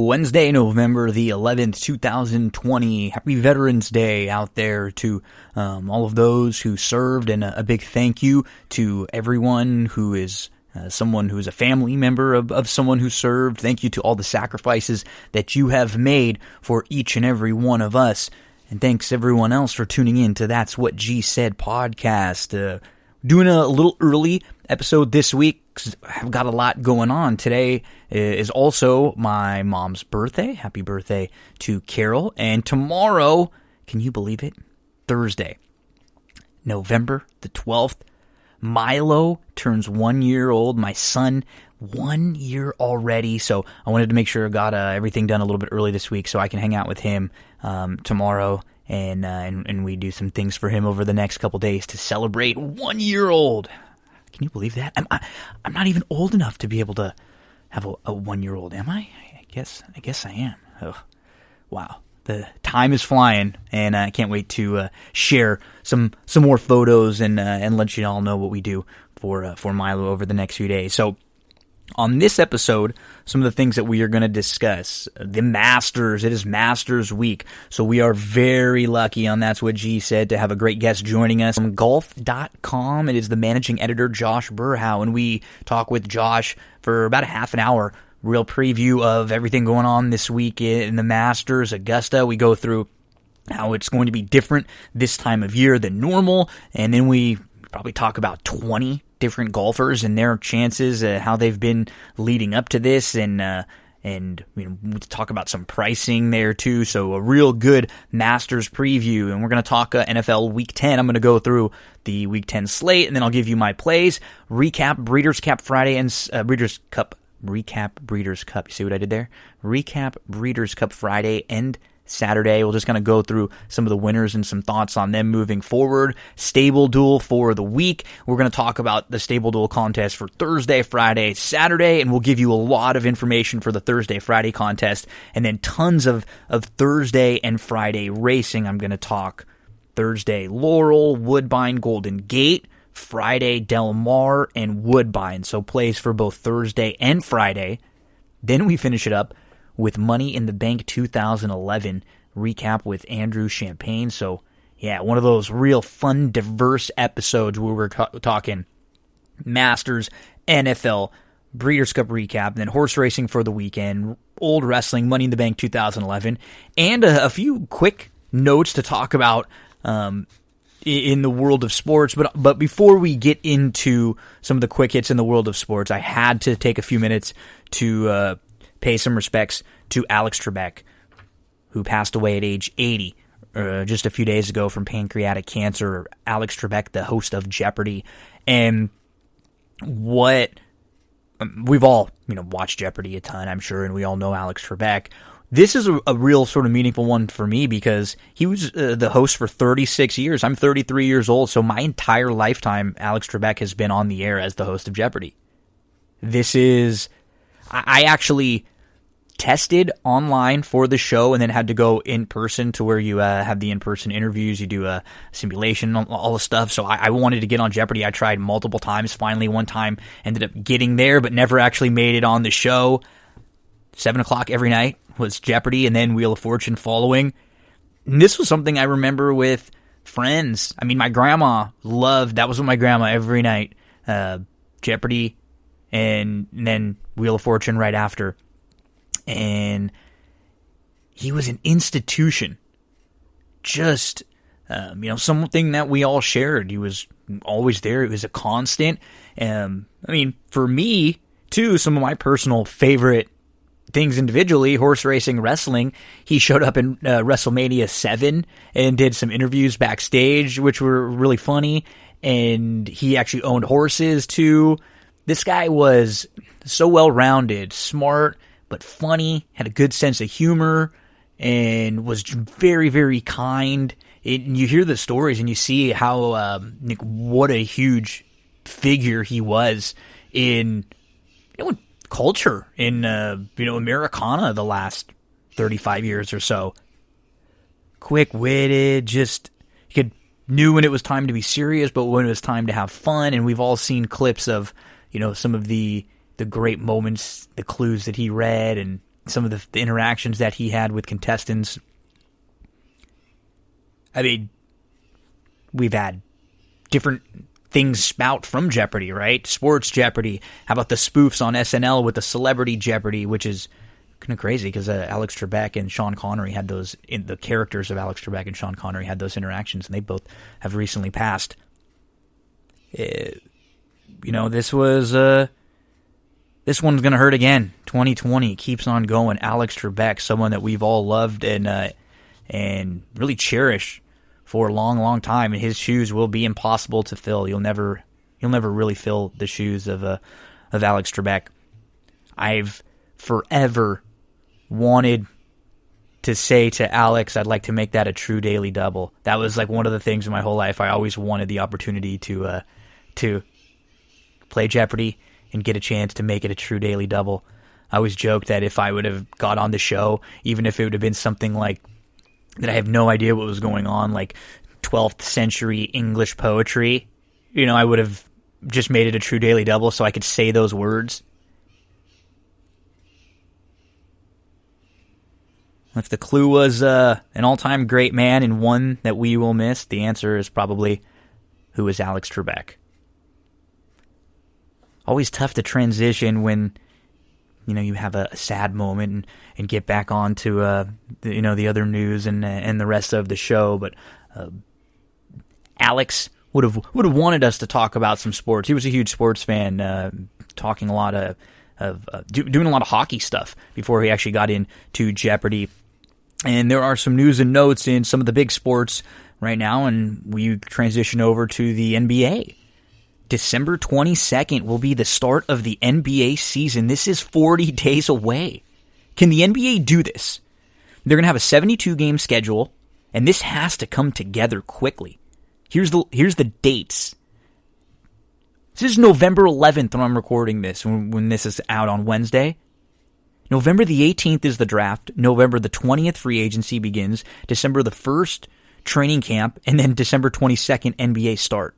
Wednesday, November the 11th, 2020. Happy Veterans Day out there to all of those who served, and a big thank you to everyone who is someone who is a family member of someone who served. Thank you to all the sacrifices that you have made for each and every one of us. And thanks everyone else for tuning in to That's What G Said podcast. Doing a little early episode this week because I've got a lot going on. Today is also my mom's birthday. Happy birthday to Carol. And tomorrow, can you believe it? Thursday, November the 12th, Milo turns 1 year old. My son, 1 year already. So I wanted to make sure I got everything done a little bit early this week so I can hang out with him tomorrow. And we do some things for him over the next couple days to celebrate 1 year old. Can you believe that? I'm not even old enough to be able to have a 1 year old, am I? I guess I am. Oh, wow. The time is flying, and I can't wait to share some more photos and let you all know what we do for Milo over the next few days. So, on this episode, some of the things that we are going to discuss. The Masters. It is Masters week. So we are very lucky on That's What G Said to have a great guest joining us from golf.com. It is the managing editor, Josh Berhow. And we talk with Josh for about a half an hour. Real preview of everything going on this week in the Masters, Augusta. We go through how it's going to be different this time of year than normal. And then we probably talk about 20 different golfers and their chances, how they've been leading up to this, and you know, we'll talk about some pricing there too. So a real good Masters preview, and we're going to talk NFL Week 10. I'm going to go through the Week 10 slate, and then I'll give you my plays, recap Breeders' Cup Friday and recap Breeders' Cup. You see what I did there? Recap Breeders' Cup Friday and Saturday. We'll just kind of go through some of the winners and some thoughts on them moving forward. Stable Duel for the week. We're going to talk about the Stable Duel contest for Thursday, Friday, Saturday, and we'll give you a lot of information for the Thursday, Friday contest, and then tons of Thursday and Friday racing. I'm going to talk Thursday, Laurel, Woodbine, Golden Gate, Friday, Del Mar, and Woodbine. So plays for both Thursday and Friday. Then we finish it up with Money in the Bank 2011 recap with Andrew Champagne. So, yeah, one of those real fun, diverse episodes where we're talking Masters, NFL, Breeders' Cup recap, and then horse racing for the weekend, old wrestling, Money in the Bank 2011, and a few quick notes to talk about in the world of sports. But before we get into some of the quick hits in the world of sports, I had to take a few minutes to pay some respects to Alex Trebek, who passed away at age 80 just a few days ago from pancreatic cancer. Alex Trebek, the host of Jeopardy, and what we've all watched Jeopardy a ton, I'm sure, and we all know Alex Trebek. This is a real sort of meaningful one for me because he was the host for 36 years. I'm 33 years old, so my entire lifetime, Alex Trebek has been on the air as the host of Jeopardy. I actually tested online for the show and then had to go in person to where you have the in-person interviews. You do a simulation, all the stuff. So I wanted to get on Jeopardy. I tried multiple times. Finally, one time ended up getting there, but never actually made it on the show. 7 o'clock every night was Jeopardy, and then Wheel of Fortune following. And this was something I remember with friends. I mean, my grandma loved, that was with my grandma every night, Jeopardy, and then Wheel of Fortune right after. And he was an institution. Just, something that we all shared. He was always there. It was a constant. For me, too, some of my personal favorite things individually, horse racing, wrestling. He showed up in WrestleMania 7 and did some interviews backstage, which were really funny. And he actually owned horses, too. This guy was so well-rounded, smart, but funny, had a good sense of humor, and was very, very kind. And you hear the stories and you see how what a huge figure he was in culture, in Americana the last 35 years or so. Quick-witted, just knew when it was time to be serious, but when it was time to have fun. And we've all seen clips of some of the great moments, the clues that he read, and some of the interactions that he had with contestants. I mean, we've had different things spout from Jeopardy, right? Sports Jeopardy. How about the spoofs on SNL with the Celebrity Jeopardy, which is kind of crazy because Alex Trebek and Sean Connery had those, the characters of Alex Trebek and Sean Connery had those interactions, and they both have recently passed. This one's going to hurt again. 2020 keeps on going. Alex Trebek, someone that we've all loved and really cherished for a long, long time, and his shoes will be impossible to fill. You'll never really fill the shoes of Alex Trebek. I've forever wanted to say to Alex, I'd like to make that a true daily double. That was like one of the things in my whole life. I always wanted the opportunity to play Jeopardy and get a chance to make it a true daily double. I always joked that if I would have got on the show, even if it would have been something like that I have no idea what was going on, like 12th century English poetry, I would have just made it a true daily double so I could say those words. If the clue was an all-time great man and one that we will miss, the answer is probably, who is Alex Trebek? Always tough to transition when, you have a sad moment and get back on to, the other news and the rest of the show. But Alex would have wanted us to talk about some sports. He was a huge sports fan, talking a lot of doing a lot of hockey stuff before he actually got into Jeopardy. And there are some news and notes in some of the big sports right now, and we transition over to the NBA. December 22nd will be the start of the NBA season. This is 40 days away. Can the NBA do this? They're going to have a 72-game schedule, and this has to come together quickly. Here's the dates. This is November 11th when I'm recording this, when this is out on Wednesday. November the 18th is the draft. November the 20th, free agency begins. December the 1st, training camp. And then December 22nd, NBA start.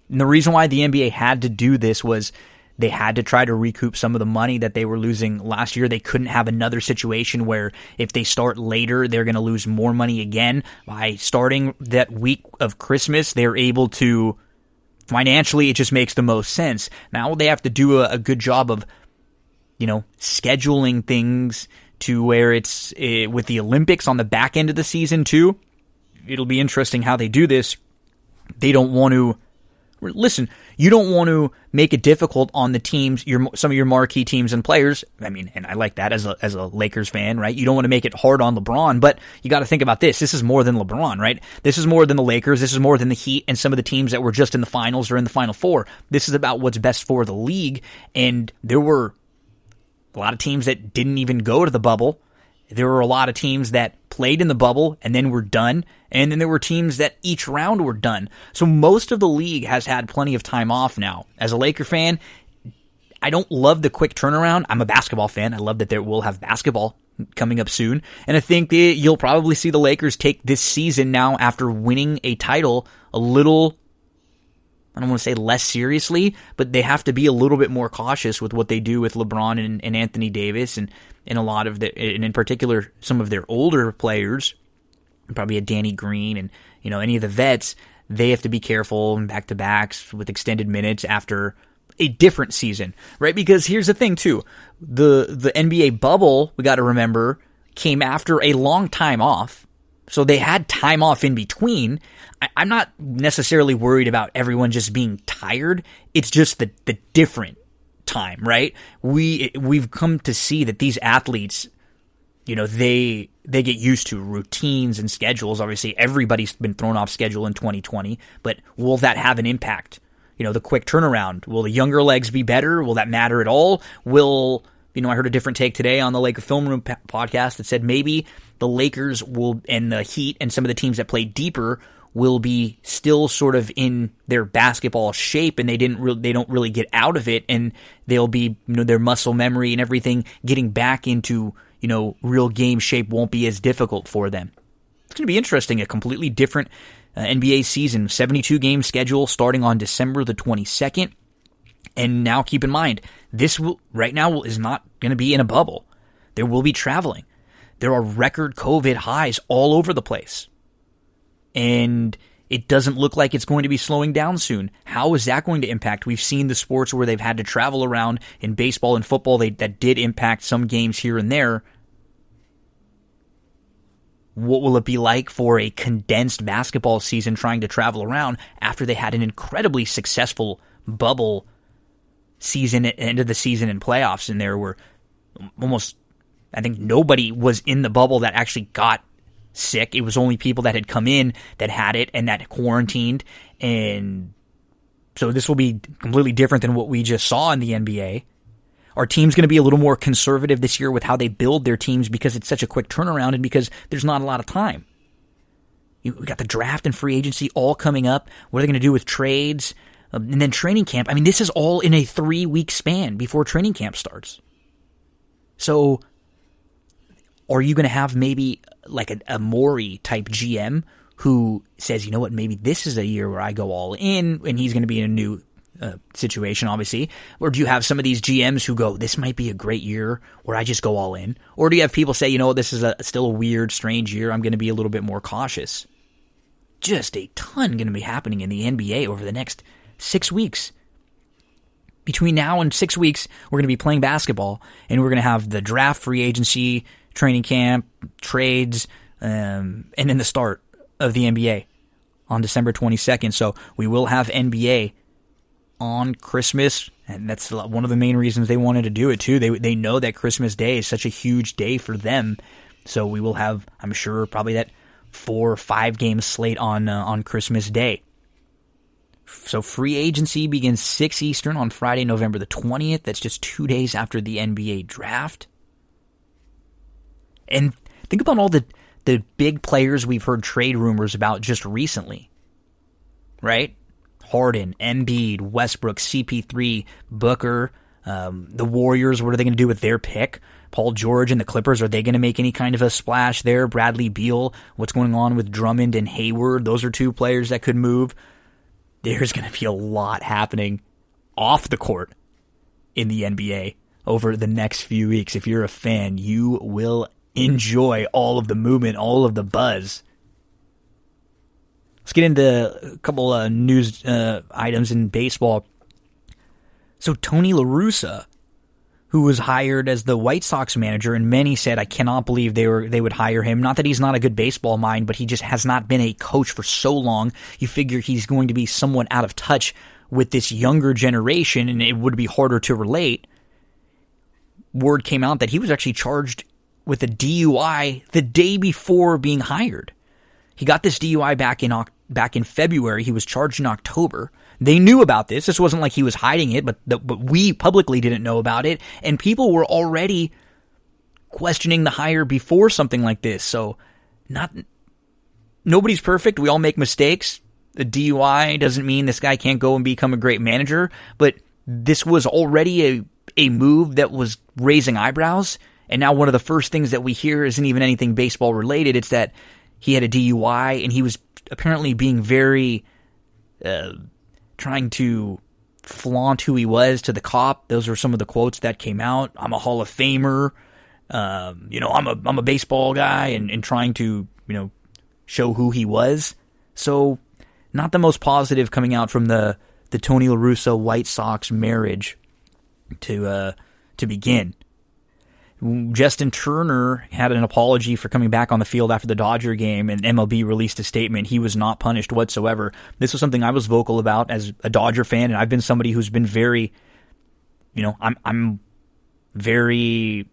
And the reason why the NBA had to do this was they had to try to recoup some of the money that they were losing last year. They couldn't have another situation where if they start later, they're going to lose more money again. By starting that week of Christmas, they're able to, financially, it just makes the most sense. Now they have to do a good job of scheduling things to where it's with the Olympics on the back end of the season too. It'll be interesting how they do this. They don't want to listen. You don't want to make it difficult on the teams, some of your marquee teams and players. I mean, and I like that as a Lakers fan, right? You don't want to make it hard on LeBron, but you got to think about this. This is more than LeBron, right? This is more than the Lakers. This is more than the Heat and some of the teams that were just in the finals or in the Final Four. This is about what's best for the league, and there were a lot of teams that didn't even go to the bubble. There were a lot of teams that played in the bubble and then were done. And then there were teams that each round were done. So most of the league has had plenty of time off now. As a Laker fan, I don't love the quick turnaround. I'm a basketball fan. I love that we'll have basketball coming up soon. And I think you'll probably see the Lakers take this season now after winning a title a little, I don't want to say less seriously, but they have to be a little bit more cautious with what they do with LeBron and Anthony Davis and a lot of and in particular some of their older players, probably a Danny Green and any of the vets. They have to be careful and back-to-backs with extended minutes after a different season, right? Because here's the thing too, the NBA bubble, we got to remember, came after a long time off. So they had time off in between. I'm not necessarily worried about everyone just being tired. It's just the different time, right? We've come to see that these athletes, they get used to routines and schedules. Obviously, everybody's been thrown off schedule in 2020, but will that have an impact? The quick turnaround. Will the younger legs be better? Will that matter at all? I heard a different take today on the Laker Film Room podcast that said maybe the Lakers and the Heat and some of the teams that play deeper will be still sort of in their basketball shape, and they don't really get out of it, and they'll be, their muscle memory and everything getting back into, real game shape won't be as difficult for them. It's going to be interesting, a completely different NBA season, 72-game schedule starting on December the 22nd. And now keep in mind, this right now is not going to be in a bubble. There will be traveling. There are record COVID highs all over the place. And it doesn't look like it's going to be slowing down soon. How is that going to impact? We've seen the sports where they've had to travel around. In baseball and football, that did impact some games here and there. What will it be like for a condensed basketball season trying to travel around after they had an incredibly successful bubble season at the end of the season and playoffs, and there were almost, I think nobody was in the bubble that actually got sick. It was only people that had come in that had it and that quarantined. And so this will be completely different than what we just saw in the NBA. Our team's going to be a little more conservative this year with how they build their teams because it's such a quick turnaround and because there's not a lot of time. We got the draft and free agency all coming up. What are they going to do with trades? And then training camp. I mean, this is all in a 3-week span before training camp starts. So are you going to have maybe like a Maury type GM who says, you know what, maybe this is a year where I go all in, and he's going to be in a new situation, obviously? Or do you have some of these GMs who go, this might be a great year where I just go all in? Or do you have people say, you know, this is still a weird, strange year, I'm going to be a little bit more cautious? Just a ton going to be happening in the NBA over the next 6 weeks. Between now and 6 weeks, we're going to be playing basketball, and we're going to have the draft, free agency, training camp, trades, and then the start of the NBA on December 22nd. So we will have NBA on Christmas, and that's one of the main reasons they wanted to do it too. They know that Christmas Day is such a huge day for them. So we will have, I'm sure, probably that 4 or 5 game slate on Christmas Day. So free agency begins 6 Eastern on Friday, November the 20th. That's just 2 days after the NBA draft. And think about all the big players we've heard trade rumors about just recently, right? Harden, Embiid, Westbrook, CP3, Booker, the Warriors, what are they going to do with their pick? Paul George and the Clippers, are they going to make any kind of a splash there? Bradley Beal, what's going on with Drummond and Hayward? Those are 2 players that could move. There's going to be a lot happening off the court in the NBA over the next few weeks. If you're a fan, you will enjoy all of the movement, all of the buzz. Let's get into a couple of news items in baseball. So Tony Larussa, who was hired as the White Sox manager, and many said, I cannot believe they would hire him. Not that he's not a good baseball mind, but he just has not been a coach for so long. You figure he's going to be somewhat out of touch with this younger generation, and it would be harder to relate. Word came out that he was actually charged with a DUI the day before being hired. He got this DUI back in February. He was charged in October. They knew about this. This wasn't like he was hiding it, but we publicly didn't know about it. And people were already questioning the hire before something like this. So nobody's perfect. We all make mistakes. The DUI doesn't mean this guy can't go and become a great manager. But this was already a move that was raising eyebrows. And now one of the first things that we hear isn't even anything baseball related. It's that he had a DUI and he was apparently being very trying to flaunt who he was to the cop. Those are some of the quotes that came out. I'm a Hall of Famer. I'm a baseball guy, and trying to, show who he was. So not the most positive coming out from the Tony La Russa White Sox marriage to begin. Justin Turner had an apology for coming back on the field after the Dodger game, and MLB released a statement. He was not punished whatsoever. This was something I was vocal about as a Dodger fan, and I've been somebody who's been very, I'm very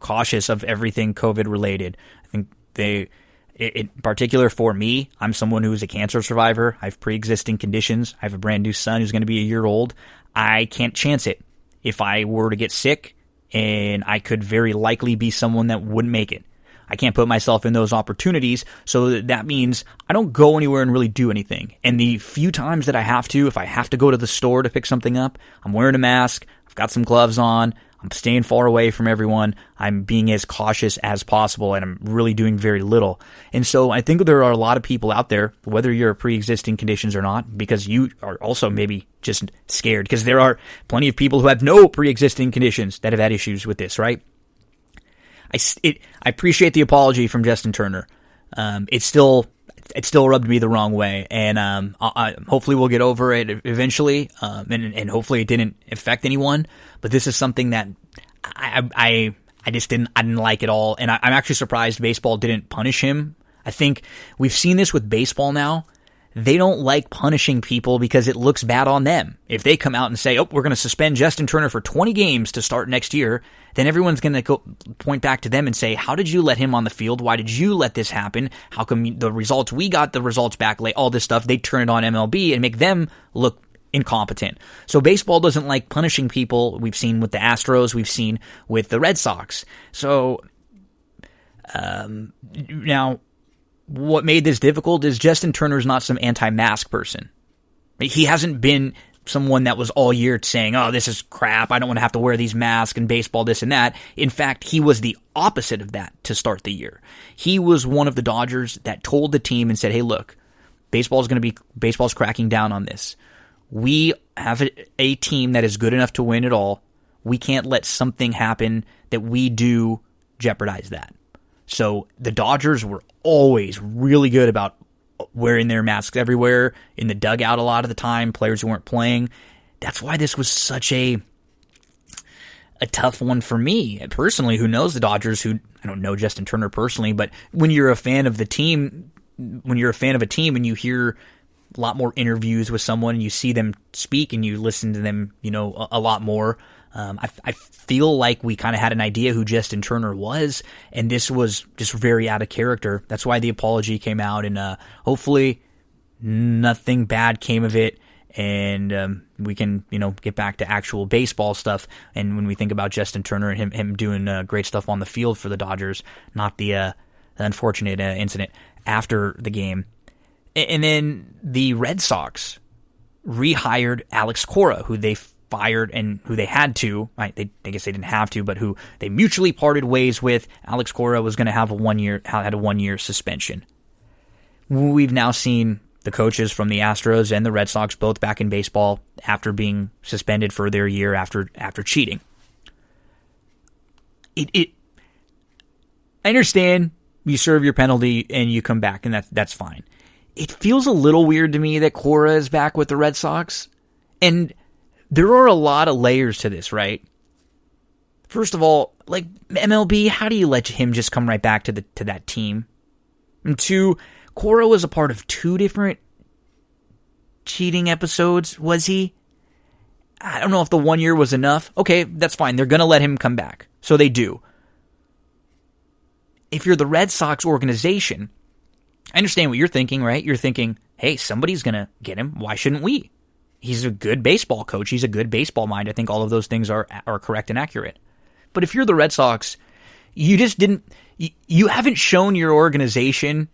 cautious of everything COVID related. I think in particular for me, I'm someone who is a cancer survivor. I have pre-existing conditions. I have a brand new son who's going to be a year old. I can't chance it. If I were to get sick, and I could very likely be someone that wouldn't make it. I can't put myself in those opportunities, so that means I don't go anywhere and really do anything. And the few times that I have to, if I have to go to the store to pick something up, I'm wearing a mask, I've got some gloves on, I'm staying far away from everyone, I'm being as cautious as possible, and I'm really doing very little. And so I think there are a lot of people out there, whether you're pre-existing conditions or not, because you are also maybe just scared, because there are plenty of people who have no pre-existing conditions that have had issues with this, right? I appreciate the apology from Justin Turner. It still rubbed me the wrong way, and hopefully we'll get over it eventually, and hopefully it didn't affect anyone. But this is something that I didn't like at all, and I'm actually surprised baseball didn't punish him. I think we've seen this with baseball now. They don't like punishing people because it looks bad on them. If they come out and say, oh, we're going to suspend Justin Turner for 20 games to start next year, then everyone's going to go point back to them and say, how did you let him on the field? Why did you let this happen? How come the results, we got the results back late, all this stuff. They turn it on MLB and make them look incompetent. So baseball doesn't like punishing people. We've seen with the Astros. We've seen with the Red Sox. So now, what made this difficult is Justin Turner's not some anti-mask person. He hasn't been someone that was all year saying, oh, this is crap, I don't want to have to wear these masks and baseball, this and that. In fact, he was the opposite of that to start the year. He was one of the Dodgers that told the team and said, hey, look, baseball's cracking down on this. We have a team that is good enough to win it all. We can't let something happen that we do jeopardize that. So the Dodgers were always really good about wearing their masks everywhere, in the dugout a lot of the time, players who weren't playing. That's why this was such a tough one for me. Personally, who knows the Dodgers, I don't know Justin Turner personally, but when you're a fan of the team, when you're a fan of a team and you hear a lot more interviews with someone and you see them speak and you listen to them, a lot more, I feel like we kind of had an idea who Justin Turner was, and this was just very out of character. That's why the apology came out, and hopefully nothing bad came of it, and we can, get back to actual baseball stuff. And when we think about Justin Turner and him doing great stuff on the field for the Dodgers, not the unfortunate incident after the game. And then the Red Sox rehired Alex Cora, who they fired and who they had to, I guess they didn't have to, but who they mutually parted ways with. Alex Cora was going to have had a 1 year suspension. We've now seen the coaches from the Astros and the Red Sox both back in baseball after being suspended for their year after cheating. I understand you serve your penalty and you come back, and that's fine. It feels a little weird to me that Cora is back with the Red Sox, and there are a lot of layers to this, right? First of all, like MLB, how do you let him just come right back to that team? And two, Cora was a part of 2 different cheating episodes, was he? I don't know if the 1 year was enough. Okay, that's fine. They're going to let him come back. So they do. If you're the Red Sox organization, I understand what you're thinking, right? You're thinking, hey, somebody's going to get him. Why shouldn't we? He's a good baseball coach. He's a good baseball mind. I think all of those things are correct and accurate. But if you're the Red Sox, you haven't shown your organization,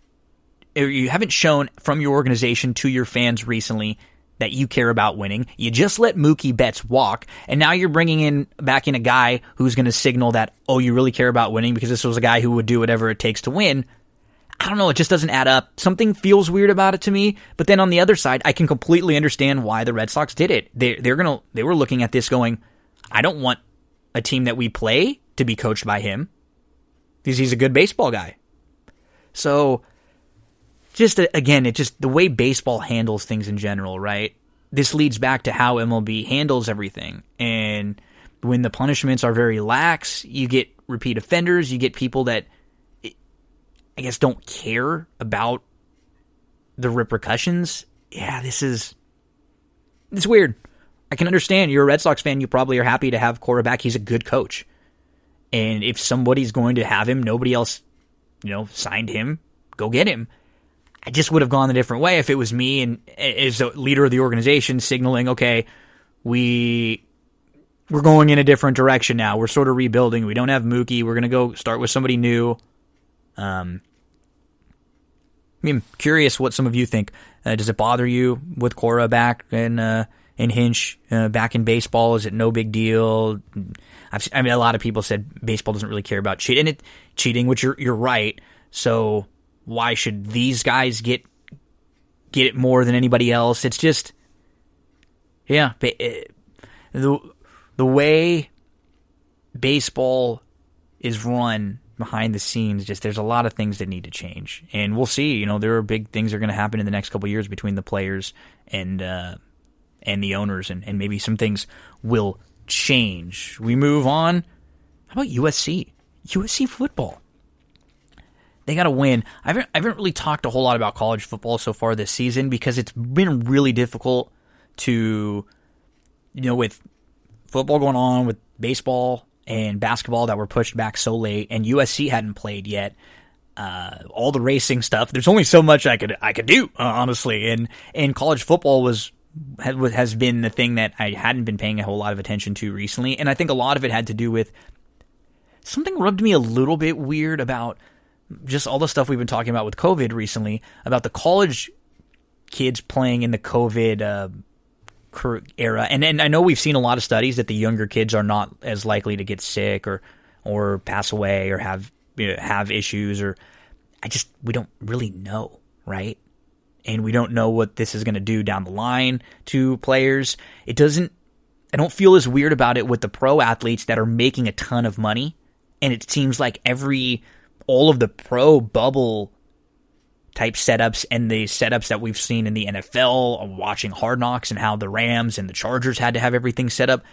or you haven't shown from your organization to your fans recently that you care about winning. You just let Mookie Betts walk, and now you're bringing back in a guy who's going to signal that, oh, you really care about winning because this was a guy who would do whatever it takes to win. I don't know, it just doesn't add up. Something feels weird about it to me, but then on the other side, I can completely understand why the Red Sox did it. They were looking at this going, I don't want a team that we play to be coached by him because he's a good baseball guy. So, again, it's just the way baseball handles things in general, right? This leads back to how MLB handles everything. And when the punishments are very lax, you get repeat offenders, you get people that I guess don't care about the repercussions. Yeah, it's weird. I can understand. You're a Red Sox fan. You probably are happy to have Cora back. He's a good coach. And if somebody's going to have him, nobody else, signed him, go get him. I just would have gone a different way if it was me and as a leader of the organization signaling, okay, we're going in a different direction now. We're sort of rebuilding. We don't have Mookie. We're going to go start with somebody new. I'm curious what some of you think. Does it bother you with Cora back and Hinch back in baseball? Is it no big deal? A lot of people said baseball doesn't really care about cheating, which you're right. So why should these guys get it more than anybody else? It's just, yeah, the way baseball is run behind the scenes, just there's a lot of things that need to change. And we'll see. There are big things that are going to happen in the next couple of years between the players and the owners, and maybe some things will change. We move on. How about USC? USC football. They got to win. I haven't really talked a whole lot about college football so far this season because it's been really difficult to, with football going on, with baseball and basketball that were pushed back so late, and USC hadn't played yet. All the racing stuff. There's only so much I could do, honestly. And college football has been the thing that I hadn't been paying a whole lot of attention to recently. And I think a lot of it had to do with something rubbed me a little bit weird about just all the stuff we've been talking about with COVID recently, about the college kids playing in the COVID era. And I know we've seen a lot of studies that the younger kids are not as likely to get sick or pass away or have issues, or we don't really know, right? And we don't know what this is going to do down the line to players. I don't feel as weird about it with the pro athletes that are making a ton of money. And it seems like all of the pro bubble type setups and the setups that we've seen in the NFL, watching Hard Knocks and how the Rams and the Chargers had to have everything set up,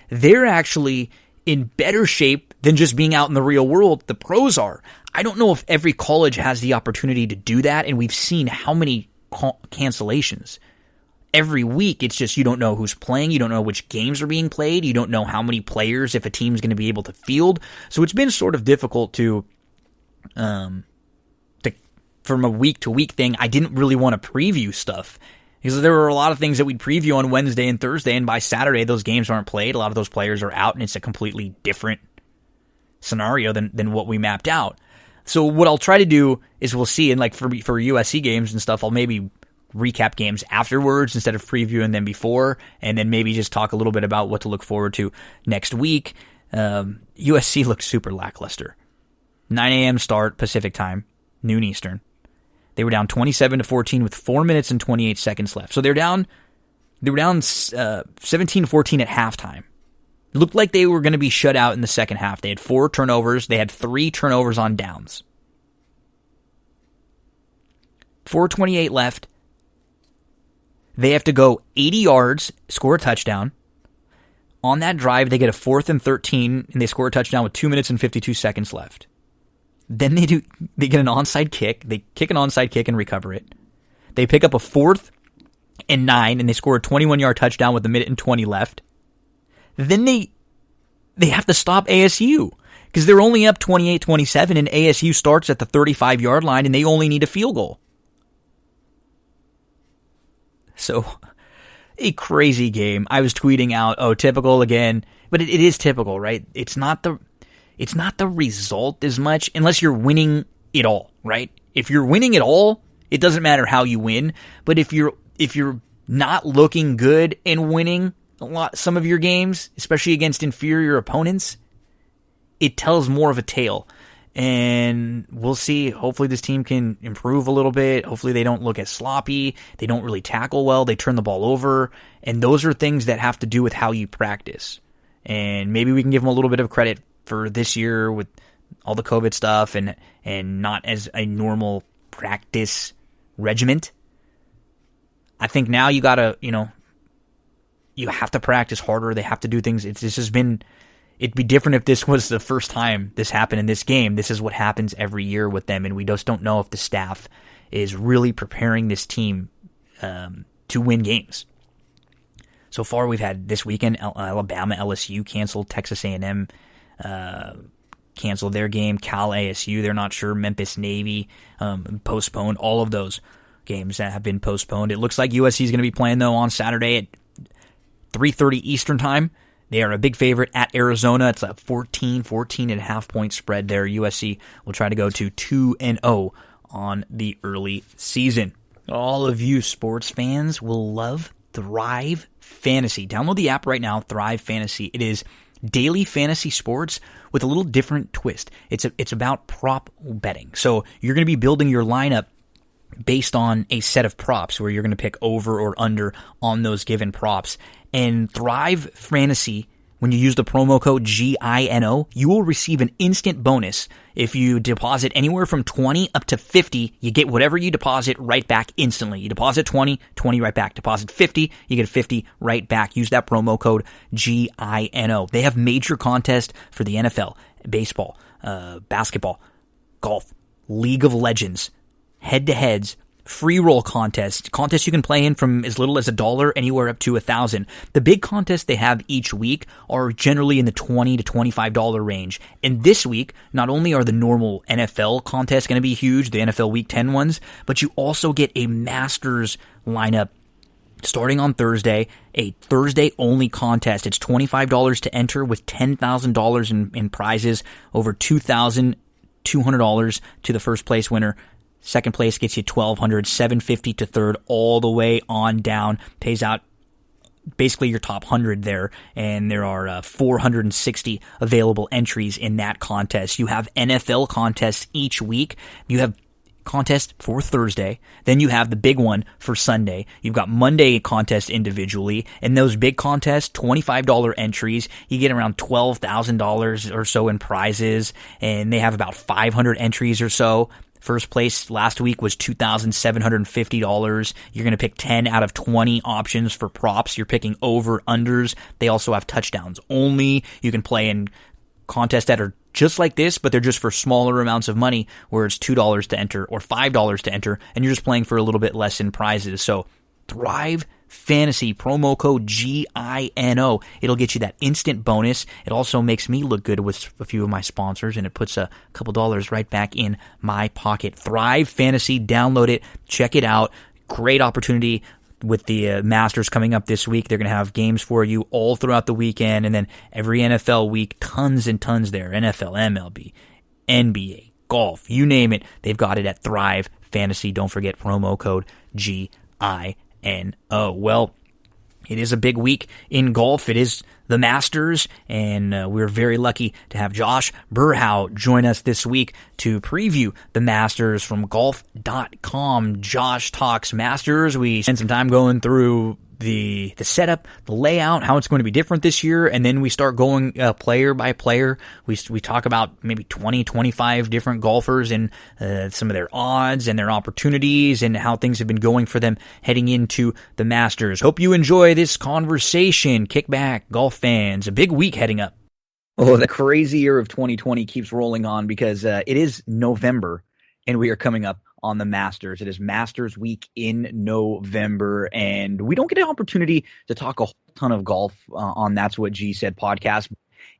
they're actually in better shape than just being out in the real world. The pros are. I don't know if every college has the opportunity to do that, and we've seen how many cancellations. Every week, it's just you don't know who's playing, you don't know which games are being played, you don't know how many players, if a team's going to be able to field. So it's been sort of difficult to from a week-to-week thing. I didn't really want to preview stuff because there were a lot of things that we'd preview on Wednesday and Thursday, and by Saturday, those games aren't played. A lot of those players are out, and it's a completely different scenario than what we mapped out. So what I'll try to do is we'll see, and like for USC games and stuff, I'll maybe recap games afterwards instead of previewing them before, and then maybe just talk a little bit about what to look forward to next week. USC looks super lackluster. 9 a.m. start Pacific time, noon Eastern. They were down 27-14 with 4 minutes and 28 seconds left. So they were down 17-14 at halftime. It looked like they were going to be shut out in the second half. They had 4 turnovers. They had 3 turnovers on downs. 4:28 left. They have to go 80 yards, score a touchdown. On that drive, they get a 4th and 13, and they score a touchdown with 2 minutes and 52 seconds left. Then they get an onside kick. They kick an onside kick and recover it. They pick up a 4th and 9, and they score a 21-yard touchdown with 1 minute and 20 left. Then they have to stop ASU because they're only up 28-27, and ASU starts at the 35-yard line, and they only need a field goal. So, a crazy game. I was tweeting out, typical again, but it is typical, right? It's not the result as much unless you're winning it all, right? If you're winning it all, it doesn't matter how you win. But if you're not looking good and winning some of your games, especially against inferior opponents, it tells more of a tale. And we'll see. Hopefully this team can improve a little bit. Hopefully they don't look as sloppy. They don't really tackle well. They turn the ball over. And those are things that have to do with how you practice. And maybe we can give them a little bit of credit for this year with all the COVID stuff and not as a normal practice regiment. I think now you gotta, you have to practice harder. They have to do things. It'd be different if this was the first time this happened in this game. This is what happens every year with them, and we just don't know if the staff is really preparing this team to win games. So far, we've had this weekend, Alabama, LSU canceled, Texas A&M canceled their game, Cal, ASU, they're not sure, Memphis, Navy, postponed. All of those games that have been postponed. It looks like USC is going to be playing, though, on Saturday at 3:30 Eastern Time. They are a big favorite at Arizona. It's a 14.5 point spread there. USC will try to go to 2-0 on the early season. All of you sports fans will love Thrive Fantasy. Download the app right now, Thrive Fantasy. It is daily fantasy sports with a little different twist. It's about prop betting. So you're going to be building your lineup based on a set of props where you're going to pick over or under on those given props. And Thrive Fantasy when you use the promo code GINO, you will receive an instant bonus. If you deposit anywhere from 20 up to 50, you get whatever you deposit right back instantly. You deposit 20, 20 right back. Deposit 50, you get 50 right back. Use that promo code GINO. They have major contests for the NFL, baseball, basketball, golf, League of Legends, head-to-heads, free roll contests you can play in from as little as $1 anywhere up to $1,000. The big contests they have each week are generally in the $20 to $25 range. And this week, not only are the normal NFL contests going to be huge, the NFL Week 10 ones, but you also get a Masters lineup starting on Thursday, a Thursday-only contest. It's $25 to enter with $10,000 in prizes, over $2,200 to the first place winner. Second place gets you $1,200, $750 to third, all the way on down. Pays out basically your top 100 there, and there are 460 available entries in that contest. You have NFL contests each week. You have contest for Thursday, then you have the big one for Sunday. You've got Monday contest individually, and those big contests, $25 entries, you get around $12,000 or so in prizes, and they have about 500 entries or so. First place last week was $2,750. You're going to pick 10 out of 20 options for props. You're picking over, unders. They also have touchdowns only. You can play in contests that are just like this, but they're just for smaller amounts of money, where it's $2 to enter or $5 to enter, and you're just playing for a little bit less in prizes. So Thrive Fantasy, promo code GINO. It'll get you that instant bonus. It also makes me look good with a few of my sponsors, and it puts a couple dollars right back in my pocket. Thrive Fantasy, download it, check it out. Great opportunity with the Masters coming up this week. They're going to have games for you all throughout the weekend, and then every NFL week, tons and tons there. NFL, MLB, NBA, golf, you name it. They've got it at Thrive Fantasy. Don't forget promo code GINO. Well, it is a big week in golf. It is the Masters, and we're very lucky to have Josh Berhow join us this week to preview the Masters from golf.com. Josh talks Masters. We spend some time going through the setup, the layout, how it's going to be different this year, and then we start going player by player. We talk about maybe 20, 25 different golfers and some of their odds and their opportunities and how things have been going for them heading into the Masters. Hope you enjoy this conversation. Kick back, golf fans. A big week heading up. Oh, the crazy year of 2020 keeps rolling on because it is November and we are coming up on the Masters. It is Masters week in November, and we don't get an opportunity to talk a whole ton of golf on That's What G Said podcast.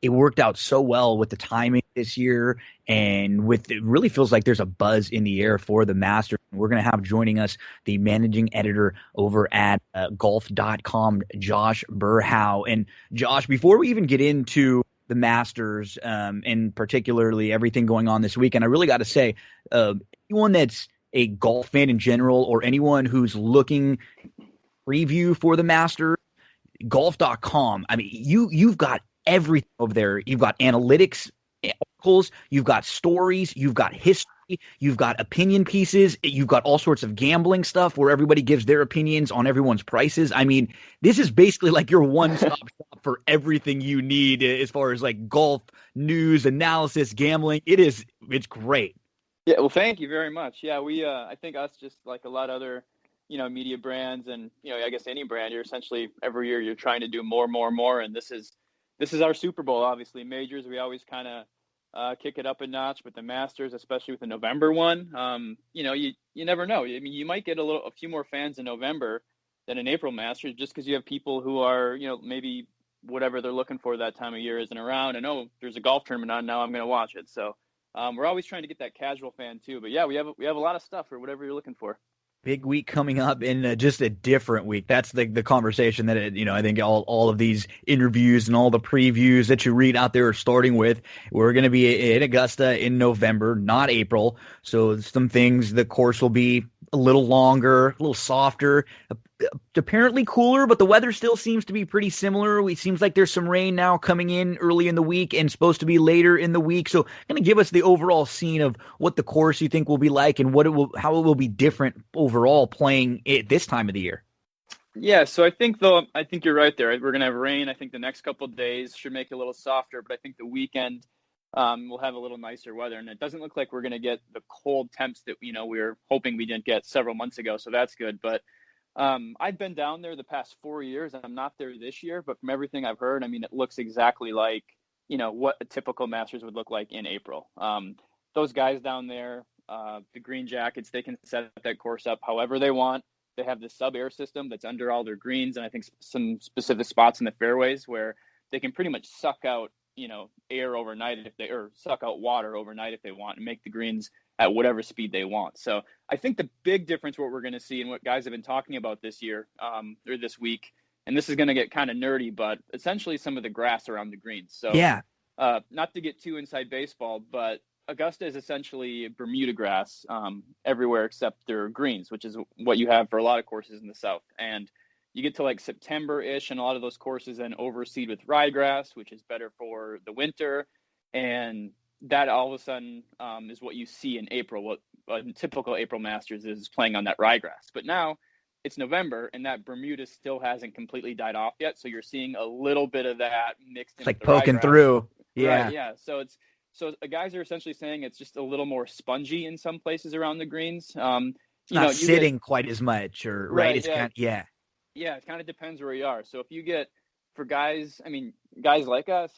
It worked out so well with the timing this year, and it really feels like there's a buzz in the air for the Masters. We're going to have joining us the managing editor over at golf.com, Josh Berhow. And Josh, before we even get into the Masters, and particularly everything going on this weekend, I really got to say, anyone that's a golf fan in general or anyone who's looking preview for the Masters, golf.com, I mean, you've got everything over there. You've got analytics articles, you've got stories, you've got history, you've got opinion pieces, you've got all sorts of gambling stuff where everybody gives their opinions on everyone's prices. I mean, this is basically like your one-stop shop for everything you need as far as like golf news, analysis, gambling. It's great. Yeah, well, thank you very much. Yeah, we I think us, just like a lot of other, media brands, and I guess any brand, you're essentially every year you're trying to do more, and this is our Super Bowl. Obviously, majors, we always kind of kick it up a notch, but the Masters, especially with the November one, you never know. I mean, you might get a few more fans in November than an April Masters, just because you have people who are maybe whatever they're looking for that time of year isn't around, and there's a golf tournament on now, I'm going to watch it. So we're always trying to get that casual fan too. But yeah, we have a lot of stuff for whatever you're looking for. Big week coming up, and just a different week. That's the conversation that I think all of these interviews and all the previews that you read out there are starting with. We're going to be in Augusta in November, not April. So some things, the course will be a little longer, a little softer, apparently cooler, but the weather still seems to be pretty similar. It seems like there's some rain now coming in early in the week and supposed to be later in the week. So going to give us the overall scene of what the course you think will be like and how it will be different overall playing it this time of the year. Yeah, so I think you're right there. We're gonna have rain. I think the next couple of days should make it a little softer, but I think the weekend we'll have a little nicer weather, and it doesn't look like we're gonna get the cold temps that we were hoping we didn't get several months ago. So that's good. But I've been down there the past 4 years, and I'm not there this year. But from everything I've heard, I mean, it looks exactly like what a typical Masters would look like in April. Those guys down there, the Green Jackets, they can set that course up however they want. They have this sub-air system that's under all their greens, and I think some specific spots in the fairways where they can pretty much suck out, air overnight or suck out water overnight if they want, and make the greens at whatever speed they want. So I think the big difference, what we're going to see and what guys have been talking about this year or this week, and this is going to get kind of nerdy, but essentially some of the grass around the greens. So Yeah. not to get too inside baseball, but Augusta is essentially Bermuda grass everywhere except their greens, which is what you have for a lot of courses in the South. And you get to like September-ish, and a lot of those courses then overseed with ryegrass, which is better for the winter. And that all of a sudden is what you see in April. What a typical April Masters is playing on that ryegrass. But now it's November, and that Bermuda still hasn't completely died off yet. So you're seeing a little bit of that mixed in. It's like with the poking ryegrass. through. Yeah. Right, yeah. So the guys are essentially saying it's just a little more spongy in some places around the greens. It's not sitting quite as much, or right? It's kind of, yeah, it kind of depends where you are. So if you get, for guys, guys like us,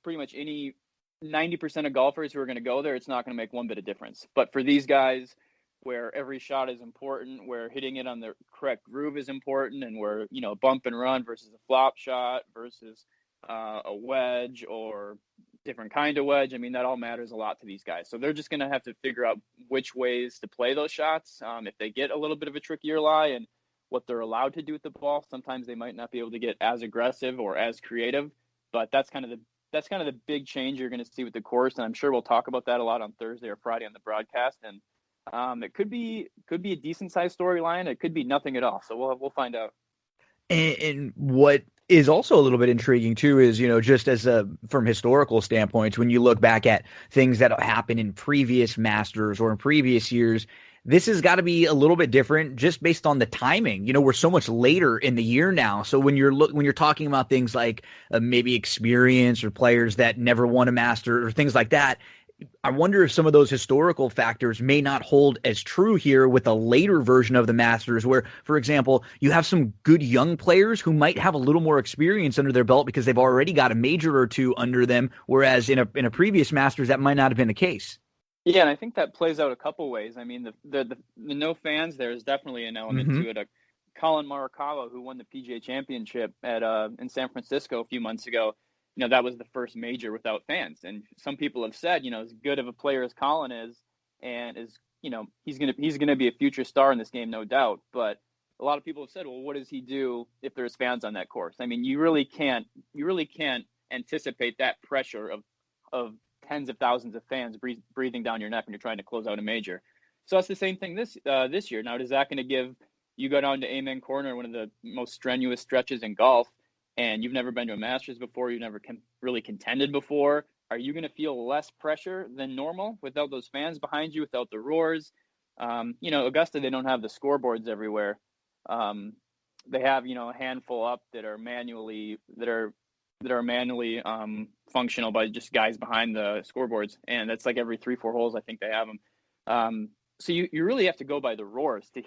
pretty much any 90% of golfers who are going to go there, it's not going to make one bit of difference. But for these guys, where every shot is important, where hitting it on the correct groove is important, and where bump and run versus a flop shot versus a wedge or different kind of wedge, that all matters a lot to these guys. So they're just going to have to figure out which ways to play those shots. If they get a little bit of a trickier lie and what they're allowed to do with the ball, sometimes they might not be able to get as aggressive or as creative. But that's kind of the big change you're going to see with the course, and I'm sure we'll talk about that a lot on Thursday or Friday on the broadcast. And it could be a decent sized storyline. It could be nothing at all. So we'll find out. And what is also a little bit intriguing too is, just as from historical standpoints, when you look back at things that happened in previous Masters or in previous years, this has got to be a little bit different just based on the timing. We're so much later in the year now. So when you're talking about things like maybe experience or players that never won a Master or things like that, I wonder if some of those historical factors may not hold as true here with a later version of the Masters where, for example, you have some good young players who might have a little more experience under their belt because they've already got a major or two under them, whereas in a previous Masters that might not have been the case. Yeah, and I think that plays out a couple ways. The no fans, there's definitely an element to it. Colin Morikawa, who won the PGA Championship in San Francisco a few months ago, that was the first major without fans. And some people have said, as good of a player as Colin is, and he's gonna be a future star in this game, no doubt. But a lot of people have said, well, what does he do if there's fans on that course? You really can't anticipate that pressure of tens of thousands of fans breathing down your neck when you're trying to close out a major. So that's the same thing this year. Now, is that going to give you go down to Amen Corner, one of the most strenuous stretches in golf, and you've never been to a Masters before, you've never really contended before? Are you going to feel less pressure than normal without those fans behind you, without the roars? Augusta, they don't have the scoreboards everywhere. They have, a handful up that are manually functional by just guys behind the scoreboards, and that's like every 3-4 holes I think they have them. So you really have to go by the roars to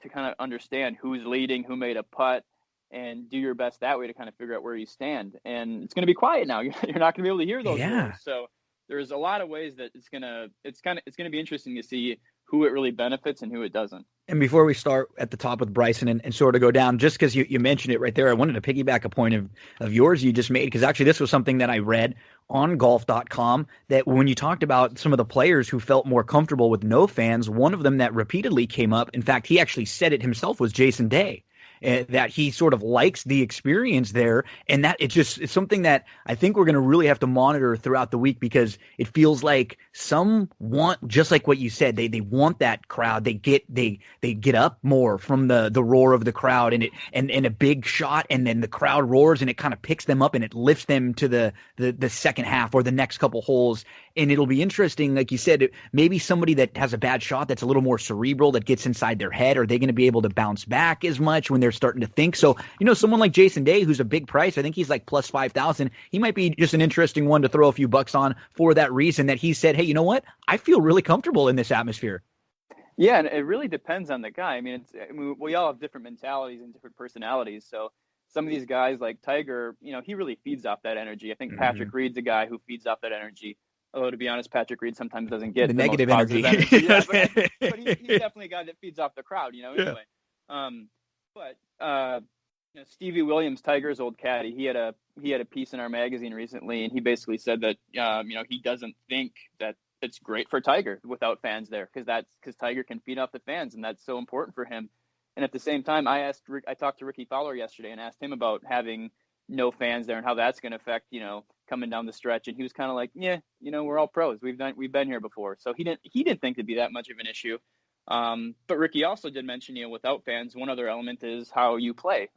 kind of understand who's leading, who made a putt, and do your best that way to kind of figure out where you stand. And it's going to be quiet now. You're not going to be able to hear those roars. So there's a lot of ways that it's going to be interesting to see who it really benefits and who it doesn't. And before we start at the top with Bryson and sort of go down, just because you mentioned it right there, I wanted to piggyback a point of yours you just made, because actually this was something that I read on golf.com, that when you talked about some of the players who felt more comfortable with no fans, one of them that repeatedly came up, in fact, he actually said it himself, was Jason Day. That he sort of likes the experience there, and that it's something that I think we're going to really have to monitor throughout the week, because it feels like some want, just like what you said, they want that crowd. They get up more from the roar of the crowd and a big shot, and then the crowd roars and it kind of picks them up and it lifts them to the second half or the next couple holes. And it'll be interesting, like you said, maybe somebody that has a bad shot that's a little more cerebral, that gets inside their head, are they going to be able to bounce back as much when they're starting to think. So, someone like Jason Day, who's a big price, I think he's like plus 5,000. He might be just an interesting one to throw a few bucks on for that reason that he said, hey, you know what? I feel really comfortable in this atmosphere. Yeah, and it really depends on the guy. I mean, we all have different mentalities and different personalities. So some of these guys like Tiger, he really feeds off that energy. I think Patrick Reed's a guy who feeds off that energy. Although, to be honest, Patrick Reed sometimes doesn't get the most negative positive energy. Yeah, but he's definitely a guy that feeds off the crowd, anyway. Stevie Williams, Tiger's old caddy, he had a piece in our magazine recently, and he basically said that, he doesn't think that it's great for Tiger without fans there, because Tiger can feed off the fans, and that's so important for him. And at the same time, I talked to Ricky Fowler yesterday and asked him about having no fans there and how that's going to affect, coming down the stretch. And he was kind of like, yeah, we're all pros. We've been here before. So he didn't think it'd be that much of an issue. But Ricky also did mention, without fans, one other element is how you play.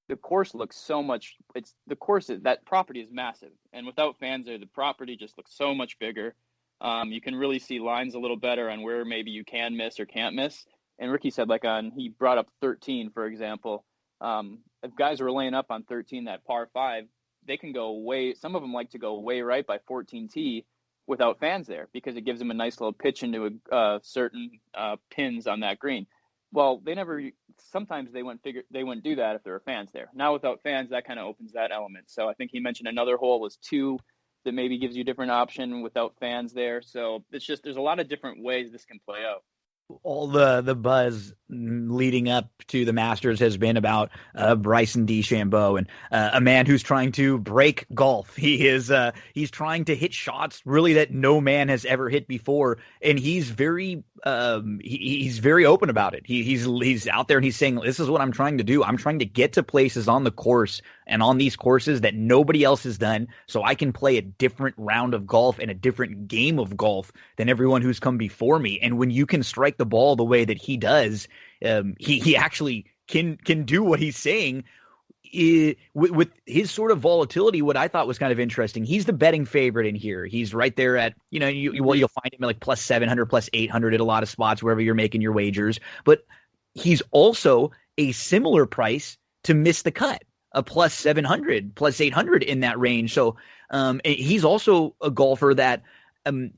The course looks so much. That property is massive, and without fans there, the property just looks so much bigger. You can really see lines a little better on where maybe you can miss or can't miss. And Ricky said, he brought up 13, for example. If guys are laying up on 13, that par 5, they can go way. Some of them like to go way right by 14T without fans there, because it gives them a nice little pitch into certain pins on that green. Well, sometimes they wouldn't do that if there were fans there. Now without fans, that kind of opens that element. So I think he mentioned another hole was 2 that maybe gives you a different option without fans there. So it's just, there's a lot of different ways this can play out. All the buzz leading up to the Masters has been about Bryson DeChambeau, and a man who's trying to break golf. He's trying to hit shots really that no man has ever hit before, and he's very open about it. He's out there and he's saying, this is what I'm trying to do. I'm trying to get to places on the course and on these courses that nobody else has done, so I can play a different round of golf and a different game of golf than everyone who's come before me. And when you can strike the ball the way that he does, he actually can do what he's saying. With his sort of volatility, what I thought was kind of interesting, he's the betting favorite in here. He's right there at, you'll find him at like plus 700, plus 800 at a lot of spots wherever you're making your wagers. But he's also a similar price to miss the cut, a plus 700, plus 800 in that range. So he's also a golfer that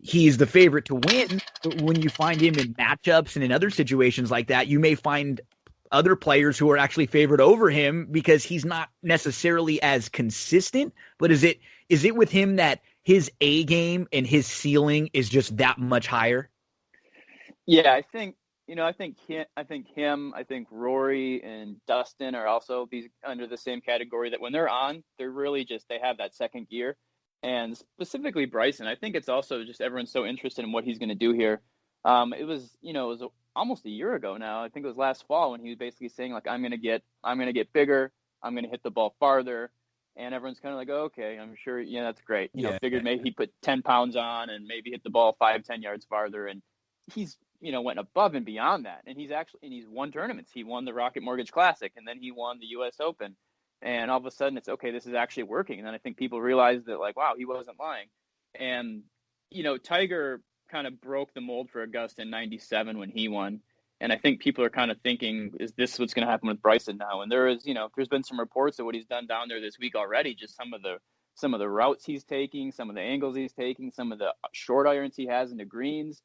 he's the favorite to win. But when you find him in matchups and in other situations like that, you may find other players who are actually favored over him because he's not necessarily as consistent. But is it with him that his A game and his ceiling is just that much higher? Yeah, I think Rory and Dustin are also under the same category, that when they're on, they're really they have that second gear. And specifically Bryson, I think it's also just everyone's so interested in what he's going to do here. It was almost a year ago now. I think it was last fall when he was basically saying, like, I'm going to get bigger. I'm going to hit the ball farther. And everyone's kind of like, oh, okay, I'm sure. Yeah, that's great. Figured maybe he put 10 pounds on and maybe hit the ball 5-10 yards farther. And he's, went above and beyond that. And he's won tournaments. He won the Rocket Mortgage Classic, and then he won the US Open. And all of a sudden it's, okay, this is actually working. And then I think people realized that, like, wow, he wasn't lying. And, Tiger kind of broke the mold for Augusta in 97 when he won. And I think people are kind of thinking, is this what's going to happen with Bryson now? And there's been some reports of what he's done down there this week already, just some of the routes he's taking, some of the angles he's taking, some of the short irons he has into greens.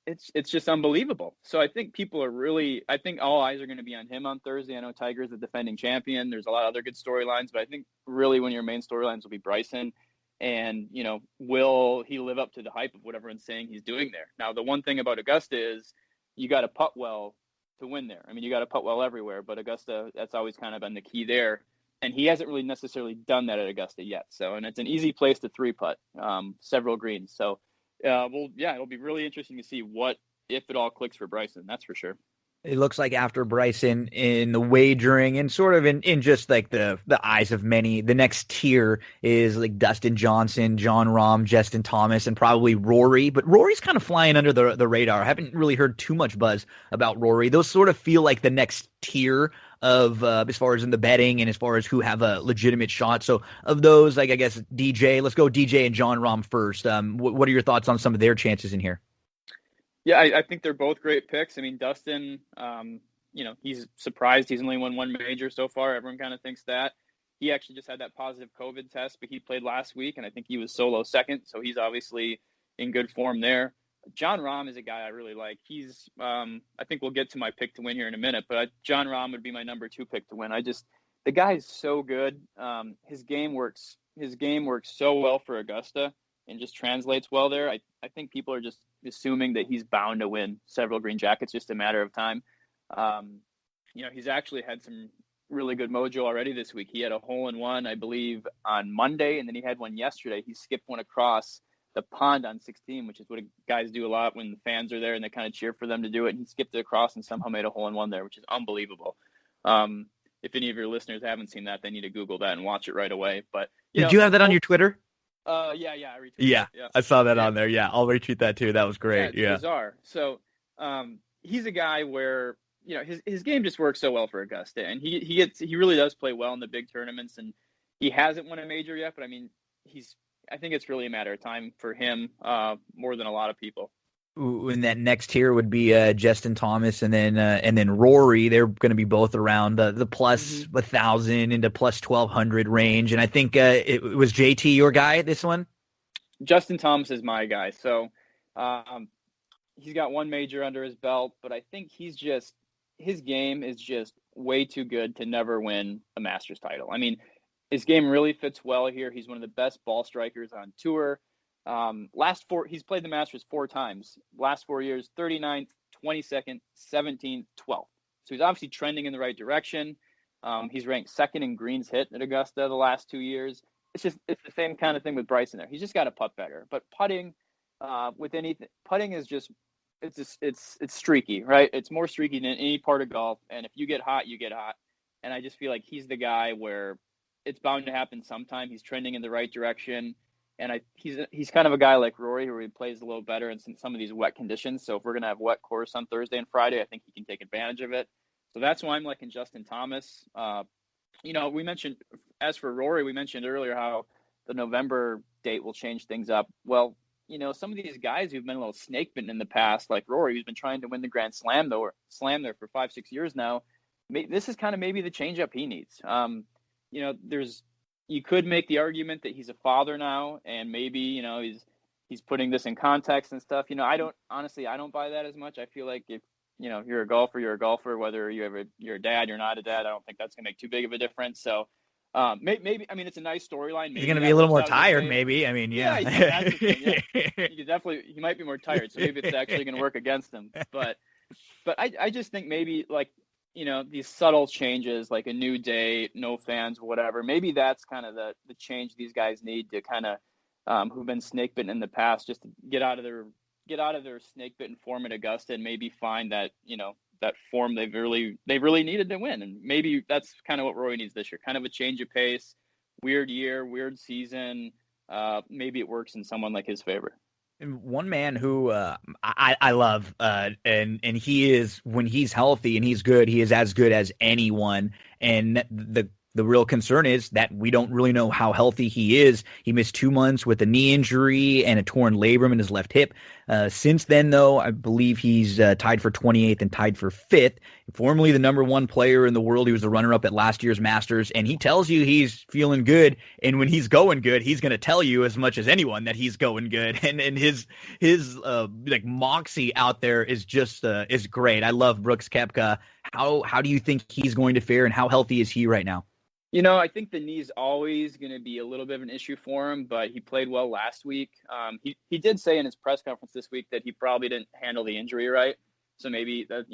It's just unbelievable. So I think I think all eyes are going to be on him on Thursday. I know Tiger's the defending champion. There's a lot of other good storylines, but I think really one of your main storylines will be Bryson. And, will he live up to the hype of what everyone's saying he's doing there? Now, the one thing about Augusta is you got to putt well to win there. I mean, you got to putt well everywhere, but Augusta, that's always kind of been the key there. And he hasn't really necessarily done that at Augusta yet. So, and it's an easy place to 3-putt, several greens. So, it'll be really interesting to see if it all clicks for Bryson. That's for sure. It looks like after Bryson in the wagering and sort of in just like the eyes of many, the next tier is like Dustin Johnson, Jon Rahm, Justin Thomas, and probably Rory. But Rory's kind of flying under the radar. I haven't really heard too much buzz about Rory. Those sort of feel like the next tier of as far as in the betting and as far as who have a legitimate shot. So of those, like, I guess let's go DJ and Jon Rahm first. What are your thoughts on some of their chances in here? Yeah, I think they're both great picks. I mean, Dustin, he's surprised he's only won one major so far. Everyone kind of thinks that. He actually just had that positive COVID test, but he played last week, and I think he was solo second, so he's obviously in good form there. John Rahm is a guy I really like. He's, I think we'll get to my pick to win here in a minute, but John Rahm would be my number 2 pick to win. The guy is so good. His game works so well for Augusta and just translates well there. I think people are just assuming that he's bound to win several green jackets, just a matter of time. He's actually had some really good mojo already this week. He had a hole-in-one, I believe, on Monday, and then he had one yesterday. He skipped one across the pond on 16, which is what guys do a lot when the fans are there and they kind of cheer for them to do it. And he skipped it across and somehow made a hole-in-one there, which is unbelievable. If any of your listeners haven't seen that, they need to Google that and watch it right away. But did you have that on your Twitter? Yeah, I retweeted yeah, it. Yeah, I saw that on there. Yeah, I'll retweet that too. That was great. Yeah, it's bizarre. So he's a guy where his game just works so well for Augusta, and he really does play well in the big tournaments, and he hasn't won a major yet. But I mean, I think it's really a matter of time for him more than a lot of people. And that next tier would be Justin Thomas and then Rory. They're going to be both around the plus 1,000 into plus 1,200 range. And I think it was JT your guy, this one? Justin Thomas is my guy. So he's got one major under his belt, but I think his game is just way too good to never win a Masters title. I mean, his game really fits well here. He's one of the best ball strikers on tour. He's played the Masters 4 times. Last 4 years, 39th, 22nd, 17th, 12th. So he's obviously trending in the right direction. He's ranked second in greens hit at Augusta the last 2 years. It's the same kind of thing with Bryson there. He's just got to putt better. But putting is just it's streaky, right? It's more streaky than any part of golf. And if you get hot, you get hot. And I just feel like he's the guy where it's bound to happen sometime. He's trending in the right direction. And he's kind of a guy like Rory, where he plays a little better in some of these wet conditions. So if we're going to have wet course on Thursday and Friday, I think he can take advantage of it. So that's why I'm liking Justin Thomas. We mentioned, as for Rory, we mentioned earlier how the November date will change things up. Well, some of these guys who've been a little snake bitten in the past, like Rory, who's been trying to win the Grand Slam there for 5-6 years now. This is kind of maybe the change up he needs. You could make the argument that he's a father now, and maybe, he's putting this in context and stuff. I don't buy that as much. I feel like if, you're a golfer, whether you're a dad, you're not a dad, I don't think that's going to make too big of a difference. So maybe, I mean, it's a nice storyline. He's going to be a little more tired, maybe. I mean, yeah. That's the thing, yeah. He might be more tired, so maybe it's actually going to work against him. But I just think maybe, like, these subtle changes, like a new date, no fans, whatever. Maybe that's kind of the change these guys need to kind of, who've been snake bitten in the past, just to get out of their snake bitten form at Augusta and maybe find that, that form they've really needed to win. And maybe that's kind of what Roy needs this year, kind of a change of pace, weird year, weird season. Maybe it works in someone like his favor. And one man who I love, and he is, when he's healthy and he's good, he is as good as anyone. And the real concern is that we don't really know how healthy he is. He missed 2 months with a knee injury and a torn labrum in his left hip. Since then, though, I believe he's tied for 28th and tied for 5th. Formerly the number 1 player in the world. He was the runner-up at last year's Masters, and he tells you he's feeling good. And when he's going good, he's going to tell you as much as anyone that he's going good. And his like moxie out there is just is great. I love Brooks Koepka. How do you think he's going to fare, and how healthy is he right now? I think the knee's always going to be a little bit of an issue for him, but he played well last week. He did say in his press conference this week that he probably didn't handle the injury right. So maybe that,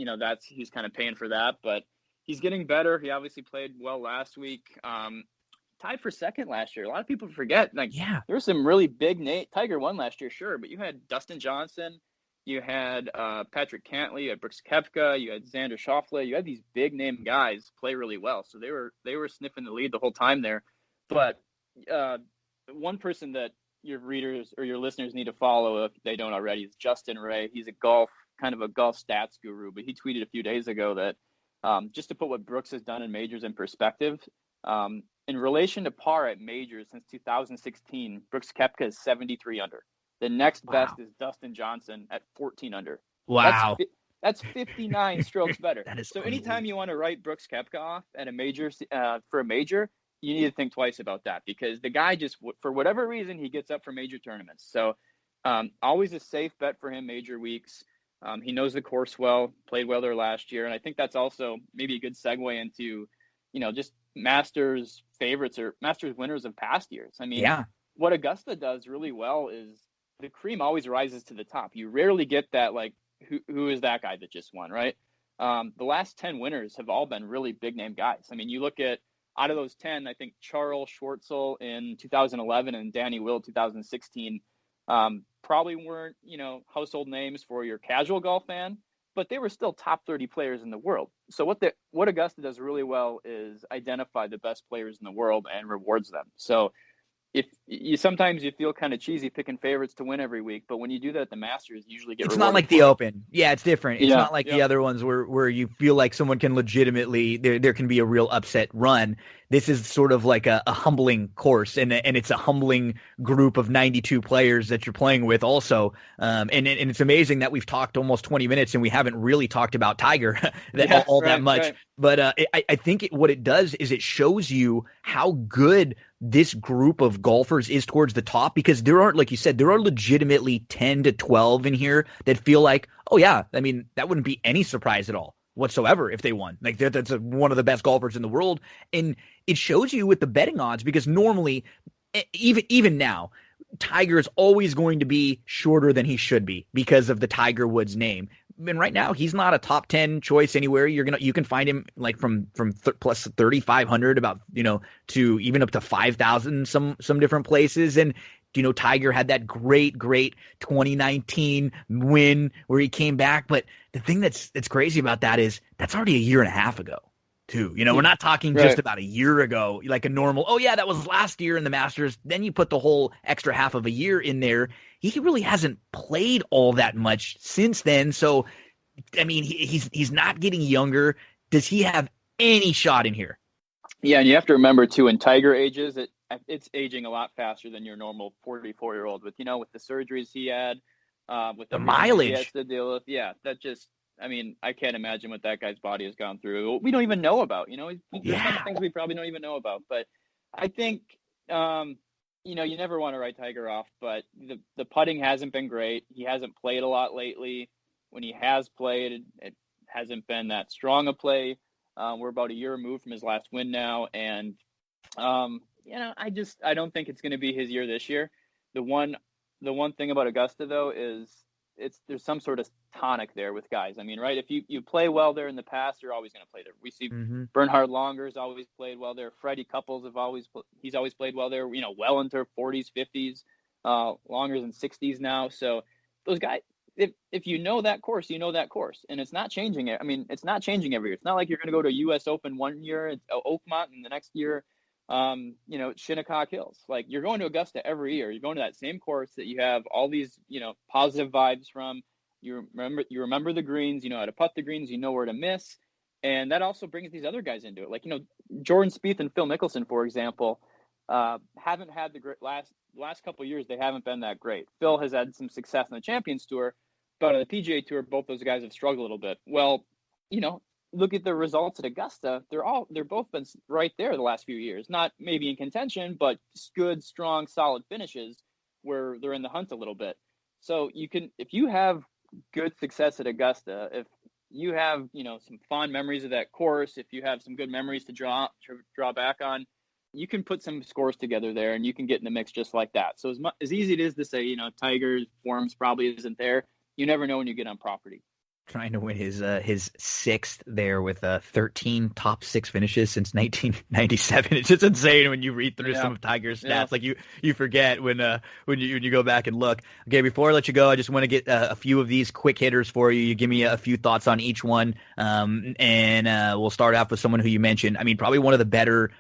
he's kind of paying for that, but he's getting better. He obviously played well last week. Tied for second last year. A lot of people forget, there were some really big names. Tiger won last year, sure, but you had Dustin Johnson, you had Patrick Cantley, you had Brooks Koepka, you had Xander Schauffele. You had these big name guys play really well, so they were sniffing the lead the whole time there. But one person that your readers or your listeners need to follow, if they don't already, is Justin Ray. He's kind of a golf stats guru, but he tweeted a few days ago that just to put what Brooks has done in majors in perspective, in relation to par at majors since 2016, Brooks Koepka is 73 under. The next best is Dustin Johnson at 14 under. Wow. That's 59 strokes better. That is so anytime you want to write Brooks Koepka off at a major for a major, you need to think twice about that, because the guy just, for whatever reason, he gets up for major tournaments. So always a safe bet for him major weeks. He knows the course well, played well there last year. And I think that's also maybe a good segue into, just Masters favorites or Masters winners of past years. I mean, what Augusta does really well is the cream always rises to the top. You rarely get that, like, who is that guy that just won, right? The last 10 winners have all been really big name guys. I mean, you look at, out of those 10, I think Charles Schwartzel in 2011 and Danny Will 2016 probably weren't, household names for your casual golf fan, but they were still top 30 players in the world. So what Augusta does really well is identify the best players in the world and rewards them. So if you sometimes you feel kind of cheesy picking favorites to win every week, but when you do that at the Masters, you usually get It's rewarded not like the Open. Yeah, it's different. It's not like the other ones where you feel like someone can legitimately, there can be a real upset run. This is sort of like a humbling course, and it's a humbling group of 92 players that you're playing with also. And it's amazing that we've talked almost 20 minutes and we haven't really talked about Tiger that much. Right. But I think what it does is it shows you how good this group of golfers is towards the top, because there aren't, like you said, there are legitimately 10 to 12 in here that feel like, oh yeah, I mean, that wouldn't be any surprise at all whatsoever if they won. Like that's one of the best golfers in the world. And it shows you with the betting odds, because normally, even now, Tiger is always going to be shorter than he should be because of the Tiger Woods name. And right now, he's not a top 10 choice anywhere. You can find him like from plus 3,500 about, to even up to 5,000 some different places. And Tiger had that great 2019 win where he came back. But the thing that's crazy about that is that's already a year and a half ago too. We're not talking just about a year ago, like a normal, oh yeah, that was last year in the Masters. Then you put the whole extra half of a year in there. He really hasn't played all that much since then. So, I mean, he's not getting younger. Does he have any shot in here? Yeah, and you have to remember too, when Tiger ages, it's aging a lot faster than your normal 44-year-old with the surgeries he had, with the mileage he has to deal with. Yeah, that just, I mean, I can't imagine what that guy's body has gone through. We don't even know about, there's some things we probably don't even know about. But I think, you never want to write Tiger off, but the putting hasn't been great. He hasn't played a lot lately. When he has played, it hasn't been that strong a play. We're about a year removed from his last win now. And, I don't think it's going to be his year this year. The one thing about Augusta, though, is there's some sort of tonic there with guys. I mean, right? If you play well there in the past, you're always going to play there. We see Bernhard Langer's always played well there. Freddie Couples he's always played well there. Well into 40s, 50s. Langer's in 60s now. So those guys, if you know that course, you know that course, and it's not changing it. I mean, it's not changing every year. It's not like you're going to go to a U.S. Open one year, it's Oakmont, and the next year, Shinnecock Hills. Like, you're going to Augusta every year. You're going to that same course that you have all these, positive vibes from. You remember the greens. You know how to putt the greens. You know where to miss, and that also brings these other guys into it. Like, Jordan Spieth and Phil Mickelson, for example, haven't had the great last couple of years. They haven't been that great. Phil has had some success on the Champions Tour, but on the PGA Tour, both those guys have struggled a little bit. Well, look at the results at Augusta. They're both been right there the last few years. Not maybe in contention, but good, strong, solid finishes where they're in the hunt a little bit. So if you have good success at Augusta, if you have, some fond memories of that course, if you have some good memories to draw back on, you can put some scores together there and you can get in the mix just like that. So as easy it is to say, Tiger's forms probably isn't there, you never know when you get on property. Trying to win his sixth there with 13 top six finishes since 1997. It's just insane when you read through some of Tiger's stats. Yeah. Like you forget when you go back and look. Okay, before I let you go, I just want to get a few of these quick hitters for you. You give me a few thoughts on each one, and we'll start off with someone who you mentioned. I mean, probably one of the better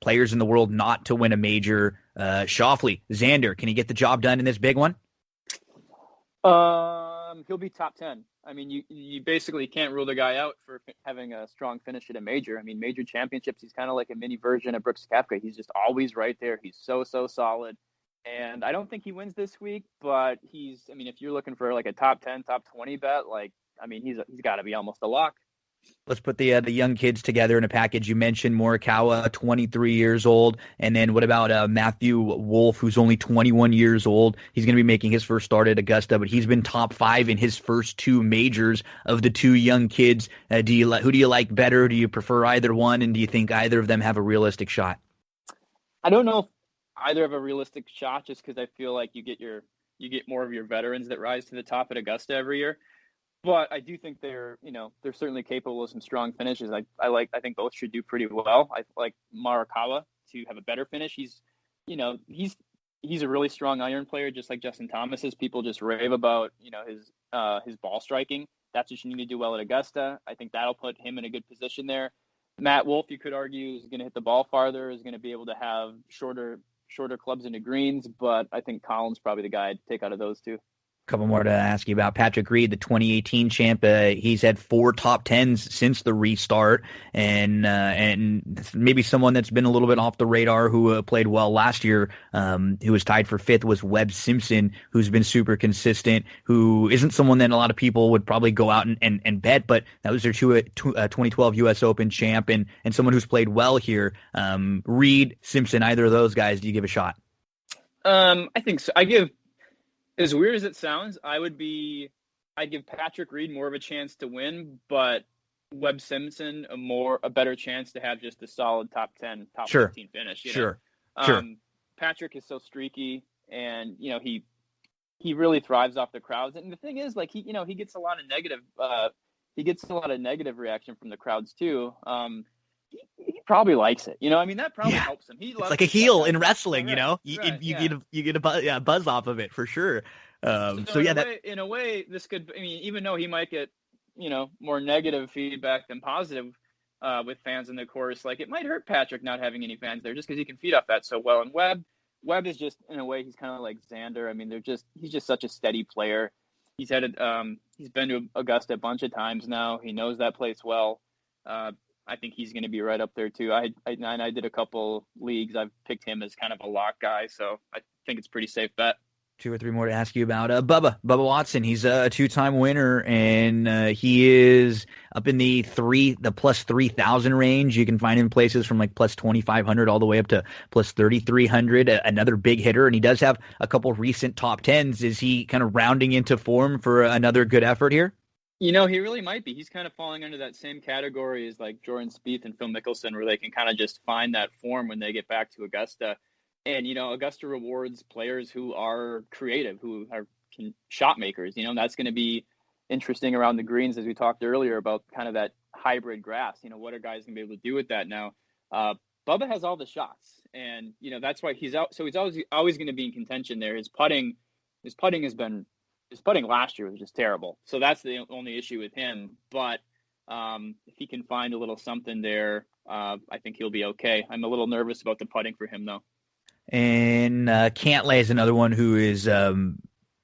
players in the world not to win a major. Schauffele, Xander, can he get the job done in this big one? He'll be top 10. I mean, you basically can't rule the guy out for having a strong finish at a major. I mean, major championships, he's kind of like a mini version of Brooks Koepka. He's just always right there. He's so solid. And I don't think he wins this week, but if you're looking for like a top 10, top 20 bet, like, I mean, he's got to be almost a lock. Let's put the young kids together in a package. You mentioned Morikawa, 23 years old. And then what about Matthew Wolff, who's only 21 years old? He's going to be making his first start at Augusta, but he's been top 5 in his first 2 majors of the 2 young kids. Who do you like better? Do you prefer either one? And do you think either of them have a realistic shot? I don't know if either have a realistic shot, just because I feel like you get more of your veterans that rise to the top at Augusta every year. But I do think they're certainly capable of some strong finishes. I think both should do pretty well. I like Morikawa to have a better finish. He's a really strong iron player, just like Justin Thomas is. People just rave about, his ball striking. That's what you need to do well at Augusta. I think that'll put him in a good position there. Matt Wolff, you could argue, is going to hit the ball farther, is going to be able to have shorter clubs into greens, but I think Colin's probably the guy to take out of those two. Couple more to ask you about. Patrick Reed, the 2018 champ. He's had 4 top 10s since the restart, and maybe someone that's been a little bit off the radar who played well last year, who was tied for 5th, was Webb Simpson, who's been super consistent, who isn't someone that a lot of people would probably go out and bet, but that was their 2012 U.S. Open champ and someone who's played well here. Reed, Simpson, either of those guys, do you give a shot? I think so. As weird as it sounds, I'd give Patrick Reed more of a chance to win, but Webb Simpson a better chance to have just a solid top 10, top 15 finish. Sure. Patrick is so streaky, and he really thrives off the crowds. And the thing is, like, he gets a lot of negative reaction from the crowds too. He probably likes it. That probably helps him. He loves it's like a heel in wrestling, right. You get a buzz off of it for sure. In a way, this could, even though he might get, more negative feedback than positive with fans in the course, like, it might hurt Patrick not having any fans there just because he can feed off that so well. And Webb is just, in a way, he's kind of like Xander. He's just such a steady player. He's been to Augusta a bunch of times now. He knows that place well. I think he's going to be right up there too. I did a couple leagues. I've picked him as kind of a lock guy, so I think it's a pretty safe bet. 2 or 3 more to ask you about. Bubba Watson. He's a 2-time winner, and he is up in the plus 3,000 range. You can find him places from like plus 2,500 all the way up to plus 3,300. Another big hitter, and he does have a couple recent top 10s. Is he kind of rounding into form for another good effort here? He really might be. He's kind of falling under that same category as like Jordan Spieth and Phil Mickelson, where they can kind of just find that form when they get back to Augusta. And, Augusta rewards players who are creative, who are shot makers. That's going to be interesting around the greens, as we talked earlier about kind of that hybrid grass. What are guys going to be able to do with that now? Bubba has all the shots, and, that's why he's out. So he's always going to be in contention there. His putting last year was just terrible. So that's the only issue with him. But if he can find a little something there, I think he'll be okay. I'm a little nervous about the putting for him, though. And Cantlay is another one who is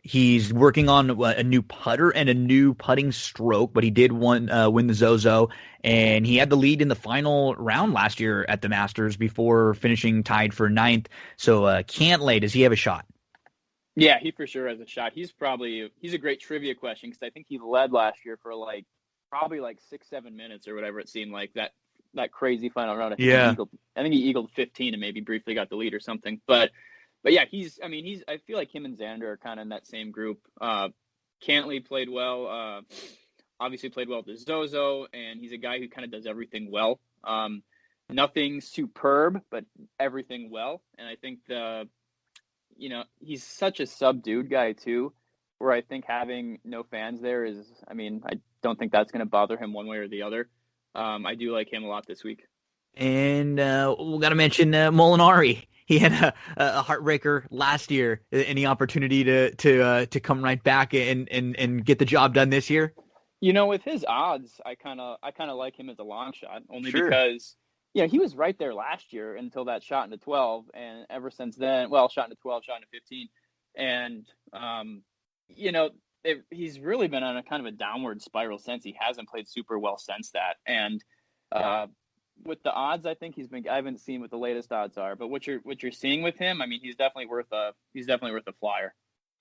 he's working on a new putter and a new putting stroke, but he did win the Zozo, and he had the lead in the final round last year at the Masters before finishing tied for 9th. So Cantlay, does he have a shot? Yeah, he for sure has a shot. He's a great trivia question because I think he led last year for probably 6-7 minutes or whatever it seemed like that crazy final round. I think he eagled 15 and maybe briefly got the lead or something. But yeah, I feel like him and Xander are kind of in that same group. Cantlay played well, obviously played well at the Zozo, and he's a guy who kind of does everything well. Nothing superb, but everything well. And I think he's such a subdued guy too, where I think having no fans there I don't think that's going to bother him one way or the other. I do like him a lot this week. And we got to mention Molinari. He had a heartbreaker last year. Any opportunity to come right back and get the job done this year? With his odds, I kind of like him as a long shot, only because he was right there last year until that shot into 12, and ever since then, shot into 12, shot into 15, and he's really been on a kind of a downward spiral since. He hasn't played super well since that, and with the odds, I think I haven't seen what the latest odds are, but what you're seeing with him, he's definitely worth a flyer.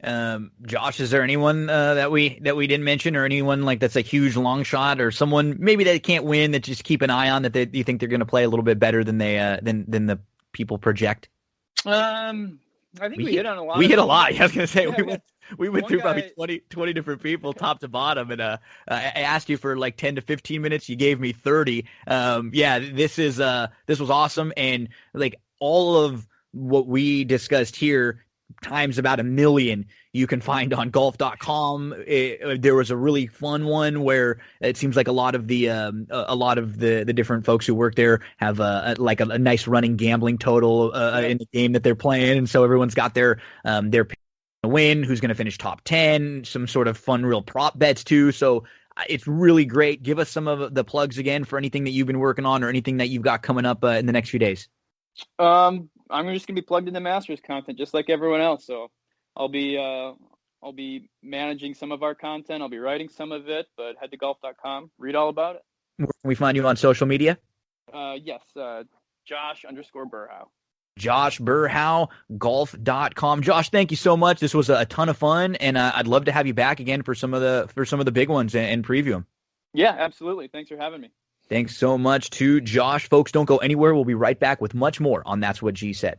Josh, is there anyone that we didn't mention, or anyone like that's a huge long shot, or someone maybe that can't win that just keep an eye on that you think they're going to play a little bit better than they than the people project? I think we hit on a lot. We hit a lot. I was going to say Yeah, we went through guy, probably 20 different people, top to bottom, and I asked you for like 10 to 15 minutes. You gave me 30. This was awesome, and like all of what we discussed here times about 1 million you can find on golf.com. There was a really fun one where it seems like a lot of the different folks who work there have a nice running gambling total in the game that they're playing, and so everyone's got their win, who's going to finish top 10, some sort of fun real prop bets too. So it's really great. Give us some of the plugs again for anything that you've been working on or anything that you've got coming up in the next few days. I'm just gonna be plugged into Masters content just like everyone else. So I'll be managing some of our content. I'll be writing some of it, but head to golf.com, read all about it. Where can we find you on social media? Yes, Josh_Berhow. Josh Berhow, golf.com. Josh, thank you so much. This was a ton of fun, and I'd love to have you back again for some of the big ones and preview them. Yeah, absolutely. Thanks for having me. Thanks so much to Josh. Folks, don't go anywhere. We'll be right back with much more on That's What G Said.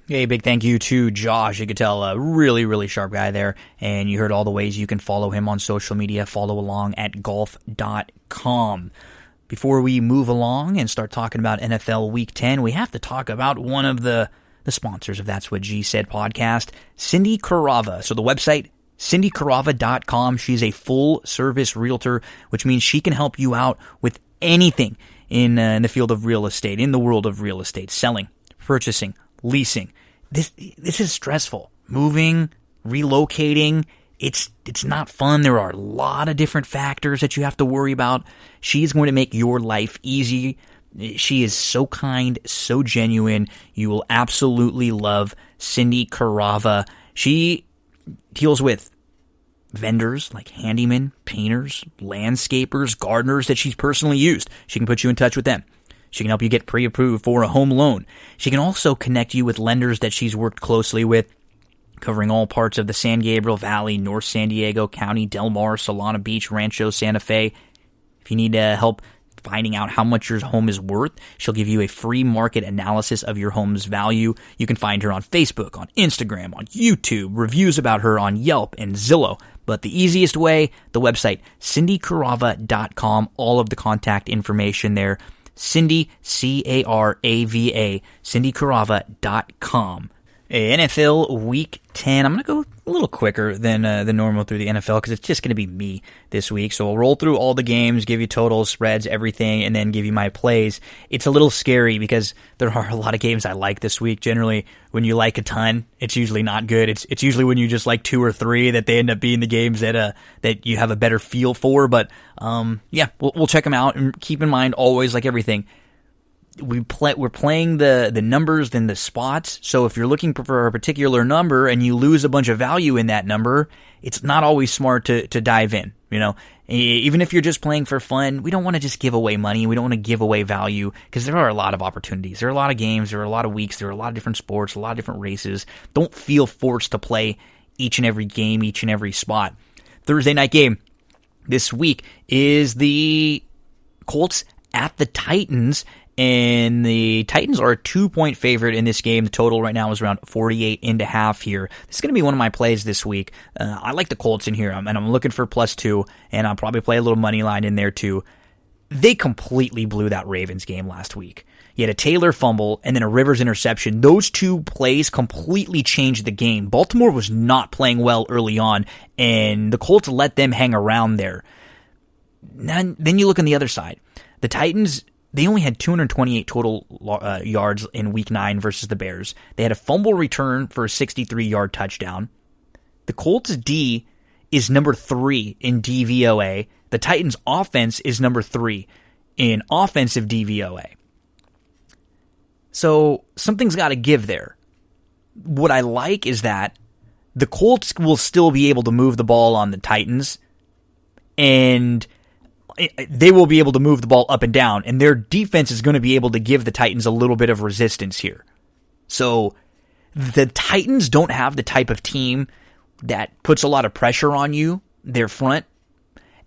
Hey, big thank you to Josh. You could tell a really, really sharp guy there. And you heard all the ways you can follow him on social media. Follow along at golf.com. Before we move along and start talking about NFL Week 10, we have to talk about one of the sponsors of That's What G Said podcast, Cindy Carava. So the website, cindycarava.com. She's a full-service realtor, which means she can help you out with anything in the field of real estate, in the world of real estate, selling, purchasing, leasing. This is stressful. Moving, relocating, it's not fun. There are a lot of different factors that you have to worry about. She's going to make your life easy. She is so kind, so genuine. You will absolutely love Cindy Carava. She deals with vendors like handymen, painters, landscapers, gardeners that she's personally used. She can put you in touch with them. She can help you get pre-approved for a home loan. She can also connect you with lenders that she's worked closely with, covering all parts of the San Gabriel Valley, North San Diego County, Del Mar, Solana Beach, Rancho Santa Fe. If you need help finding out how much your home is worth, she'll give you a free market analysis of your home's value. You can find her on Facebook, on Instagram, on YouTube, reviews about her on Yelp and Zillow. But the easiest way, the website, cindycarava.com, all of the contact information there. Cindy, C-A-R-A-V-A, cindycarava.com. NFL Week 10. I'm going to go a little quicker than normal through the NFL because it's just going to be me this week. So I'll roll through all the games, give you totals, spreads, everything, and then give you my plays. It's a little scary because there are a lot of games I like this week. Generally, when you like a ton, it's usually not good. It's usually when you just like 2 or 3 that they end up being the games that you have a better feel for. But we'll check them out, and keep in mind always, like everything, we're playing the numbers than the spots. So if you're looking for a particular number and you lose a bunch of value in that number, it's not always smart to dive in. You know, even if you're just playing for fun, we don't want to just give away money. We don't want to give away value because there are a lot of opportunities. There are a lot of games. There are a lot of weeks. There are a lot of different sports, a lot of different races. Don't feel forced to play each and every game, each and every spot. Thursday night game this week is the Colts at the Titans. And the Titans are a 2-point favorite in this game. The total right now is around 48.5 here. This is going to be one of my plays this week. I like the Colts in here, and I'm looking for +2, and I'll probably play a little money line in there too. They completely blew that Ravens game last week. You had a Taylor fumble and then a Rivers interception. Those two plays completely changed the game. Baltimore was not playing well early on, and the Colts let them hang around there. Then you look on the other side. The Titans, they only had 228 total yards in Week 9 versus the Bears. They had a fumble return for a 63-yard touchdown. The Colts' D is number 3 in DVOA. The Titans' offense is number 3 in offensive DVOA. So something's got to give there. What I like is that the Colts will still be able to move the ball on the Titans, and they will be able to move the ball up and down, and their defense is going to be able to give the Titans a little bit of resistance here. So the Titans don't have the type of team that puts a lot of pressure on you, their front.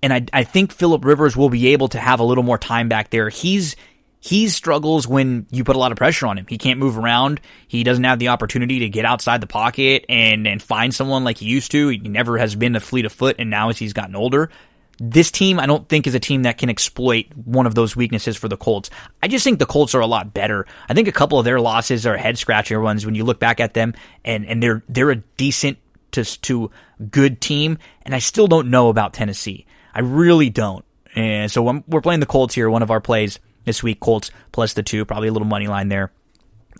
And I think Phillip Rivers will be able to have a little more time back there. He struggles when you put a lot of pressure on him. He can't move around. He doesn't have the opportunity to get outside the pocket and find someone like he used to. He never has been a fleet of foot, and now as he's gotten older, this team I don't think is a team that can exploit one of those weaknesses for the Colts. I just think the Colts are a lot better. I think a couple of their losses are head-scratcher ones when you look back at them, and they're a decent to good team, and I still don't know about Tennessee. I really don't. And so we're playing the Colts here, one of our plays this week, Colts plus the 2, probably a little money line there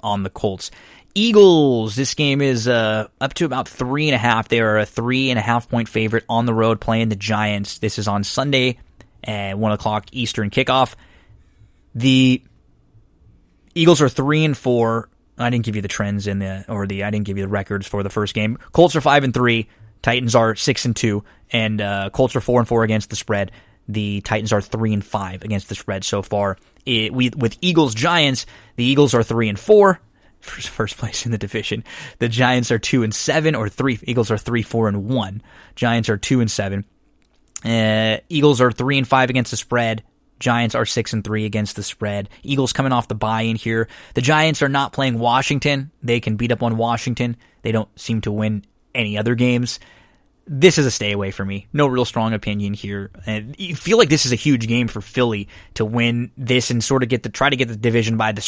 on the Colts. Eagles, this game is up to about 3.5. They are a 3.5 point favorite on the road playing the Giants. This is on Sunday at 1 o'clock Eastern kickoff. The Eagles are 3-4. I didn't give you the trends I didn't give you the records for the first game. Colts are 5-3. Titans are 6-2, and Colts are 4-4 against the spread. The Titans are 3-5 against the spread so far. With Eagles Giants, the Eagles are 3-4, first place in the division. The Giants are 2-7, or 3. Eagles are 3-4-1. Giants are 2-7. Eagles are 3-5 against the spread. Giants are 6-3 against the spread. Eagles coming off the bye in here. The Giants are not playing Washington. They can beat up on Washington. They don't seem to win any other games. This is a stay away for me. No real strong opinion here. And you feel like this is a huge game for Philly to win this and sort of try to get the division by a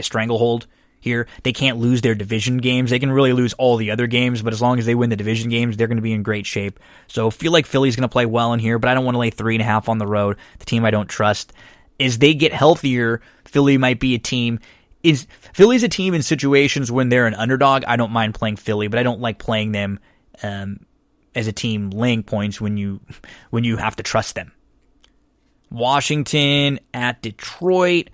stranglehold here. They can't lose their division games. They can really lose all the other games, but as long as they win the division games, they're going to be in great shape. So feel like Philly's going to play well in here, but I don't want to lay 3.5 on the road. The team I don't trust. As they get healthier, Philly might be a team. Philly's a team in situations when they're an underdog. I don't mind playing Philly, but I don't like playing them as a team laying points when you have to trust them. Washington at Detroit.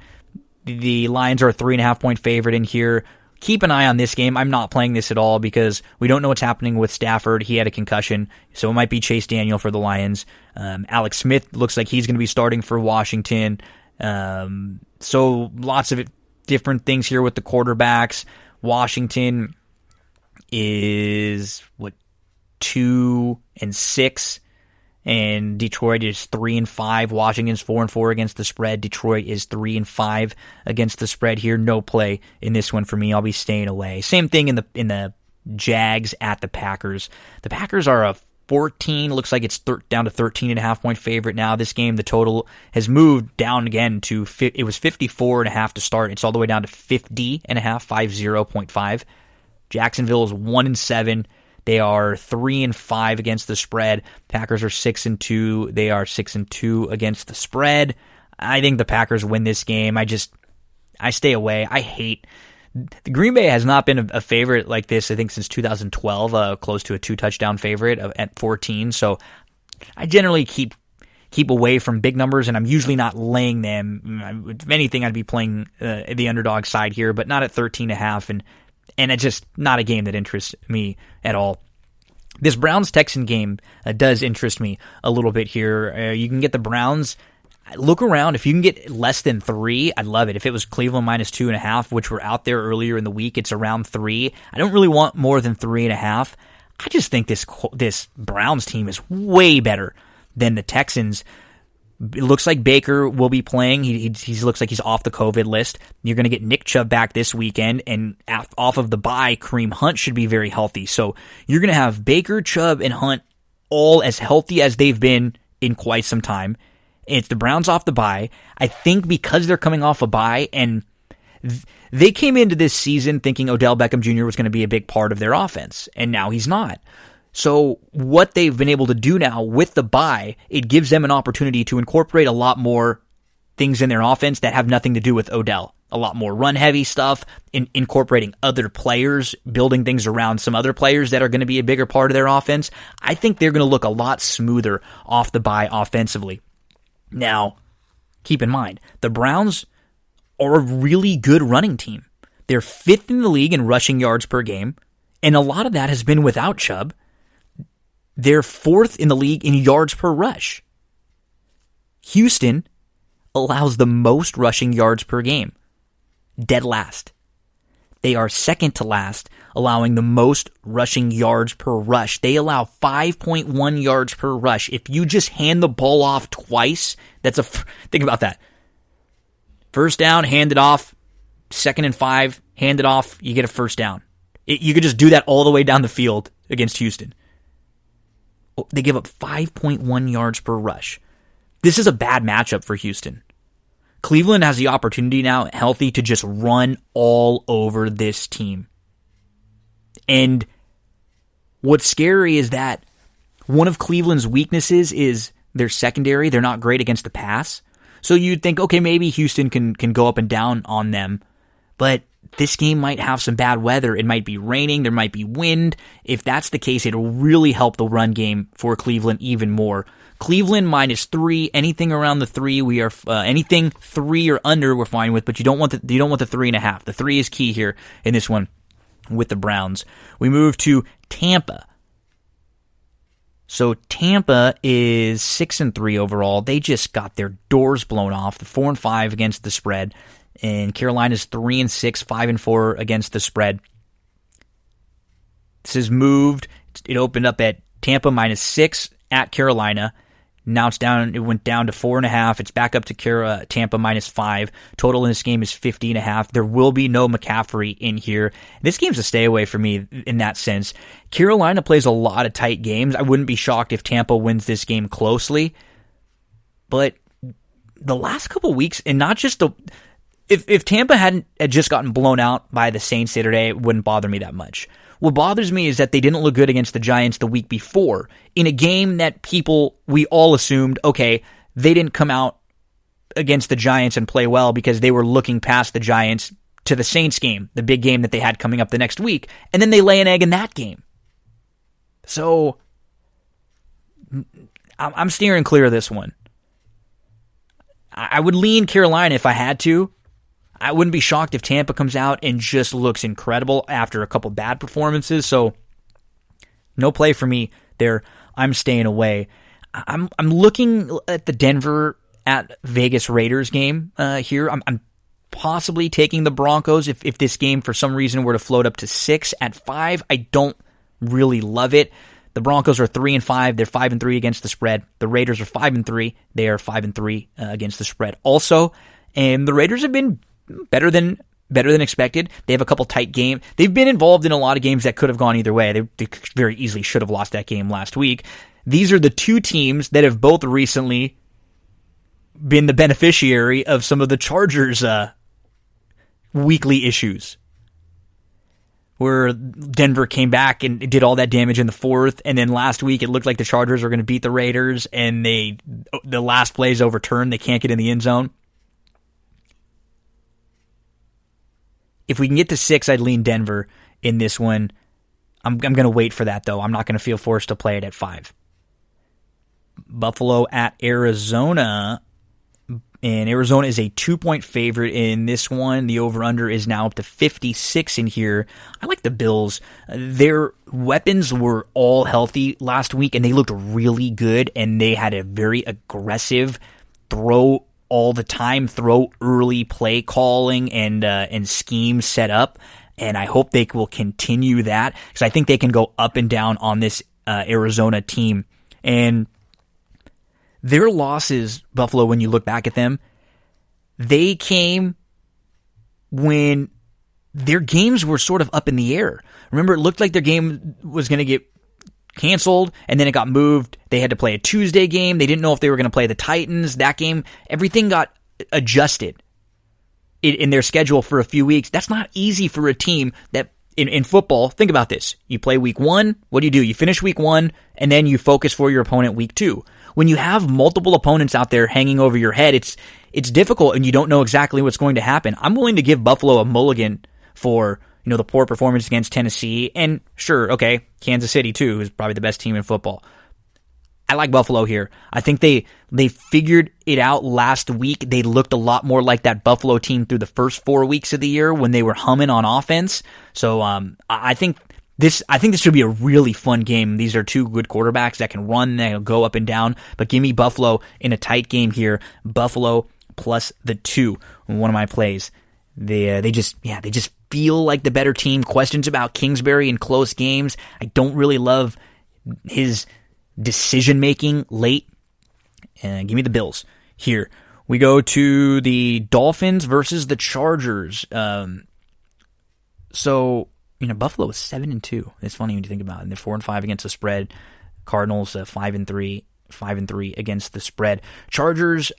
The Lions are a 3.5 point favorite in here. Keep an eye on this game. I'm not playing this at all because we don't know what's happening with Stafford. He had a concussion, so it might be Chase Daniel for the Lions. Alex Smith looks like he's going to be starting for Washington. So lots of different things here with the quarterbacks. Washington is 2-6, and Detroit is 3-5. Washington's 4-4 against the spread. Detroit is 3-5 against the spread here. No play in this one for me. I'll be staying away. Same thing in the Jags at the Packers. The Packers are a 14. Looks like it's down to 13.5 point favorite now. This game, the total has moved down again to it was 54.5 to start. It's all the way down to 50.5, 50.5. Jacksonville is 1-7. They are 3-5 against the spread. Packers are 6-2. They are 6-2 against the spread. I think the Packers win this game. I stay away. The Green Bay has not been a favorite like this, I think, since 2012, close to a 2-touchdown favorite at 14. So I generally keep away from big numbers, and I'm usually not laying them. If anything, I'd be playing the underdog side here, but not at 13.5, and it's just not a game that interests me at all. This Browns-Texan game does interest me a little bit here. You can get the Browns. Look around. If you can get less than 3, I'd love it. If it was Cleveland minus 2.5, which were out there earlier in the week, it's around 3. I don't really want more than 3.5. I just think this Browns team is way better than the Texans. It looks like Baker will be playing. He looks like he's off the COVID list. You're going to get Nick Chubb back this weekend, and off of the bye, Kareem Hunt should be very healthy. So you're going to have Baker, Chubb, and Hunt all as healthy as they've been in quite some time. It's the Browns off the bye. I think because they're coming off a bye, and they came into this season thinking Odell Beckham Jr. was going to be a big part of their offense, and now he's not. So what they've been able to do now with the bye, it gives them an opportunity to incorporate a lot more things in their offense that have nothing to do with Odell. A lot more run-heavy stuff, incorporating other players, building things around some other players that are going to be a bigger part of their offense. I think they're going to look a lot smoother off the bye offensively. Now, keep in mind, the Browns are a really good running team. They're 5th in the league in rushing yards per game, and a lot of that has been without Chubb. They're 4th in the league in yards per rush. Houston allows the most rushing yards per game. Dead last. They are second to last, allowing the most rushing yards per rush. They allow 5.1 yards per rush. If you just hand the ball off twice, think about that. First down, hand it off. 2nd and 5, hand it off, you get a first down. You could just do that all the way down the field against Houston. They give up 5.1 yards per rush. This is a bad matchup for Houston. Cleveland has the opportunity now, healthy, to just run all over this team. And what's scary is that one of Cleveland's weaknesses is their secondary. They're not great against the pass. So you'd think, okay, maybe Houston can go up and down on them. But this game might have some bad weather. It might be raining. There might be wind. If that's the case, it'll really help the run game for Cleveland even more. Cleveland -3. Anything around the 3, we are anything 3 or under, we're fine with. But you don't want the 3.5. The 3 is key here in this one with the Browns. We move to Tampa. So Tampa is 6-3 overall. They just got their doors blown off. The 4-5 against the spread. And Carolina's 3-6, 5-4 against the spread. This has moved. It opened up at Tampa -6 at Carolina. Now it's down. It went down to 4.5. It's back up to Tampa -5. Total in this game is 50.5. There will be no McCaffrey in here. This game's a stay away for me in that sense. Carolina plays a lot of tight games. I wouldn't be shocked if Tampa wins this game closely. But the last couple weeks, and not just if Tampa had just gotten blown out by the Saints the other day, it wouldn't bother me that much. What bothers me is that they didn't look good against the Giants the week before in a game that we all assumed, okay, they didn't come out against the Giants and play well because they were looking past the Giants to the Saints game, the big game that they had coming up the next week, and then they lay an egg in that game. So I'm steering clear of this one. I would lean Carolina if I had to. I wouldn't be shocked if Tampa comes out and just looks incredible after a couple bad performances. So no play for me there. I'm staying away. I'm looking at the Denver at Vegas Raiders game here. I'm possibly taking the Broncos if this game for some reason were to float up to 6 at 5. I don't really love it. The Broncos are 3-5. They're 5-3 against the spread. The Raiders are 5-3. They are 5-3 against the spread also. And the Raiders have been better than expected. They have a couple tight games. They've been involved in a lot of games that could have gone either way. They very easily should have lost that game last week. These are the two teams that have both recently been the beneficiary of some of the Chargers' weekly issues, where Denver came back and did all that damage in the fourth, and then last week it looked like the Chargers were going to beat the Raiders, and the last play is overturned. They can't get in the end zone. If we can get to 6, I'd lean Denver in this one. I'm going to wait for that, though. I'm not going to feel forced to play it at 5. Buffalo at Arizona. And Arizona is a 2-point favorite in this one. The over-under is now up to 56 in here. I like the Bills. Their weapons were all healthy last week, and they looked really good, and they had a very aggressive throw all the time, throw early play calling and scheme set up. And I hope they will continue that, because I think they can go up and down on this Arizona team. And their losses, Buffalo, when you look back at them, they came when their games were sort of up in the air. Remember, it looked like their game was going to get canceled, and then it got moved. They had to play a Tuesday game. They didn't know if they were going to play the Titans. That game, everything got adjusted in their schedule for a few weeks. That's not easy for a team that in football. Think about this. You play week 1. What do? You finish week 1, and then you focus for your opponent week 2. When you have multiple opponents out there hanging over your head, it's difficult, and you don't know exactly what's going to happen. I'm willing to give Buffalo a mulligan for the poor performance against Tennessee, and sure, okay, Kansas City too, who's probably the best team in football. I like Buffalo here. I think they figured it out last week. They looked a lot more like that Buffalo team through the first 4 weeks of the year when they were humming on offense. So I think this should be a really fun game. These are two good quarterbacks that can run, they'll go up and down. But give me Buffalo in a tight game here. Buffalo plus the 2. One of my plays. They just feel like the better team. Questions about Kingsbury in close games. I don't really love his decision-making late. Give me the Bills here. We go to the Dolphins versus the Chargers. So, Buffalo is 7-2. It's funny when you think about it. And they're 4-5 against the spread. Cardinals 5-3 against the spread. Chargers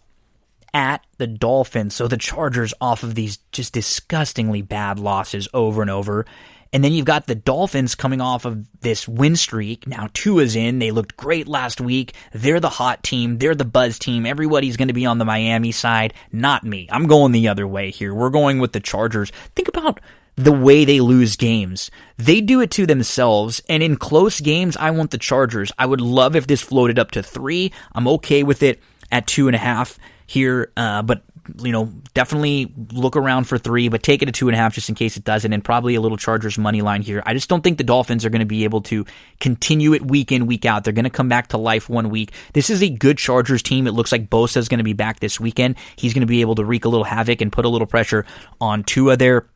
at the Dolphins. So the Chargers off of these just disgustingly bad losses over and over. And then you've got the Dolphins coming off of this win streak. Now Tua's in. They looked great last week. They're the hot team. They're the buzz team. Everybody's going to be on the Miami side. Not me. I'm going the other way here. We're going with the Chargers. Think about the way they lose games. They do it to themselves, and in close games, I want the Chargers. I would love if this floated up to 3. I'm okay with it at 2.5 here, but definitely look around for 3, but take it at 2.5 just in case it doesn't, and probably a little Chargers money line here. I just don't think the Dolphins are going to be able to continue it week in, week out. They're going to come back to life one week. This is a good Chargers team. It looks like Bosa's going to be back this weekend. He's going to be able to wreak a little havoc and put a little pressure on Tua there.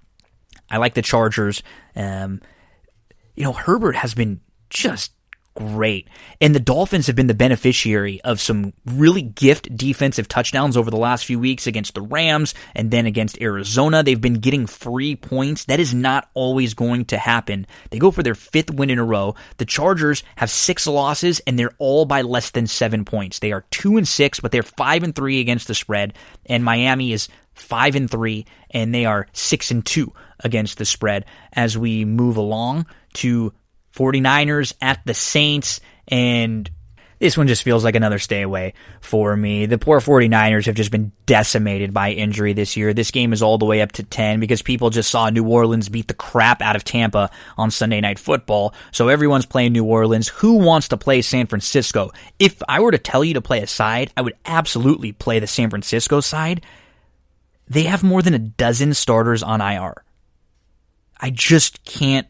I like the Chargers. Herbert has been just great. And the Dolphins have been the beneficiary of some really gift defensive touchdowns over the last few weeks against the Rams and then against Arizona. They've been getting free points. That is not always going to happen. They go for their 5th win in a row. The Chargers have 6 losses, and they're all by less than 7 points. They are 2-6, but they're 5-3 against the spread. And Miami is 5-3, and they are 6-2 against the spread. As we move along to 49ers at the Saints, and this one just feels like another stay away for me. The poor 49ers have just been decimated by injury this year. This game is all the way up to 10 because people just saw New Orleans beat the crap out of Tampa on Sunday Night Football. So everyone's playing New Orleans. Who wants to play San Francisco? If I were to tell you to play a side, I would absolutely play the San Francisco side. They have more than a dozen starters on IR. I just can't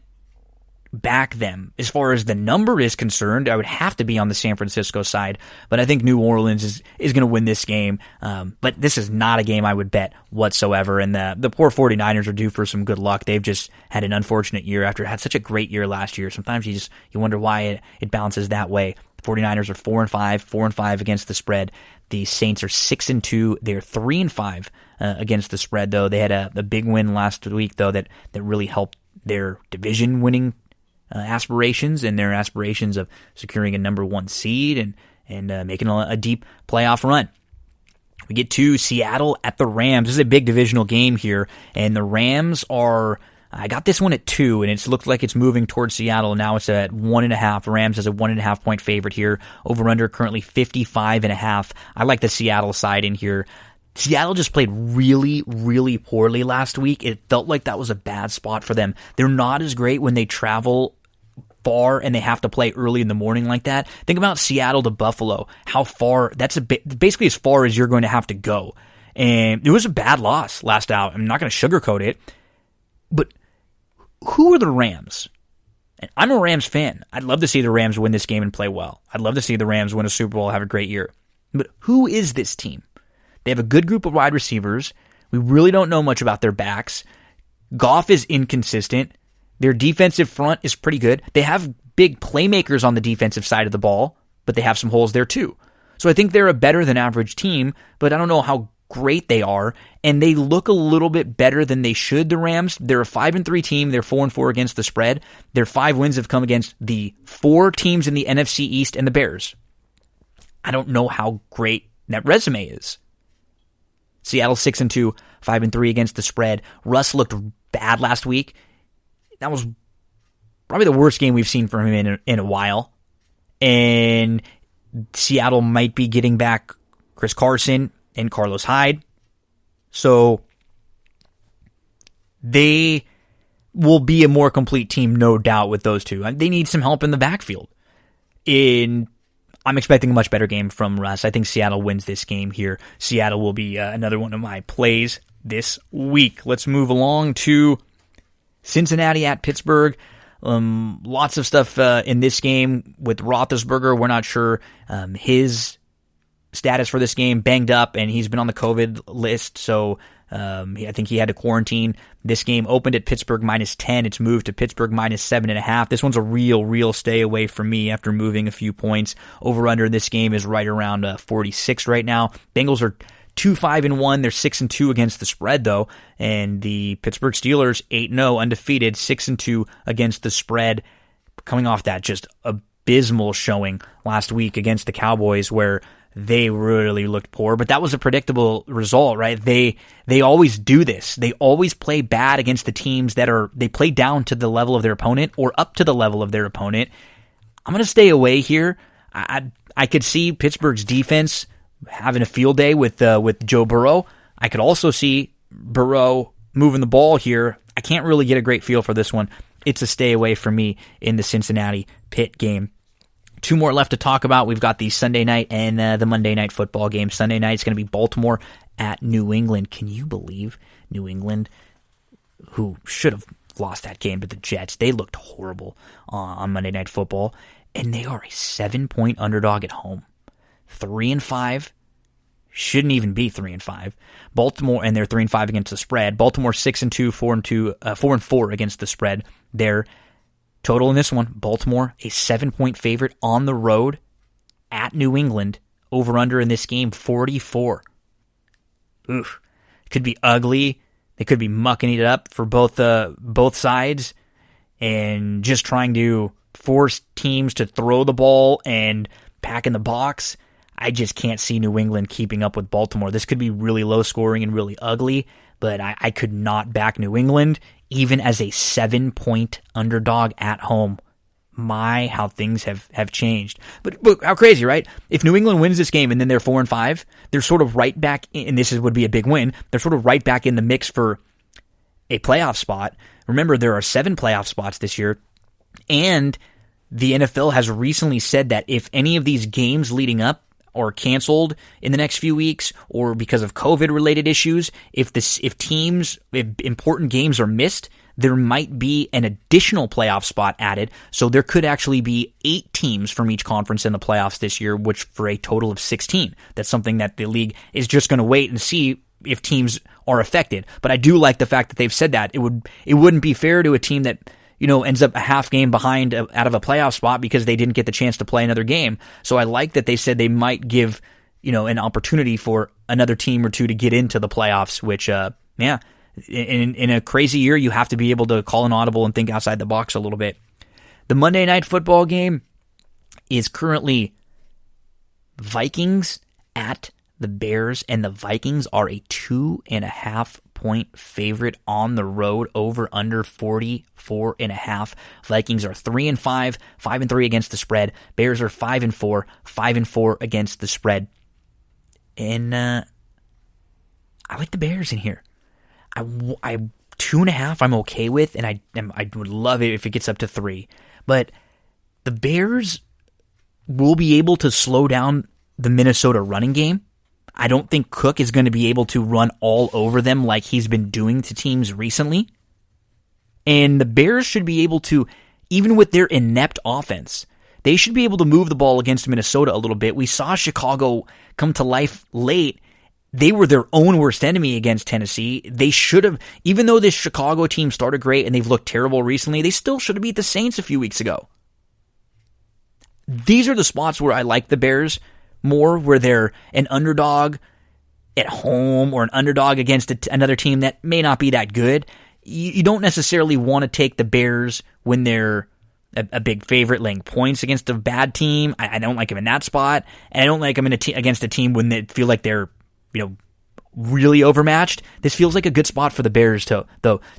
back them. As far as the number is concerned, I would have to be on the San Francisco side, but I think New Orleans is going to win this game. But this is not a game I would bet whatsoever, and the poor 49ers are due for some good luck. They've just had an unfortunate year after had such a great year last year. Sometimes you wonder why it bounces that way. The 49ers are 4-5 against the spread. The Saints are 6-2. They're 3-5 against the spread, though. They had a big win last week, though, that really helped their division-winning aspirations and their aspirations of securing a number 1 seed and making a deep playoff run. We get to Seattle at the Rams. This is a big divisional game here, and the Rams are... I got this one at 2, and it looks like it's moving towards Seattle. Now it's at 1.5. Rams as a 1.5 point favorite here. Over-under currently 55.5. I like the Seattle side in here. Seattle just played really, really poorly last week. It felt like that was a bad spot for them. They're not as great when they travel far and they have to play early in the morning like that. Think about Seattle to Buffalo. How far? That's basically as far as you're going to have to go. And it was a bad loss last out. I'm not going to sugarcoat it. But who are the Rams? And I'm a Rams fan. I'd love to see the Rams win this game and play well. I'd love to see the Rams win a Super Bowl, have a great year. But who is this team? They have a good group of wide receivers. We really don't know much about their backs. Goff is inconsistent. Their defensive front is pretty good. They have big playmakers on the defensive side of the ball, but they have some holes there too. So I think they're a better than average team, but I don't know how great they are, and they look a little bit better than they should, the Rams. They're a 5-3 team. They're 4-4 against the spread. Their 5 wins have come against the 4 teams in the NFC East and the Bears. I don't know how great that resume is. Seattle 6-2, 5-3 against the spread. Russ looked bad last week. That was probably the worst game we've seen from him in a while. And Seattle might be getting back Chris Carson and Carlos Hyde. So they will be a more complete team, no doubt, with those two. They need some help in the backfield. I'm expecting a much better game from Russ. I think Seattle wins this game here. Seattle will be another one of my plays this week. Let's move along to Cincinnati at Pittsburgh. Lots of stuff in this game with Roethlisberger. We're not sure his status for this game, banged up, and he's been on the COVID list, so I think he had to quarantine. This game opened at Pittsburgh -10. It's moved to Pittsburgh -7.5. This one's a real stay away from me after moving a few points. Over-under in this game is right around 46 right now. Bengals are 2-5-1. They're 6-2 against the spread, though. And the Pittsburgh Steelers, 8-0, undefeated, 6-2 against the spread. Coming off that just abysmal showing last week against the Cowboys where they really looked poor. But that was a predictable result, right? They always do this. They always play bad against the teams they play down to the level of their opponent or up to the level of their opponent. I'm going to stay away here. I could see Pittsburgh's defense having a field day with Joe Burrow. I could also see Burrow moving the ball here. I can't really get a great feel for this one. It's a stay away for me in the Cincinnati-Pitt game. Two more left to talk about. We've got the Sunday night and the Monday night football game. Sunday night is going to be Baltimore at New England. Can you believe New England, who should have lost that game to the Jets? They looked horrible on Monday Night Football, and they are a 7-point underdog at home. 3-5, shouldn't even be 3-5. Baltimore, and they're 3-5 against the spread. Baltimore 6-2, 4-4 against the spread. Their total in this one, Baltimore a 7-point favorite on the road at New England. Over under in this game 44. Oof, could be ugly. They could be mucking it up for both sides, and just trying to force teams to throw the ball and pack in the box. I just can't see New England keeping up with Baltimore. This could be really low scoring and really ugly, but I could not back New England, even as a 7-point underdog at home. How things have changed. But how crazy, right? If New England wins this game and then they're 4-5, they're sort of right back in, and this would be a big win, they're sort of right back in the mix for a playoff spot. Remember, there are 7 playoff spots this year, and the NFL has recently said that if any of these games leading up or canceled in the next few weeks, or because of COVID-related issues, if important games are missed, there might be an additional playoff spot added. So there could actually be 8 teams from each conference in the playoffs this year, which for a total of 16. That's something that the league is just going to wait and see if teams are affected. But I do like the fact that they've said that. It wouldn't be fair to a team that ends up a half game behind out of a playoff spot because they didn't get the chance to play another game. So I like that they said they might give, an opportunity for another team or two to get into the playoffs, which, in a crazy year, you have to be able to call an audible and think outside the box a little bit. The Monday Night Football game is currently Vikings at the Bears, and the Vikings are a 2.5-point favorite on the road. Over under 44.5. Vikings are 3-5, 5-3 against the spread. Bears are 5-4, 5-4 against the spread. And I like the Bears in here. I 2.5 I'm okay with, and I would love it if it gets up to 3. But the Bears will be able to slow down the Minnesota running game. I don't think Cook is going to be able to run all over them like he's been doing to teams recently. And the Bears should be able to, even with their inept offense, they should be able to move the ball against Minnesota a little bit. We saw Chicago come to life late. They were their own worst enemy against Tennessee. They should have, even though this Chicago team started great and they've looked terrible recently, they still should have beat the Saints a few weeks ago. These are the spots where I like the Bears more, where they're an underdog at home or an underdog against another team that may not be that good. You don't necessarily want to take the Bears when they're a big favorite laying points against a bad team. I don't like them in that spot, and I don't like them against a team when they feel like they're really overmatched. This feels like a good spot for the Bears to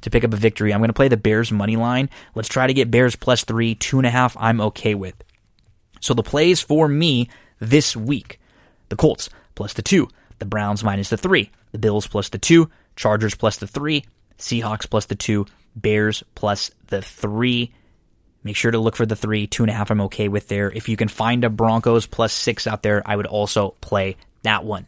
pick up a victory. I'm going to play the Bears money line. Let's try to get Bears +3, 2.5 I'm okay with. So the plays for me this week: the Colts +2, the Browns -3, the Bills +2, Chargers +3, Seahawks +2, Bears +3. Make sure to look for the 3, 2.5 I'm okay with there. If you can find a Broncos +6 out there, I would also play that one.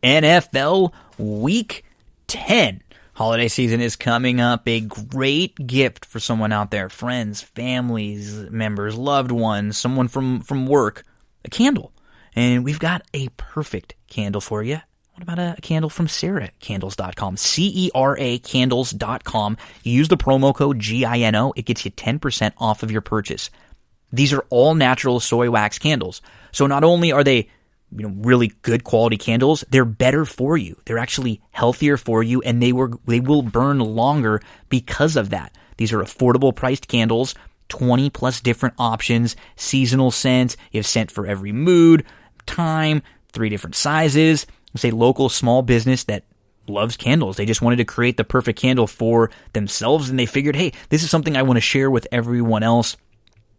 NFL Week 10. Holiday season is coming up. A great gift for someone out there. Friends, families, members, loved ones, someone from work. A candle. And we've got a perfect candle for you. What about a candle from CeraCandles.com? CERA Candles.com. You use the promo code GINO. It gets you 10% off of your purchase. These are all natural soy wax candles. So not only are they really good quality candles, they're better for you. They're actually healthier for you, and they will burn longer because of that. These are affordable priced candles, 20 plus different options, seasonal scents. You have scent for every mood, time, 3 different sizes. It's a local small business that loves candles. They just wanted to create the perfect candle for themselves, and they figured, hey, this is something I want to share with everyone else.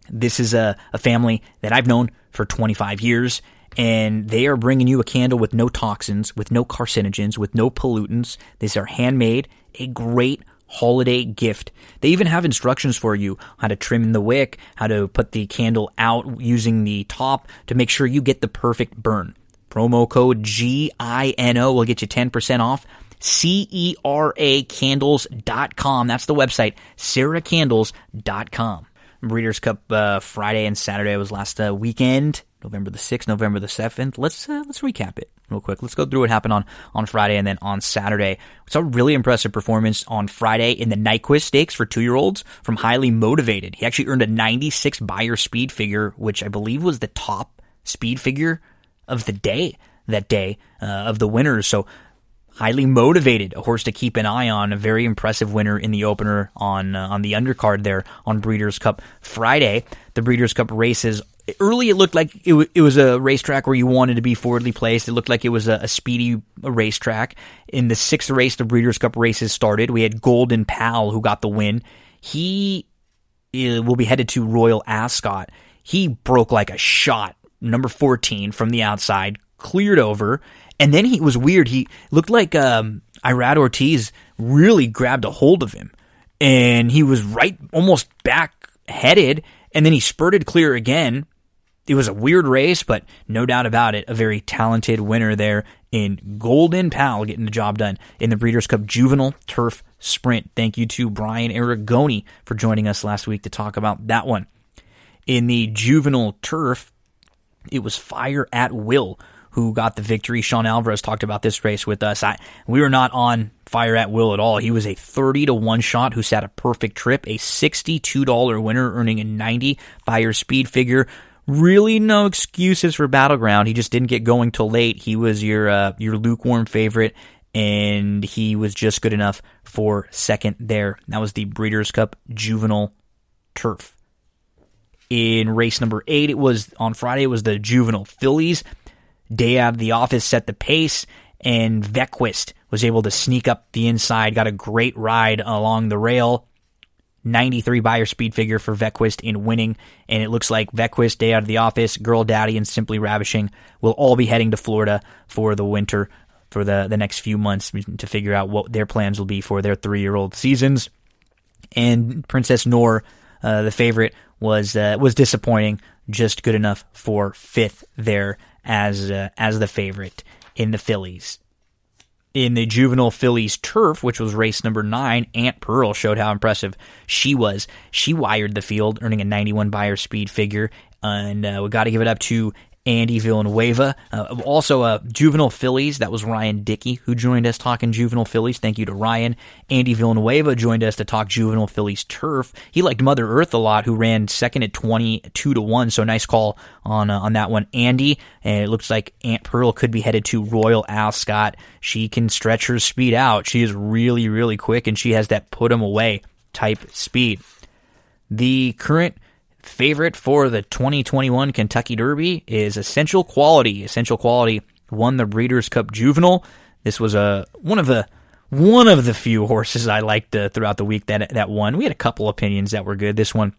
This is a family that I've known for 25 years, and they are bringing you a candle with no toxins, with no carcinogens, with no pollutants. These are handmade, a great holiday gift. They even have instructions for you how to trim the wick, how to put the candle out using the top to make sure you get the perfect burn. Promo code GINO will get you 10% off. CERACandles.com. That's the website, CeraCandles.com. Breeders' Cup Friday and Saturday was last weekend, November the 6th, November the 7th. Let's recap it real quick. Let's go through what happened on Friday and then on Saturday. We saw a really impressive performance on Friday in the Nyquist Stakes for 2-year-olds from Highly Motivated. He actually earned a 96 Beyer speed figure, which I believe was the top speed figure of the day, of the winners. So Highly Motivated, a horse to keep an eye on, a very impressive winner in the opener on the undercard there on Breeders' Cup Friday. The Breeders' Cup races, early it looked like it was a racetrack where you wanted to be forwardly placed. It looked like it was a speedy racetrack. In the 6th race, the Breeders' Cup races started. We had Golden Pal who got the win. He will be headed to Royal Ascot. He broke like a shot. Number 14 from the outside, cleared over, and then he was weird. He looked like Irad Ortiz really grabbed a hold of him, and he was right, almost back headed, and then he spurted clear again. It was a weird race, but no doubt about it, a very talented winner there in Golden Pal getting the job done in the Breeders' Cup Juvenile Turf Sprint. Thank you to Brian Aragoni for joining us last week to talk about that one. In the Juvenile Turf, it was Fire at Will who got the victory. Sean Alvarez talked about this race with us. We were not on Fire at Will at all. He was a 30-1 shot who sat a perfect trip, a $62 winner, earning a 90 Beyer speed figure. Really no excuses for Battleground. He just didn't get going till late. He was your lukewarm favorite, and he was just good enough for second there. That was the Breeders' Cup Juvenile Turf. In race number 8, on Friday, it was the Juvenile Fillies. Day Out of the Office set the pace, and Vequist was able to sneak up the inside, got a great ride along the rail. 93 Beyer speed figure for Vequist in winning, and it looks like Vequist, Day Out of the Office, Girl Daddy, and Simply Ravishing will all be heading to Florida for the winter, for the next few months to figure out what their plans will be for their 3-year-old seasons. And Princess Noor, the favorite, was disappointing, just good enough for 5th there as the favorite in the Fillies. In the Juvenile Fillies Turf, which was race number 9, Aunt Pearl showed how impressive she was. She wired the field, earning a 91 Beyer speed figure, and we got to give it up to Andy Villanueva. Also, Juvenile Fillies, that was Ryan Dickey who joined us talking Juvenile Fillies. Thank you to Ryan. Andy Villanueva joined us to talk Juvenile Fillies Turf. He liked Mother Earth a lot, who ran second at 22-1, so nice call on that one, Andy. And it looks like Aunt Pearl could be headed to Royal Ascot. She can stretch her speed out. She is really, really quick, and she has that put-em-away type speed. The current favorite for the 2021 Kentucky Derby is Essential Quality. Essential Quality won the Breeders' Cup Juvenile. This was one of the few horses I liked throughout the week that won. We had a couple opinions that were good. This one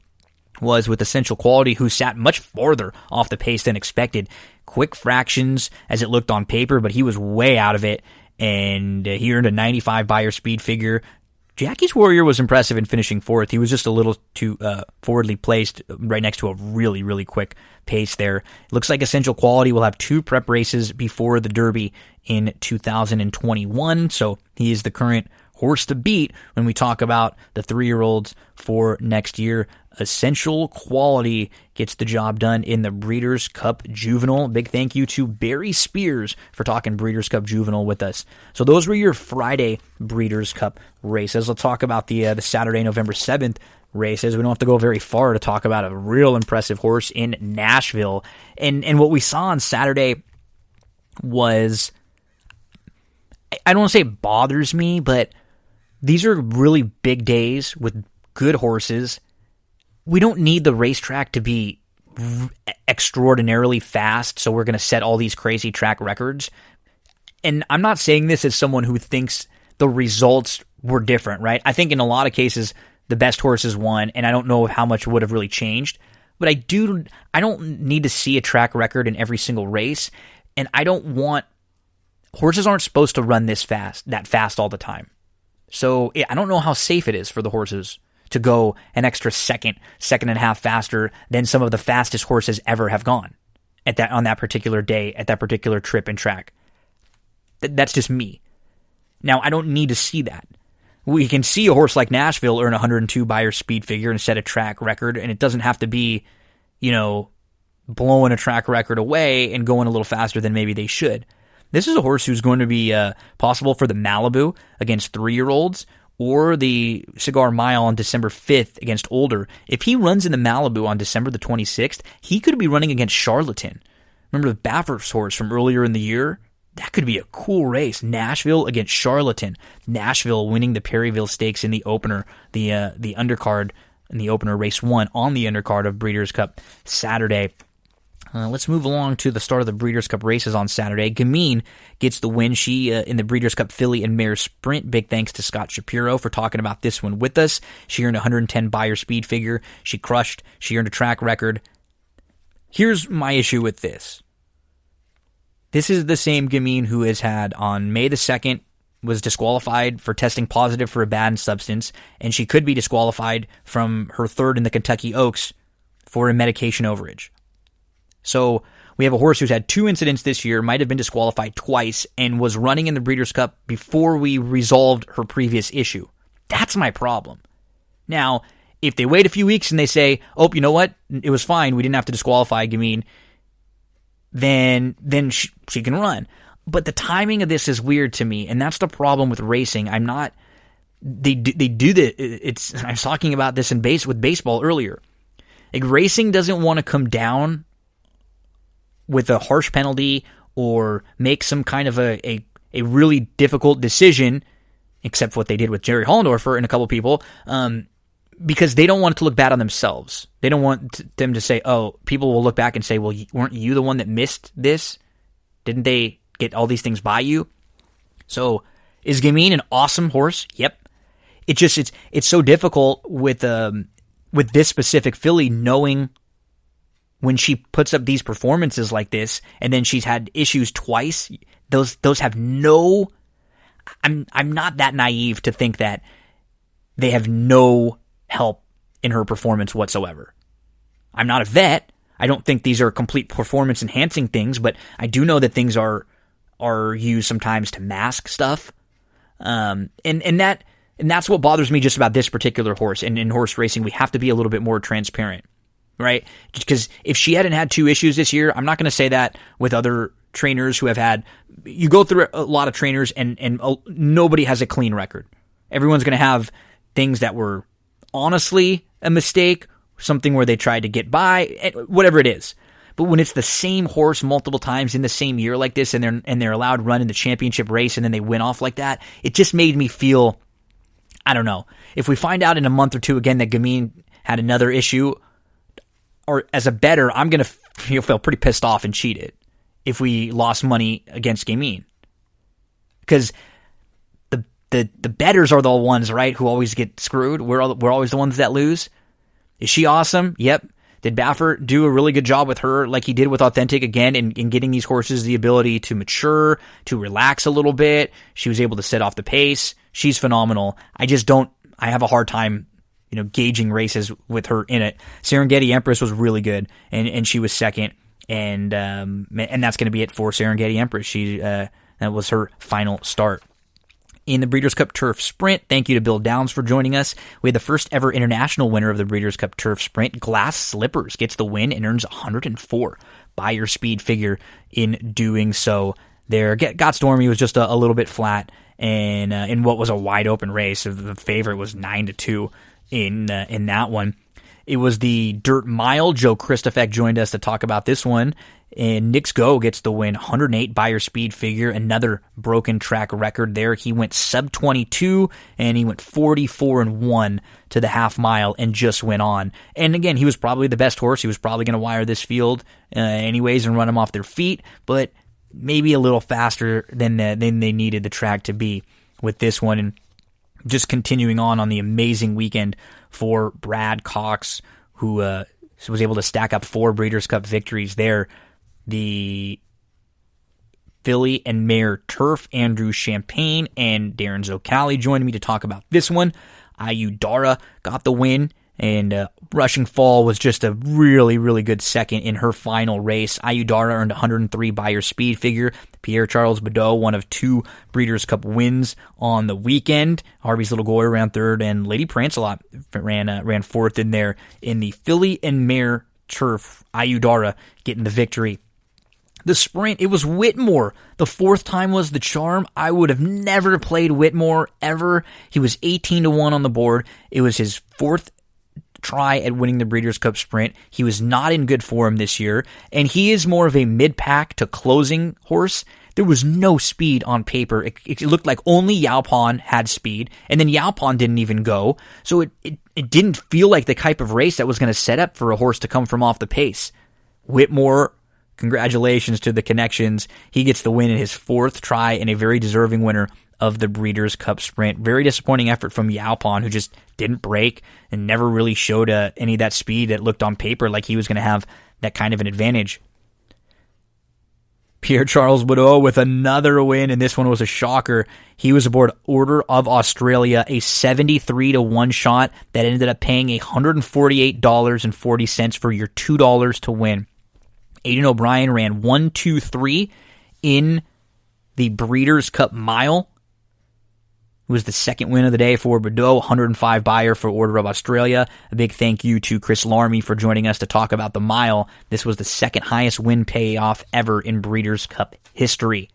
was with Essential Quality, who sat much farther off the pace than expected. Quick fractions as it looked on paper, but he was way out of it, and he earned a 95 Beyer speed figure. Jackie's Warrior was impressive in finishing 4th. He was just a little too forwardly placed right next to a really, really quick pace there. It looks like Essential Quality will have 2 prep races before the Derby in 2021, so he is the current horse to beat when we talk about the 3-year-olds for next year. Essential Quality gets the job done in the Breeders' Cup Juvenile. Big thank you to Barry Spears for talking Breeders' Cup Juvenile with us. So those were your Friday Breeders' Cup races. Let's talk about the Saturday, November 7th races. We don't have to go very far to talk about a real impressive horse in Nashville. And what we saw on Saturday was, I don't want to say it bothers me, but these are really big days with good horses. We don't need the racetrack to be extraordinarily fast, so we're going to set all these crazy track records. And I'm not saying this as someone who thinks the results were different, right? I think in a lot of cases, the best horses won, and I don't know how much would have really changed. But I don't need to see a track record in every single race, and I don't want... Horses aren't supposed to run that fast all the time. So I don't know how safe it is for the horses to go an extra second and a half faster than some of the fastest horses ever have gone on that particular day, at that particular trip and track. That's just me. Now, I don't need to see that. We can see a horse like Nashville earn 102 Beyer speed figure and set a track record, and it doesn't have to be, blowing a track record away and going a little faster than maybe they should. This is a horse who's going to be possible for the Malibu against 3-year-olds or the Cigar Mile on December 5th against older. If he runs in the Malibu on December the 26th, he could be running against Charlatan. Remember the Baffert's horse from earlier in the year? That could be a cool race. Nashville against Charlatan. Nashville winning the Perryville Stakes in the opener, the undercard in the opener, race 1 on the undercard of Breeders' Cup Saturday. Let's move along to the start of the Breeders' Cup races on Saturday. Gamine gets the win. She in the Breeders' Cup Filly and Mare Sprint. Big thanks to Scott Shapiro for talking about this one with us. She earned 110 Beyer speed figure. She crushed. She earned a track record. Here's my issue with this. This is the same Gamine who has had on May the 2nd, was disqualified for testing positive for a banned substance, and she could be disqualified from her third in the Kentucky Oaks for a medication overage. So we have a horse who's had 2 incidents this year, might have been disqualified twice, and was running in the Breeders' Cup before we resolved her previous issue. That's my problem. Now, if they wait a few weeks and they say, oh, you know what? It was fine. We didn't have to disqualify Gamine. Then she can run. But the timing of this is weird to me, and that's the problem with racing. I was talking about this with baseball earlier. Like, racing doesn't want to come down with a harsh penalty or make some kind of a really difficult decision, except for what they did with Jerry Hollendorfer and a couple people, because they don't want it to look bad on themselves. They don't want them to say, oh, people will look back and say, well, weren't you the one that missed this? Didn't they get all these things by you? So is Gamine an awesome horse? Yep. It's so difficult with this specific filly, knowing when she puts up these performances like this, and then she's had issues twice. Those have no. I'm not that naive to think that they have no help in her performance whatsoever. I'm not a vet. I don't think these are complete performance enhancing things, but I do know that things are used sometimes to mask stuff. And that's what bothers me just about this particular horse. And in horse racing, we have to be a little bit more transparent, right? Because if she hadn't had 2 issues this year, I'm not going to say that with other trainers who have had. You go through a lot of trainers, and nobody has a clean record. Everyone's going to have things that were honestly a mistake, something where they tried to get by, whatever it is. But when it's the same horse multiple times in the same year like this, and they're allowed to run in the championship race, and then they win off like that, it just made me feel, I don't know. If we find out in a month or 2 again that Gamine had another issue, or as a bettor, I'm going to feel pretty pissed off and cheated if we lost money against Gamine. Because the bettors are the ones, right, who always get screwed. We're always the ones that lose. Is she awesome? Yep. Did Baffert do a really good job with her, like he did with Authentic again, in getting these horses the ability to mature, to relax a little bit? She was able to set off the pace. She's phenomenal. I have a hard time, gauging races with her in it. Serengeti Empress was really good, and she was second, and that's going to be it for Serengeti Empress. That was her final start. In the Breeders' Cup Turf Sprint, thank you to Bill Downs for joining us. We had the first ever international winner of the Breeders' Cup Turf Sprint. Glass Slippers gets the win and earns 104 Buyer speed figure in doing so. There, Got Stormy was just a little bit flat, and in what was a wide open race, the favorite was 9-2 in that one. It was the Dirt Mile. Joe Christofek joined us to talk about this one. And Nick's Go gets the win, 108 Buyer speed figure, another broken track record there. He went sub 22, and he went 44-1 to the half mile and just went on. And again, he was probably the best horse. He was probably going to wire this field anyways and run them off their feet, but maybe a little faster than they needed the track to be with this one. And just continuing on the amazing weekend for Brad Cox, who was able to stack up 4 Breeders' Cup victories there. The Filly and Mare Turf, Andrew Champagne and Darren Zocali joined me to talk about this one. Ayudara got the win, and Rushing Fall was just a really, really good second in her final race. Ayudara earned 103 Buyer speed figure. Pierre Charles Badeau, one of 2 Breeders' Cup wins on the weekend. Harvey's Little Goyer ran third, and Lady Prancelot ran fourth in there. In the Filly and Mare Turf, Ayudara getting the victory. The sprint, it was Whitmore. The 4th time was the charm. I would have never played Whitmore ever. He was 18-1 on the board. It was his 4th try at winning the Breeders' Cup Sprint. He was not in good form this year, and he is more of a mid-pack to closing horse. There was no speed on paper. It looked like only Yaupon had speed, and then Yaupon didn't even go. So it didn't feel like the type of race that was going to set up for a horse to come from off the pace. Whitmore, congratulations to the connections. He gets the win in his 4th try and a very deserving winner of the Breeders' Cup Sprint. Very disappointing effort from Yaupon, who just didn't break and never really showed any of that speed that looked on paper like he was going to have that kind of an advantage. Pierre Charles Badeau with another win, and this one was a shocker. He was aboard Order of Australia, a 73-1 shot that ended up paying $148.40 for your $2 to win. Aidan O'Brien ran 1-2-3 in the Breeders' Cup Mile. It was the second win of the day for Badeau, 105 Buyer for Order of Australia. A big thank you to Chris Larmy for joining us to talk about the mile. This was the second highest win payoff ever in Breeders' Cup history.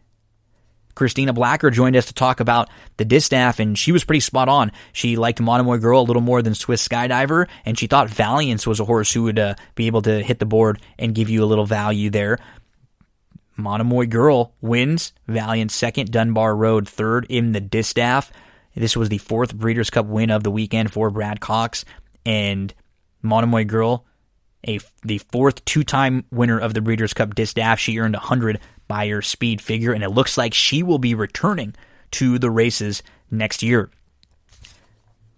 Christina Blacker joined us to talk about the distaff, and she was pretty spot on. She liked Monomoy Girl a little more than Swiss Skydiver, and she thought Valiance was a horse who would be able to hit the board and give you a little value there. Monomoy Girl wins, Valiant second, Dunbar Road third in the distaff. This was the 4th Breeders' Cup win of the weekend for Brad Cox, and Monomoy Girl, the 4th 2-time winner of the Breeders' Cup distaff. She earned 100 Buyer speed figure, and it looks like she will be returning to the races next year.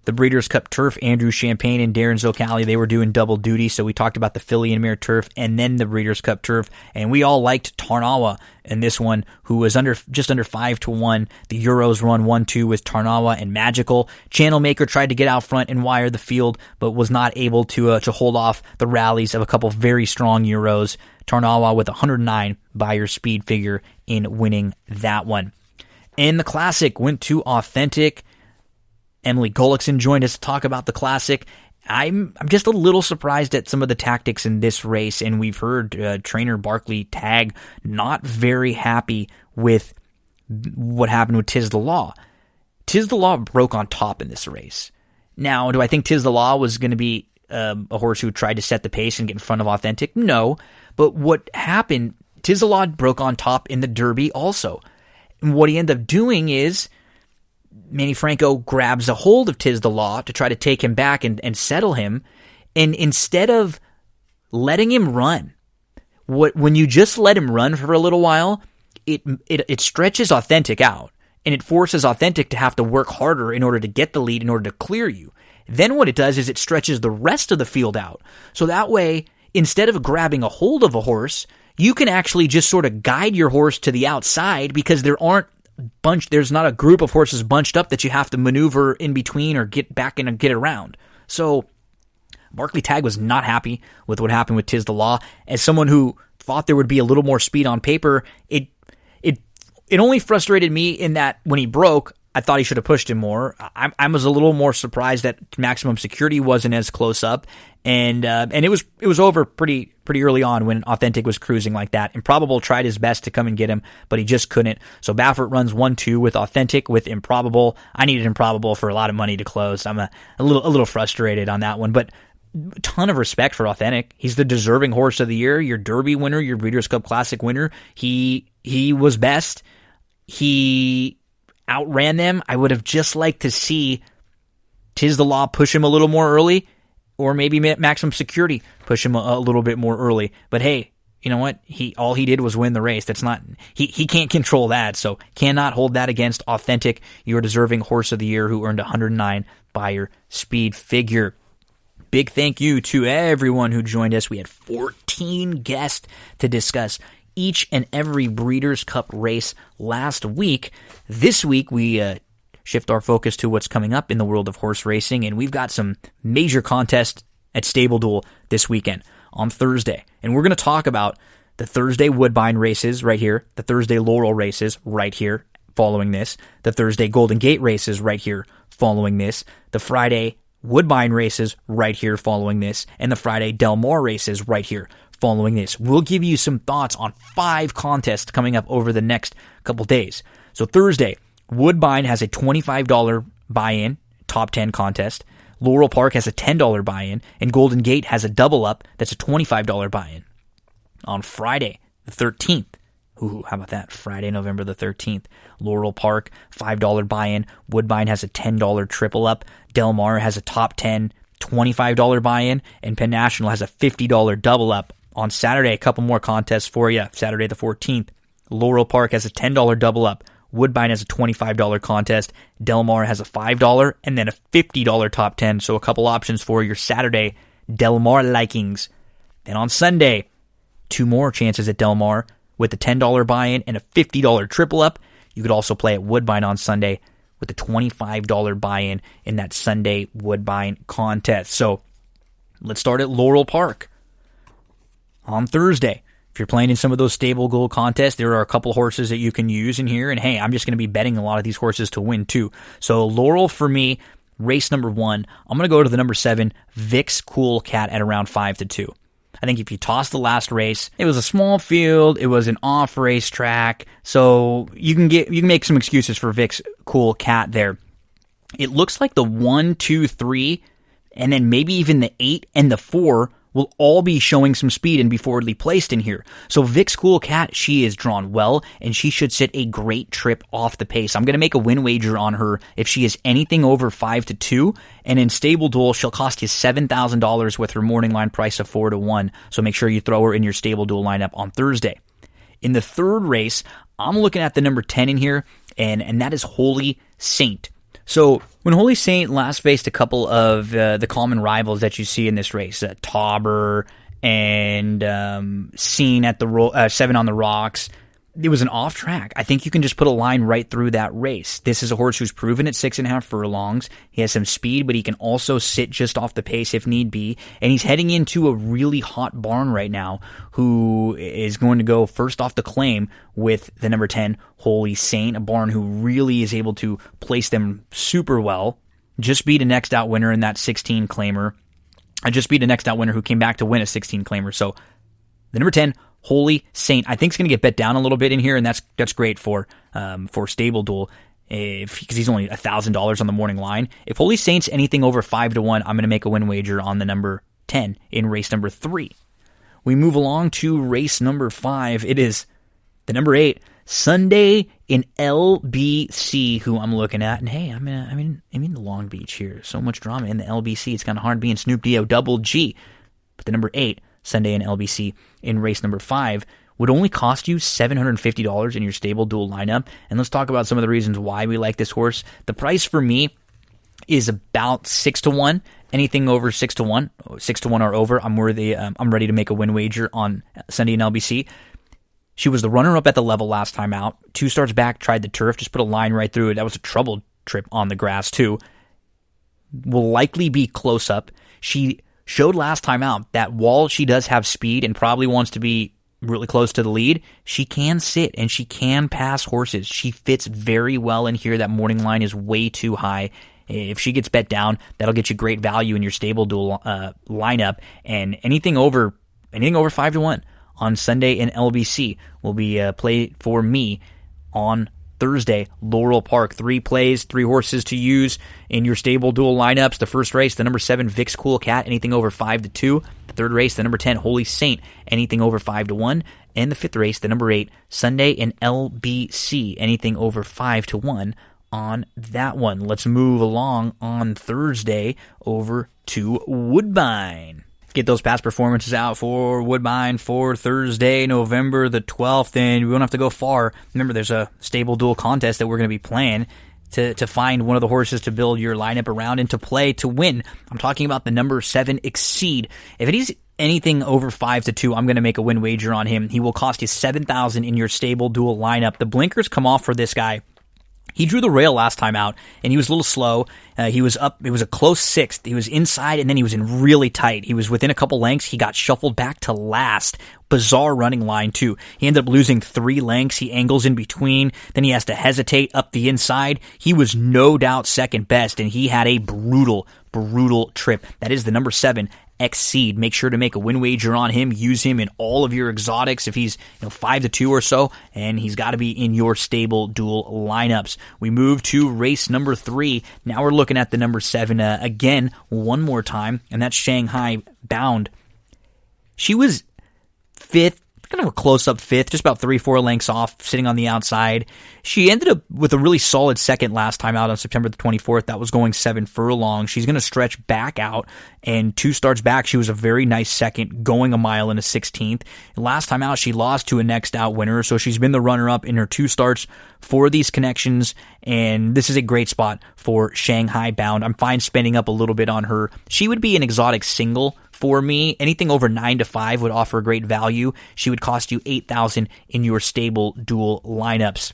The Breeders' Cup Turf, Andrew Champagne and Darren Zocali, they were doing double duty, so we talked about the Filly and Mare Turf and then the Breeders' Cup Turf, and we all liked Tarnawa in this one, who was just under 5-1. The Euros run 1-2 with Tarnawa and Magical. Channelmaker tried to get out front and wire the field, but was not able to hold off the rallies of a couple very strong Euros. Tarnawa with 109 Buyer speed figure in winning that one. And the Classic went to Authentic. Emily Gullickson joined us to talk about the Classic. I'm just a little surprised at some of the tactics in this race, and we've heard trainer Barkley Tagg not very happy with what happened with Tiz the Law. Tiz the Law broke on top in this race. Now, do I think Tiz the Law was going to be a horse who tried to set the pace and get in front of Authentic? No, but what happened, Tiz the Law broke on top in the Derby also. And what he ended up doing is Manny Franco grabs a hold of Tiz the Law to try to take him back and settle him. And instead of letting him run, when you just let him run for a little while, it stretches Authentic out. And it forces Authentic to have to work harder in order to get the lead, in order to clear you. Then what it does is it stretches the rest of the field out. So that way, instead of grabbing a hold of a horse, you can actually just sort of guide your horse to the outside, because there's not a group of horses bunched up that you have to maneuver in between or get back and get around. So Barkley Tagg was not happy with what happened with Tiz the Law. As someone who thought there would be a little more speed on paper, it only frustrated me in that when he broke, I thought he should have pushed him more. I was a little more surprised that Maximum Security wasn't as close up, and it was over pretty early on when Authentic was cruising like that. Improbable tried his best to come and get him, but he just couldn't. So Baffert runs 1-2 with Authentic with Improbable. I needed Improbable for a lot of money to close. I'm a little frustrated on that one, but ton of respect for Authentic. He's the deserving horse of the year, your Derby winner, your Breeders' Cup Classic winner. He was best. He outran them. I would have just liked to see Tiz the Law push him a little more early, or maybe Maximum Security push him a little bit more early. But hey, you know what? All he did was win the race. That's not he can't control that, so cannot hold that against Authentic, your deserving horse of the year, who earned 109 Beyer speed figure. Big thank you to everyone who joined us. We had 14 guests to discuss each and every Breeders' Cup race last week. This week, we shift our focus to what's coming up in the world of horse racing, and we've got some major contests at Stable Duel this weekend on Thursday. And we're going to talk about the Thursday Woodbine races right here, the Thursday Laurel races right here following this, the Thursday Golden Gate races right here following this, the Friday Woodbine races right here following this, and the Friday Del Mar races right here following this. We'll give you some thoughts on 5 contests coming up over the next couple days. So Thursday, Woodbine has a $25 buy-in, top 10 contest. Laurel Park has a $10 buy-in, and Golden Gate has a double up that's a $25 buy-in. On Friday, the 13th, ooh, how about that? Friday, November the 13th. Laurel Park, $5 buy-in. Woodbine has a $10 triple up. Del Mar has a top 10, $25 buy-in. And Penn National has a $50 double up. On Saturday, a couple more contests for you. Saturday the 14th, Laurel Park has a $10 double up. Woodbine has a $25 contest. Del Mar has a $5 and then a $50 top 10. So a couple options for your Saturday Del Mar likings. Then on Sunday, 2 more chances at Del Mar with a $10 buy-in and a $50 triple up. You could also play at Woodbine on Sunday with a $25 buy-in in that Sunday Woodbine contest. So let's start at Laurel Park. On Thursday, if you're playing in some of those stable goal contests, there are a couple horses that you can use in here. And hey, I'm just going to be betting a lot of these horses to win too. So Laurel for me, race number 1, I'm going to go to the number 7, Vic's Cool Cat at around 5-2. I think if you toss the last race, it was a small field, it was an off race track, so you can make some excuses for Vic's Cool Cat there. It looks like the 1, 2, 3, and then maybe even the 8 and the 4 will all be showing some speed and be forwardly placed in here. So Vic's Cool Cat, she is drawn well, and she should sit a great trip off the pace. I'm going to make a win wager on her if she is anything over 5-2, and in Stable Duel, she'll cost you $7,000 with her morning line price of 4-1. So make sure you throw her in your Stable Duel lineup on Thursday. In the third race, I'm looking at the number 10 in here, and that is Holy Saint. So when Holy Saint last faced a couple of the common rivals that you see in this race, Tauber and Scene at the 7 on the Rocks, it was an off track. I think you can just put a line right through that race. This is a horse who's proven at 6.5 furlongs. He has some speed, but he can also sit just off the pace if need be. And he's heading into a really hot barn right now who is going to go first off the claim with the number 10, Holy Saint, a barn who really is able to place them super well. Just beat a next out winner in that 16 claimer. I just beat a next out winner who came back to win a 16 claimer. So the number 10, Holy Saint, I think is going to get bet down a little bit in here, and that's great for Stable Duel because he's only $1,000 on the morning line. If Holy Saint's anything over 5-1, I'm going to make a win wager on the number 10 in race number 3. We move along to race number 5. It is the number 8, Sunday in LBC, who I'm looking at. And hey, I'm in the Long Beach here. So much drama in the LBC. It's kind of hard being Snoop D-O double G. But the number 8, Sunday in LBC in race number 5 would only cost you $750 in your Stable Duel lineup. And let's talk about some of the reasons why we like this horse. The price for me is about 6-1. Anything over 6-1, 6-1 or over, I'm ready to make a win wager on Sunday in LBC. She was the runner-up at the level last time out. 2 starts back, tried the turf, just put a line right through it. That was a troubled trip on the grass too. Will likely be close up. She showed last time out that while she does have speed and probably wants to be really close to the lead, she can sit and she can pass horses. She fits very well in here. That morning line is way too high. If she gets bet down, that'll get you great value in your stable duel lineup. And anything over 5-1 on Sunday in LBC will be played for me on Thursday, Laurel Park. 3 plays, 3 horses to use in your stable duel lineups. The first race, the number 7, Vic's Cool Cat, anything over 5-2. The third race, the number 10, Holy Saint, anything over 5-1. And the fifth race, the number 8, Sunday in LBC, anything over 5-1 on that one. Let's move along on Thursday over to Woodbine. Get those past performances out for Woodbine for Thursday, November the 12th, and we won't have to go far. Remember, there's a stable duel contest that we're going to be playing to find one of the horses to build your lineup around and to play to win. I'm talking about the number 7, Exceed. If it is anything over 5-2, I'm going to make a win wager on him. He will cost you $7,000 in your stable duel lineup. The blinkers come off for this guy. He drew the rail last time out, and he was a little slow. He was up. It was a close 6th. He was inside, and then he was in really tight. He was within a couple lengths. He got shuffled back to last. Bizarre running line, too. He ended up losing 3 lengths. He angles in between. Then he has to hesitate up the inside. He was no doubt second best, and he had a brutal trip. That is the number 7, Exceed. Make sure to make a win wager on him. Use him in all of your exotics if he's 5-2 or so, and he's got to be in your stable duel lineups. We move to race number 3. Now we're looking at the number 7 again one more time, and that's Shanghai Bound. She was 5th, kind of a close-up 5th, just about 3-4 lengths off, sitting on the outside. She ended up with a really solid second last time out on September the 24th. That was going 7 furlongs. She's going to stretch back out, and 2 starts back, she was a very nice second, going a mile and a 16th. Last time out, she lost to a next out winner, so she's been the runner-up in her 2 starts for these connections, and this is a great spot for Shanghai Bound. I'm fine spending up a little bit on her. She would be an exotic single for me. Anything over 9-5 would offer great value. She would cost you $8,000 in your stable duel lineups.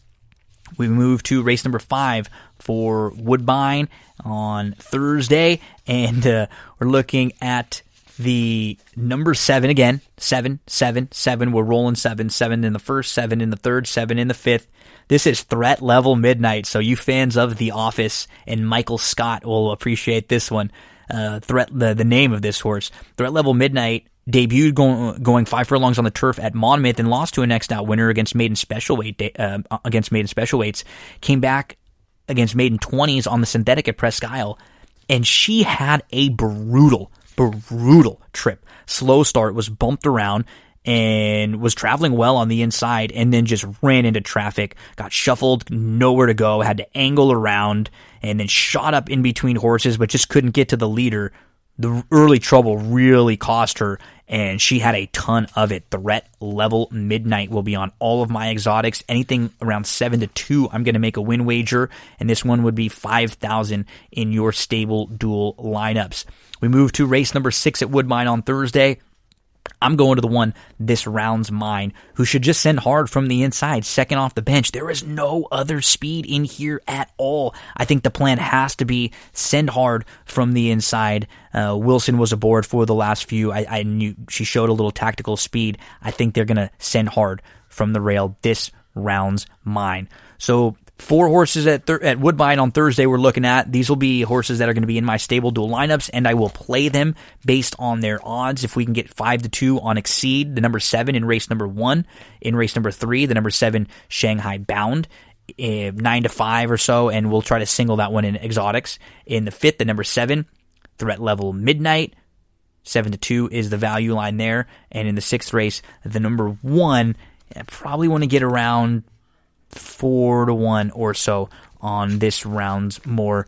We move to race number 5 for Woodbine on Thursday, and we're looking at the number 7 again. 7, 7, 7. We're rolling 7, 7 in the first, 7 in the third, 7 in the fifth. This is Threat Level Midnight, so you fans of The Office and Michael Scott will appreciate this one. The name of this horse. Threat Level Midnight debuted going 5 furlongs on the turf at Monmouth and lost to a next out winner against maiden special weights. Came back against maiden 20s on the synthetic at Presque Isle, and she had a brutal trip. Slow start, was bumped around and was traveling well on the inside, and then just ran into traffic, got shuffled, nowhere to go, had to angle around, and then shot up in between horses, but just couldn't get to the leader. The early trouble really cost her, and she had a ton of it. Threat Level Midnight will be on all of my exotics. Anything around 7-2, I'm going to make a win wager, and this one would be $5,000 in your stable duel lineups. We move to race number 6 at Woodbine on Thursday. I'm going to the one, This Round's Mine, who should just send hard from the inside, second off the bench. There is no other speed in here at all. I think the plan has to be send hard from the inside. Wilson was aboard for the last few. I knew she showed a little tactical speed. I think they're going to send hard from the rail. This Round's Mine. So 4 horses at Woodbine on Thursday we're looking at. These will be horses that are going to be in my stable duel lineups, and I will play them based on their odds. If we can get 5-2 on Exceed, the number 7 in race number 1. In race number 3, the number 7 Shanghai Bound, 9-5 or so, and we'll try to single that one in exotics. In the 5th, the number 7 Threat Level Midnight, 7-2 is the value line there. And in the 6th race, the number 1, I probably want to get around 4-1 or so on This Round's Mine,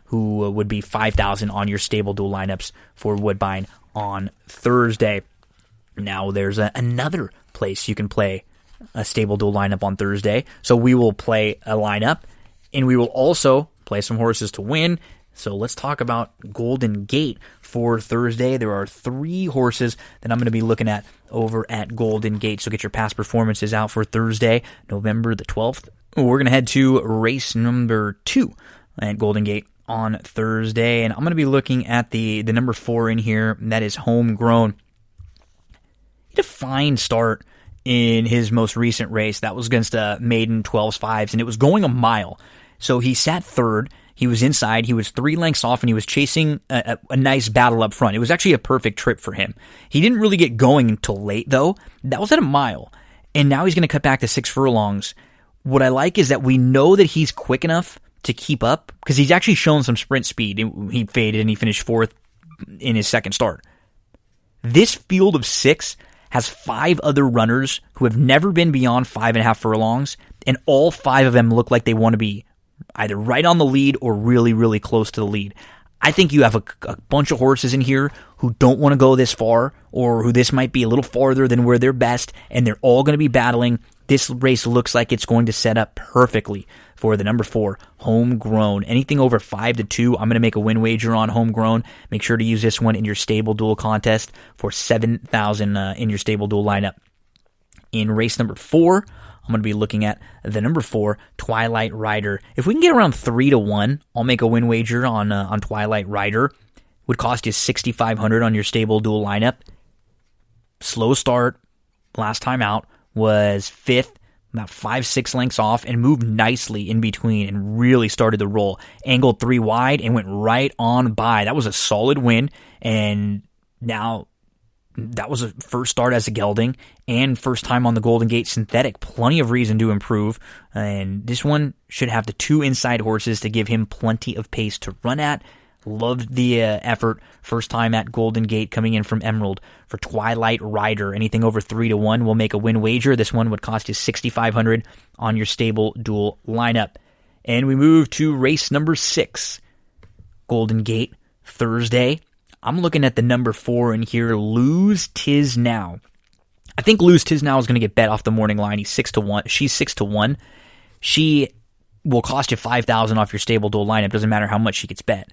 who would be $5,000 on your stable duel lineups for Woodbine on Thursday. Now there's another place you can play a stable duel lineup on Thursday. So we will play a lineup, and we will also play some horses to win. So let's talk about Golden Gate for Thursday. There are 3 horses that I'm going to be looking at over at Golden Gate. So get your past performances out for Thursday, November the 12th. We're going to head to race number 2 at Golden Gate on Thursday. And I'm going to be looking at the number 4 in here, and that is Homegrown. He a fine start in his most recent race. That was against a maiden 12s 5s, and it was going a mile. So he sat third. He was inside. He was 3 lengths off, and he was chasing a nice battle up front. It was actually a perfect trip for him. He didn't really get going until late, though. That was at a mile, and now he's going to cut back to 6 furlongs. What I like is that we know that he's quick enough to keep up, because he's actually shown some sprint speed. He faded, and he finished 4th in his second start. This field of 6 has 5 other runners who have never been beyond 5.5 furlongs, and all 5 of them look like they want to be either right on the lead or really, really close to the lead. I think you have a bunch of horses in here who don't want to go this far, or who this might be a little farther than where they're best, and they're all going to be battling. This race looks like it's going to set up perfectly for the number 4, Homegrown. Anything over 5-2, I'm going to make a win wager on Homegrown. Make sure to use this one in your stable duel contest for $7,000 in your stable duel lineup. In race number 4, I'm going to be looking at the number 4, Twilight Rider. If we can get around 3-1, I'll make a win wager on Twilight Rider. Would cost you $6,500 on your stable duel lineup. Slow start last time out, was 5th, about 5-6 lengths off, and moved nicely in between and really started to roll. Angled 3 wide and went right on by. That was a solid win, and now that was a first start as a gelding and first time on the Golden Gate Synthetic. Plenty of reason to improve, and this one should have the 2 inside horses to give him plenty of pace to run at. Loved the effort. First time at Golden Gate, coming in from Emerald. For Twilight Rider, anything over 3-1 will make a win wager. This one would cost you $6,500 on your stable duel lineup. And we move to race number 6, Golden Gate Thursday. I'm looking at the number 4 in here, Lose Tis Now. I think Lose Tis Now is going to get bet off the morning line. She's 6-1. She will cost you $5,000 off your stable duel lineup. Doesn't matter how much she gets bet.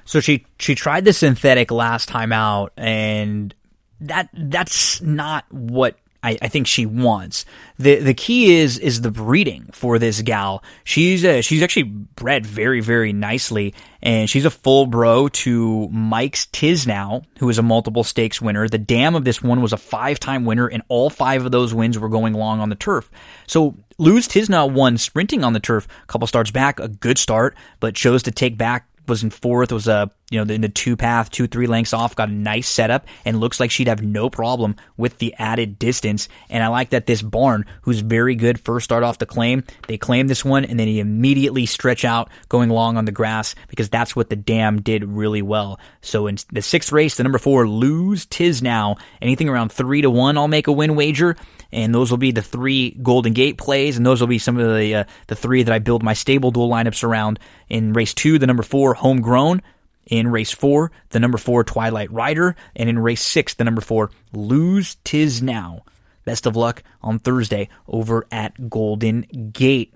So she tried the synthetic last time out, and that's not what I think she wants. The key is the breeding for this gal. She's actually bred very, very nicely, and she's a full bro to Mike's Tisnow, who is a multiple stakes winner. The dam of this one was a 5-time winner, and all 5 of those wins were going long on the turf. So Lose Tisnow won sprinting on the turf a couple starts back, a good start, but chose to take back. Was in 4th, was in the 2 path, 2-3 lengths off, got a nice setup, and looks like she'd have no problem with the added distance. And I like that this barn, who's very good first start off the claim, they claim this one, and then he immediately stretch out going long on the grass, because that's what the dam did really well. So in the 6th race, the number 4, Lose Tis Now, anything around 3-1, I'll make a win wager. And those will be the 3 Golden Gate plays, and those will be some of the 3 that I build my stable duel lineups around. In race 2, the number 4, Homegrown. In race 4, the number 4, Twilight Rider. And in race 6, the number 4, Lose Tis Now. Best of luck on Thursday over at Golden Gate.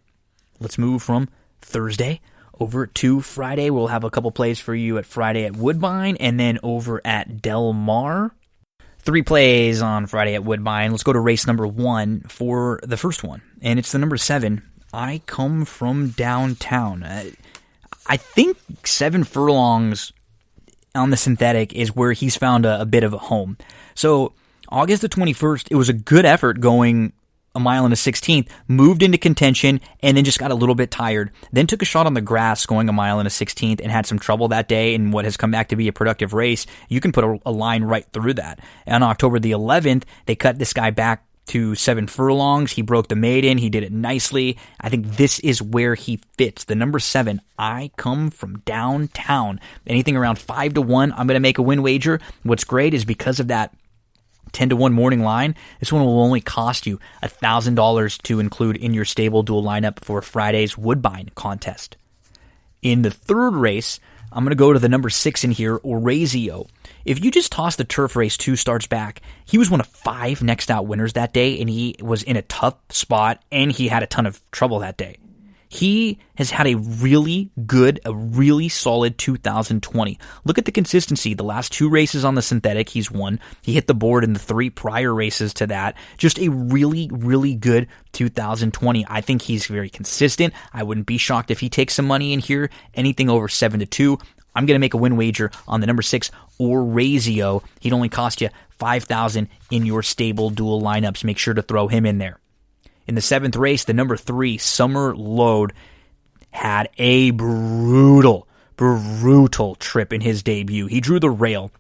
Let's move from Thursday over to Friday. We'll have a couple plays for you at Friday at Woodbine, and then over at Del Mar. 3 plays on Friday at Woodbine. Let's go to race number 1 for the first one. And it's the number 7, I Come From Downtown. I think 7 furlongs on the synthetic is where he's found a bit of a home. So August the 21st, it was a good effort going a mile and a 16th, moved into contention, and then just got a little bit tired. Then took a shot on the grass going a mile and a 16th and had some trouble that day in what has come back to be a productive race. You can put a line right through that. On October the 11th, they cut this guy back to 7 furlongs. He broke the maiden. He did it nicely. I think this is where he fits. The number 7, I Come From Downtown. Anything around 5-1, I'm going to make a win wager. What's great is because of that 10-1 morning line, this one will only cost you $1,000 to include in your stable duel lineup for Friday's Woodbine contest. In the 3rd race, I'm going to go to the number 6 in here, Orazio. If you just toss the turf race 2 starts back, he was one of 5 next out winners that day, and he was in a tough spot, and he had a ton of trouble that day. He has had a really good, a really solid 2020. Look at the consistency. The last 2 races on the synthetic, he's won. He hit the board in the 3 prior races to that. Just a really, really good 2020. I think he's very consistent. I wouldn't be shocked if he takes some money in here. Anything over 7-2, I'm going to make a win wager on the number 6, Orazio. He'd only cost you $5,000 in your stable dual lineups. Make sure to throw him in there. In the 7th race, the number 3, Summer Lode, had a brutal trip in his debut. He drew the rail.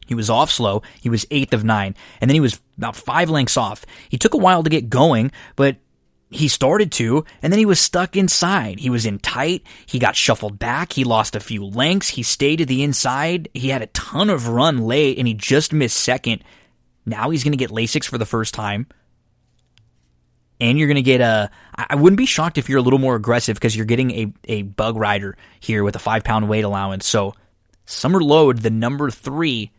He was off slow. He was 8th of 9. And then he was about 5 lengths off. He took a while to get going, but he started to, and then he was stuck inside. He was in tight. He got shuffled back. He lost a few lengths. He stayed to the inside. He had a ton of run late, and he just missed second. Now he's going to get Lasix for the first time. And you're going to get I wouldn't be shocked if you're a little more aggressive because you're getting a bug rider here with a 5-pound weight allowance. So Summer Lode, the number 3,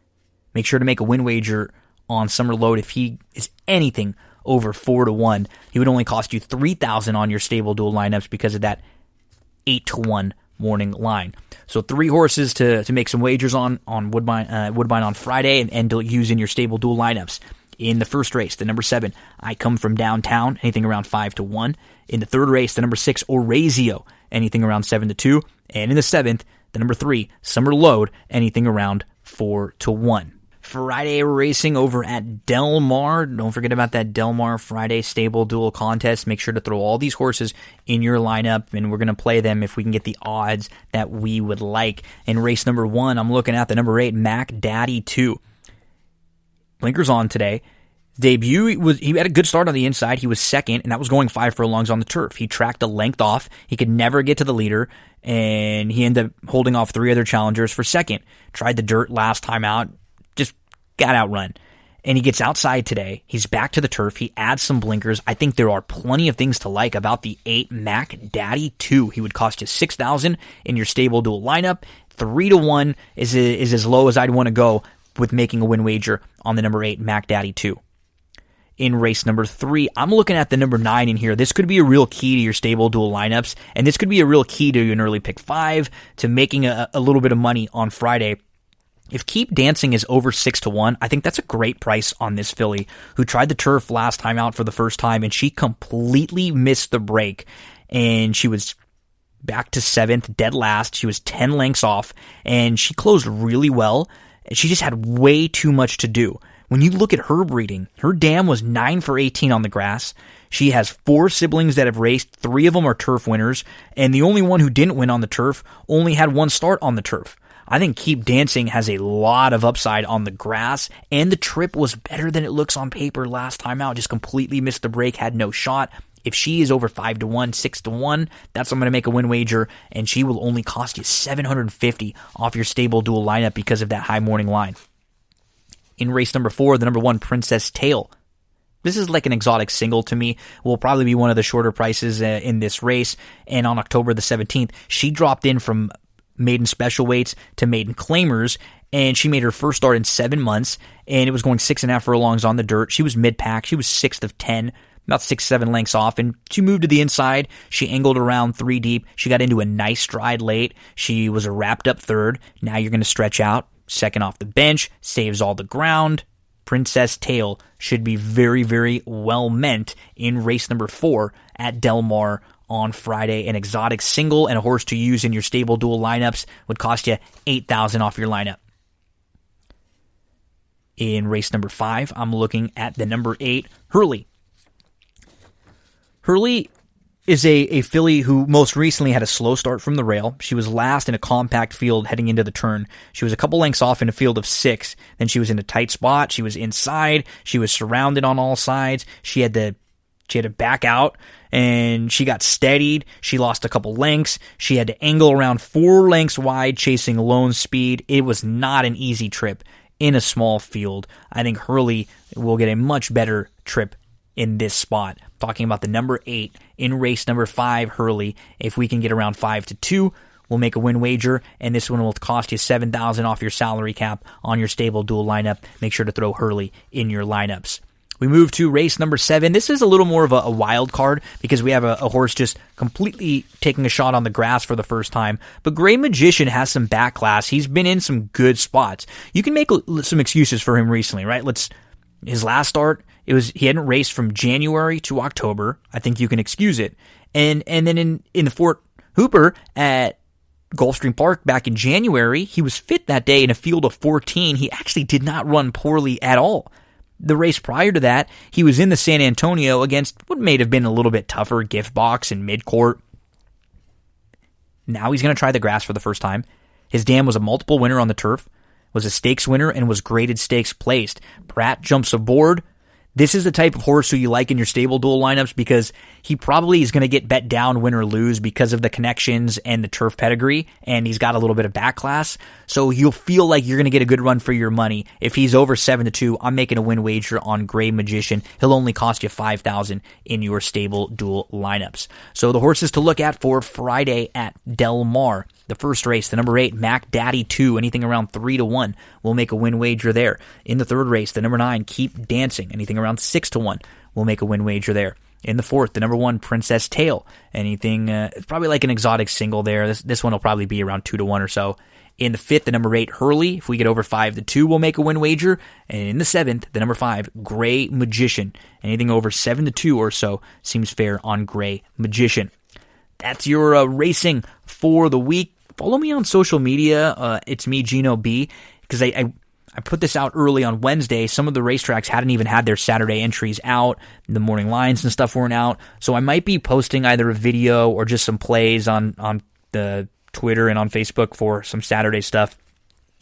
make sure to make a win wager on Summer Lode. If he is anything over 4-1, he would only cost you $3,000 on your stable dual lineups because of that 8-1 morning line. So 3 horses to make some wagers on Woodbine on Friday and to use in your stable dual lineups. In the first race, the number 7, I Come From Downtown, anything around 5-1. In the third race, the number 6, Orazio, anything around 7-2. And in the 7th, the number 3, Summer Lode, anything around 4-1. Friday racing over at Del Mar. Don't forget about that Del Mar Friday stable dual contest. Make sure to throw all these horses in your lineup, and we're going to play them if we can get the odds that we would like. In race number 1, I'm looking at the number 8, Mac Daddy 2. Blinkers on today. Debut, he had a good start on the inside. He was second, and that was going 5 furlongs on the turf. He tracked a length off. He could never get to the leader, and he ended up holding off 3 other challengers for second. Tried the dirt last time out, just got outrun. And he gets outside today. He's back to the turf. He adds some blinkers. I think there are plenty of things to like about the 8 Mac Daddy 2. He would cost you $6,000 in your stable dual lineup. 3-1 is as low as I'd want to go with making a win wager on the number 8 Mac Daddy 2. In race number 3, I'm looking at the number 9 in here. This could be a real key to your stable dual lineups, and this could be a real key to an early pick 5 to making a little bit of money on Friday. If Keep Dancing is over 6-1, I think that's a great price on this filly who tried the turf last time out for the first time, and she completely missed the break, and she was back to 7th, dead last. She was 10 lengths off, and she closed really well. She just had way too much to do. When you look at her breeding, her dam was 9 for 18 on the grass. She has 4 siblings that have raced. 3 of them are turf winners, and the only one who didn't win on the turf only had 1 start on the turf. I think Keep Dancing has a lot of upside on the grass, and the trip was better than it looks on paper last time out. Just completely missed the break, had no shot. If she is over 5-1, 6-1, that's I'm going to make a win wager, and she will only cost you $750 off your stable dual lineup because of that high morning line. In race number 4, the number 1 Princess Tale. This is like an exotic single to me. Will probably be one of the shorter prices in this race. And on October the 17th, she dropped in from maiden special weights to maiden claimers, and she made her first start in 7 months, and it was going 6.5 furlongs on the dirt. She was mid-pack. She was 6th of 10. About 6-7 lengths off, and she moved to the inside. She angled around 3 deep. She got into a nice stride late. She was a wrapped up third. Now you're going to stretch out. Second off the bench, saves all the ground. Princess Tale should be very, very well meant in race number 4 at Del Mar on Friday. An exotic single and a horse to use in your stable dual lineups would cost you $8,000 off your lineup. In race number 5, I'm looking at the number 8, Hurley. Hurley is a filly who most recently had a slow start from the rail. She was last in a compact field heading into the turn. She was a couple lengths off in a field of 6. Then she was in a tight spot. She was inside. She was surrounded on all sides. She had to back out, and she got steadied. She lost a couple lengths. She had to angle around 4 lengths wide, chasing lone speed. It was not an easy trip in a small field. I think Hurley will get a much better trip in this spot. Talking about the number 8 in race number 5, Hurley. If we can get around 5-2, we'll make a win wager, and this one will cost you $7,000 off your salary cap on your stable dual lineup. Make sure to throw Hurley in your lineups. We move to race number 7. This is a little more of a wild card because we have a horse just completely taking a shot on the grass for the first time. But Gray Magician has some back class. He's been in some good spots. You can make some excuses for him recently, right? His last start, he hadn't raced from January to October. I think you can excuse it. And then in the Fort Hooper at Gulfstream Park back in January. He was fit that day in a field of 14. He actually did not run poorly at all. The race prior to that, he was in the San Antonio against what may have been a little bit tougher gift box and midcourt. Now he's going to try the grass for the first time. His dam was a multiple winner on the turf, was a stakes winner, and was graded stakes placed. Pratt jumps aboard. This is the type of horse who you like in your stable duel lineups because he probably is going to get bet down, win or lose, because of the connections and the turf pedigree, and he's got a little bit of back class. So you'll feel like you're going to get a good run for your money. If he's over 7-2, I'm making a win wager on Gray Magician. He'll only cost you $5,000 in your stable duel lineups. So the horses to look at for Friday at Del Mar. The first race, the number 8, Mac Daddy 2, anything around 3-1. We'll make a win wager there. In the third race, the number 9, Keep Dancing, anything around 6-1. We'll make a win wager there. In the fourth, the number 1, Princess Tale, anything, it's probably like an exotic single there. This one will probably be around 2-1 or so. In the fifth, the number 8, Hurley. If we get over 5-2, we'll make a win wager. And in the seventh, the number 5, Gray Magician. Anything over 7-2 or so seems fair on Gray Magician. That's your racing for the week. Follow me on social media. It's me, Gino B, because I put this out early on Wednesday. Some of the racetracks hadn't even had their Saturday entries out. The morning lines and stuff weren't out. So I might be posting either a video or just some plays on the Twitter and on Facebook for some Saturday stuff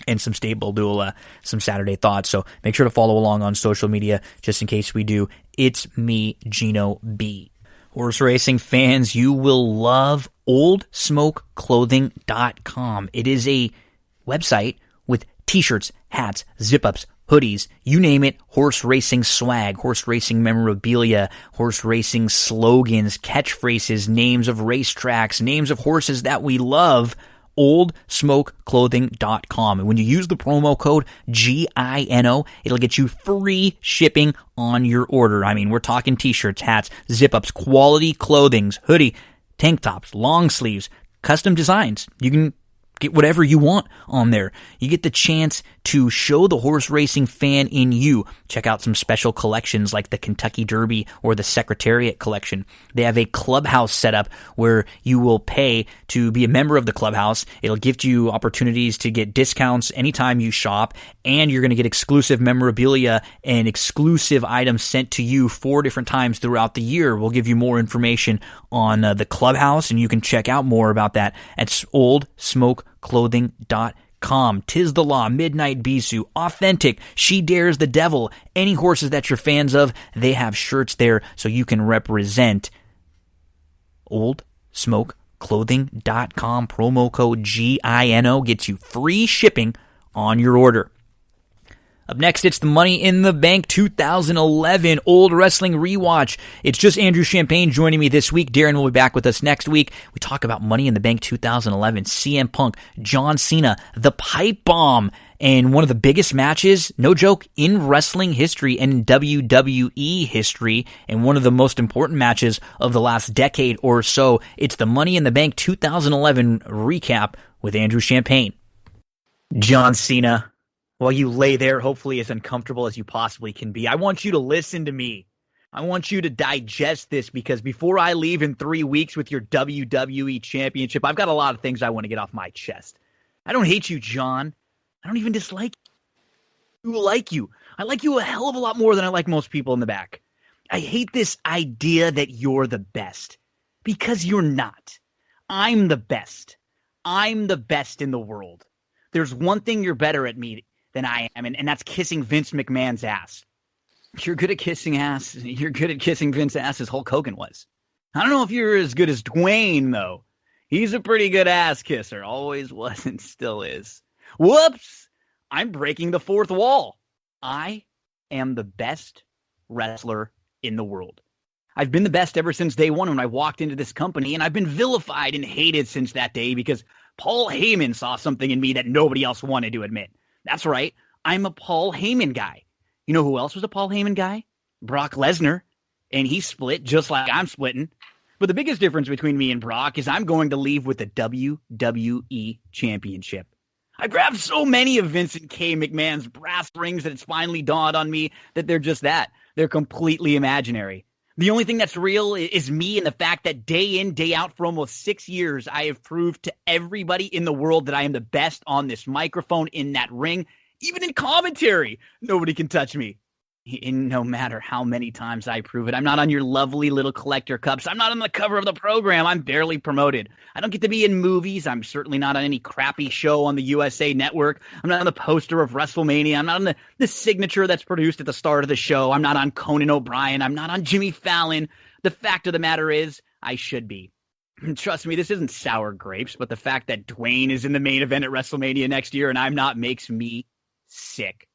and some stable duel, some Saturday thoughts. So make sure to follow along on social media just in case we do. It's me, Gino B. Horse racing fans, you will love oldsmokeclothing.com. It is a website with t-shirts, hats, zip-ups, hoodies, you name it, horse racing swag, horse racing memorabilia, horse racing slogans, catchphrases, names of racetracks, names of horses that we love. oldsmokeclothing.com. And when you use the promo code GINO, it'll get you free shipping on your order. I mean, we're talking t-shirts, hats, zip-ups, quality clothings, hoodie, tank tops, long sleeves, custom designs. You can get whatever you want on there. You get the chance to show the horse racing fan in you. Check out some special collections like the Kentucky Derby or the Secretariat collection. They have a clubhouse set up where you will pay to be a member of the clubhouse. It'll give you opportunities to get discounts anytime you shop, and you're going to get exclusive memorabilia and exclusive items sent to you 4 different times throughout the year. We'll give you more information on the clubhouse, and you can check out more about that at oldsmokeclothing.com. Tis the Law, Midnight Bisou, Authentic, She Dares the Devil, any horses that you're fans of, they have shirts there so you can represent. oldsmokeclothing.com, promo code GINO gets you free shipping on your order. Up next, it's the Money in the Bank 2011 Old Wrestling Rewatch. It's just Andrew Champagne joining me this week. Darren will be back with us next week. We talk about Money in the Bank 2011, CM Punk, John Cena, the Pipe Bomb, and one of the biggest matches, no joke, in wrestling history and in WWE history, and one of the most important matches of the last decade or so. It's the Money in the Bank 2011 recap with Andrew Champagne. John Cena, while you lay there, hopefully as uncomfortable as you possibly can be, I want you to listen to me. I want you to digest this, because before I leave in 3 weeks with your WWE Championship, I've got a lot of things I want to get off my chest. I don't hate you, John. I don't even dislike you. I like you. I like you a hell of a lot more than I like most people in the back. I hate this idea that you're the best, because you're not. I'm the best. I'm the best in the world. There's one thing you're better at me than I am, and that's kissing Vince McMahon's ass. You're good at kissing ass. You're good at kissing Vince's ass as Hulk Hogan was. I don't know if you're as good as Dwayne, though. He's a pretty good ass kisser. Always was and still is. Whoops! I'm breaking the fourth wall. I am the best wrestler in the world. I've been the best ever since day one when I walked into this company, and I've been vilified and hated since that day because Paul Heyman saw something in me that nobody else wanted to admit. That's right. I'm a Paul Heyman guy. You know who else was a Paul Heyman guy? Brock Lesnar. And he split just like I'm splitting. But the biggest difference between me and Brock is I'm going to leave with the WWE Championship. I grabbed so many of Vincent K. McMahon's brass rings that it's finally dawned on me that they're just that. They're completely imaginary. The only thing that's real is me and the fact that day in, day out for almost 6 years, I have proved to everybody in the world that I am the best on this microphone, in that ring, even in commentary. Nobody can touch me. And no matter how many times I prove it, I'm not on your lovely little collector cups. I'm not on the cover of the program. I'm barely promoted. I don't get to be in movies. I'm certainly not on any crappy show on the USA Network. I'm not on the poster of WrestleMania. I'm not on the signature that's produced at the start of the show. I'm not on Conan O'Brien. I'm not on Jimmy Fallon. The fact of the matter is, I should be. Trust me, this isn't sour grapes, but the fact that Dwayne is in the main event at WrestleMania next year and I'm not makes me sick.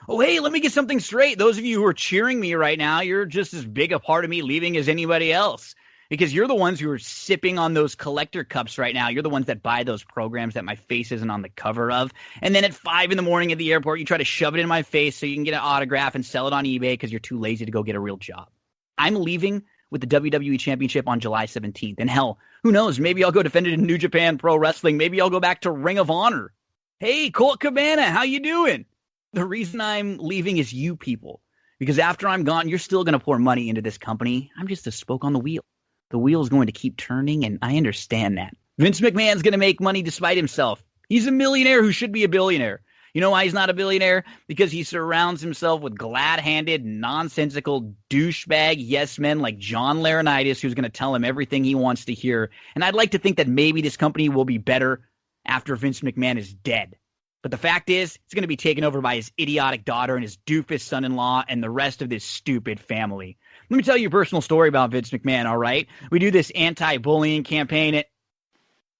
Oh, hey, let me get something straight. Those of you who are cheering me right now, you're just as big a part of me leaving as anybody else, because you're the ones who are sipping on those collector cups right now. You're the ones that buy those programs that my face isn't on the cover of. And then at 5 a.m. at the airport, you try to shove it in my face so you can get an autograph and sell it on eBay because you're too lazy to go get a real job. I'm leaving with the WWE Championship on July 17th. And hell, who knows? Maybe I'll go defend it in New Japan Pro Wrestling. Maybe I'll go back to Ring of Honor. Hey, Colt Cabana, how you doing? The reason I'm leaving is you people, because after I'm gone, you're still going to pour money into this company. I'm just a spoke on the wheel. The wheel is going to keep turning, and I understand that. Vince McMahon's going to make money despite himself. He's a millionaire who should be a billionaire. You know why he's not a billionaire? Because he surrounds himself with glad-handed, nonsensical douchebag yes-men like John Laurinaitis, who's going to tell him everything he wants to hear. And I'd like to think that maybe this company will be better after Vince McMahon is dead. But the fact is, it's going to be taken over by his idiotic daughter and his doofus son-in-law and the rest of this stupid family. Let me tell you a personal story about Vince McMahon, all right? We do this anti-bullying campaign,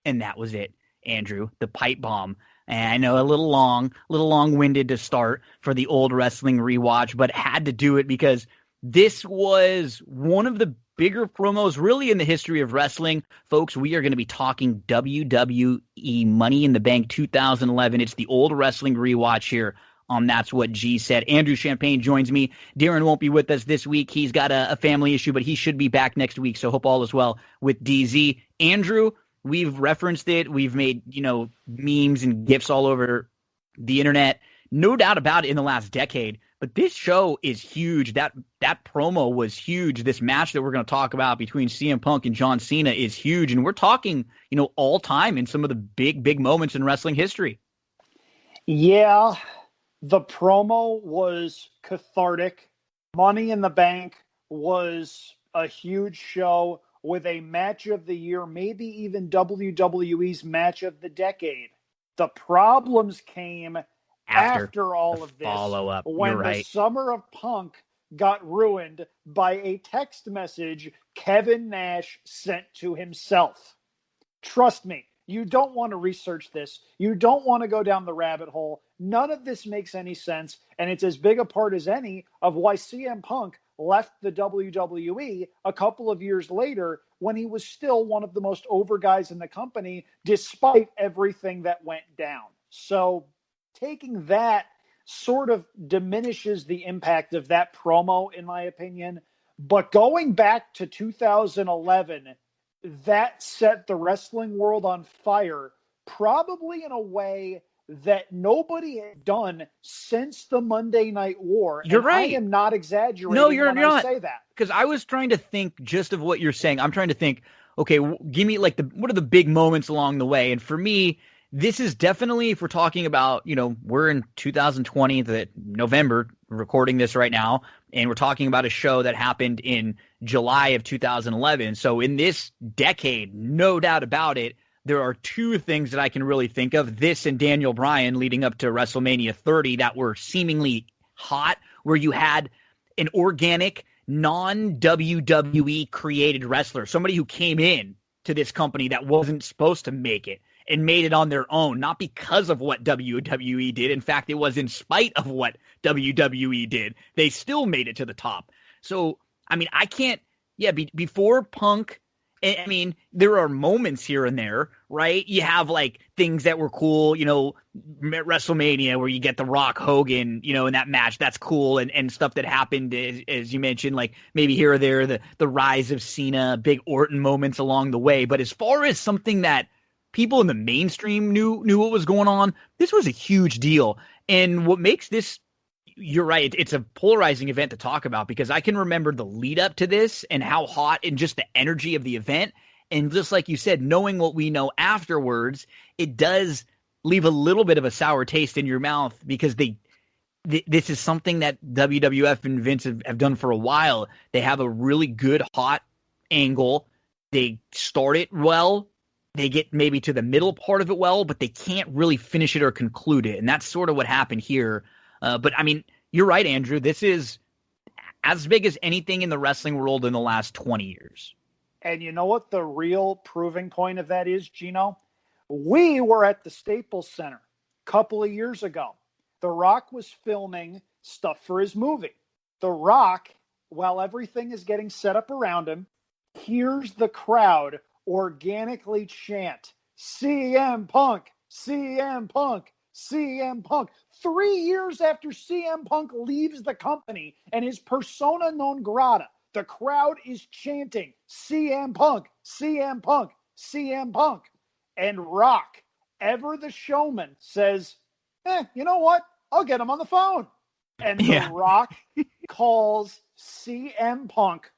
and that was it, Andrew, the pipe bomb. And I know a little long-winded to start for the old wrestling rewatch, but had to do it because this was one of the bigger promos really in the history of wrestling. Folks, we are going to be talking WWE Money in the Bank 2011. It's the old wrestling rewatch here on That's What G Said. Andrew Champagne joins me. Darren won't be with us this week. He's got a family issue, but he should be back next week, so hope all is well with DZ. Andrew, we've referenced it. We've made, memes and GIFs all over the internet. No doubt about it in the last decade. But this show is huge. That promo was huge. This match that we're going to talk about between CM Punk and John Cena is huge. And we're talking, all time in some of the big moments in wrestling history. Yeah, the promo was cathartic. Money in the Bank was a huge show with a match of the year, maybe even WWE's match of the decade. The problems came after all of this, follow-up. when the summer of Punk got ruined by a text message Kevin Nash sent to himself. Trust me, you don't want to research this. You don't want to go down the rabbit hole. None of this makes any sense, and it's as big a part as any of why CM Punk left the WWE a couple of years later when he was still one of the most over guys in the company, despite everything that went down. So taking that sort of diminishes the impact of that promo, in my opinion. But going back to 2011, that set the wrestling world on fire, probably in a way that nobody had done since the Monday Night War. You're right. I am not exaggerating when I say that. Because I was trying to think just of what you're saying. I'm trying to think, okay, give me what are the big moments along the way? And for me, this is definitely, if we're talking about, we're in 2020, November, recording this right now, and we're talking about a show that happened in July of 2011. So in this decade, no doubt about it, there are two things that I can really think of. This and Daniel Bryan leading up to WrestleMania 30 that were seemingly hot, where you had an organic, non-WWE created wrestler, somebody who came in to this company that wasn't supposed to make it and made it on their own, not because of what WWE did. In fact, it was in spite of what WWE did. They still made it to the top. So, I can't, before Punk, there are moments here and there, right? You have things that were cool, WrestleMania where you get the Rock Hogan, in that match. That's cool. And stuff that happened, as you mentioned, maybe here or there, the rise of Cena, big Orton moments along the way. But as far as something that people in the mainstream knew what was going on, this was a huge deal. And what makes this you're right. It's a polarizing event to talk about because I can remember the lead up to this and how hot and just the energy of the event. And just like you said, knowing what we know afterwards, it does leave a little bit of a sour taste in your mouth because this is something that WWF and Vince have done for a while. They have a really good hot angle. They start it well. They get maybe to the middle part of it well, but they can't really finish it or conclude it. And that's sort of what happened here. But I mean, you're right, Andrew. This is as big as anything in the wrestling world in the last 20 years. And you know what the real proving point of that is, Gino? We were at the Staples Center a couple of years ago. The Rock was filming stuff for his movie. The Rock, while everything is getting set up around him, hears the crowd organically chant, CM Punk, CM Punk, CM Punk. 3 years after CM Punk leaves the company and his persona non grata, the crowd is chanting CM Punk, CM Punk, CM Punk. And Rock, ever the showman, says, you know what? I'll get him on the phone. And The Rock calls CM Punk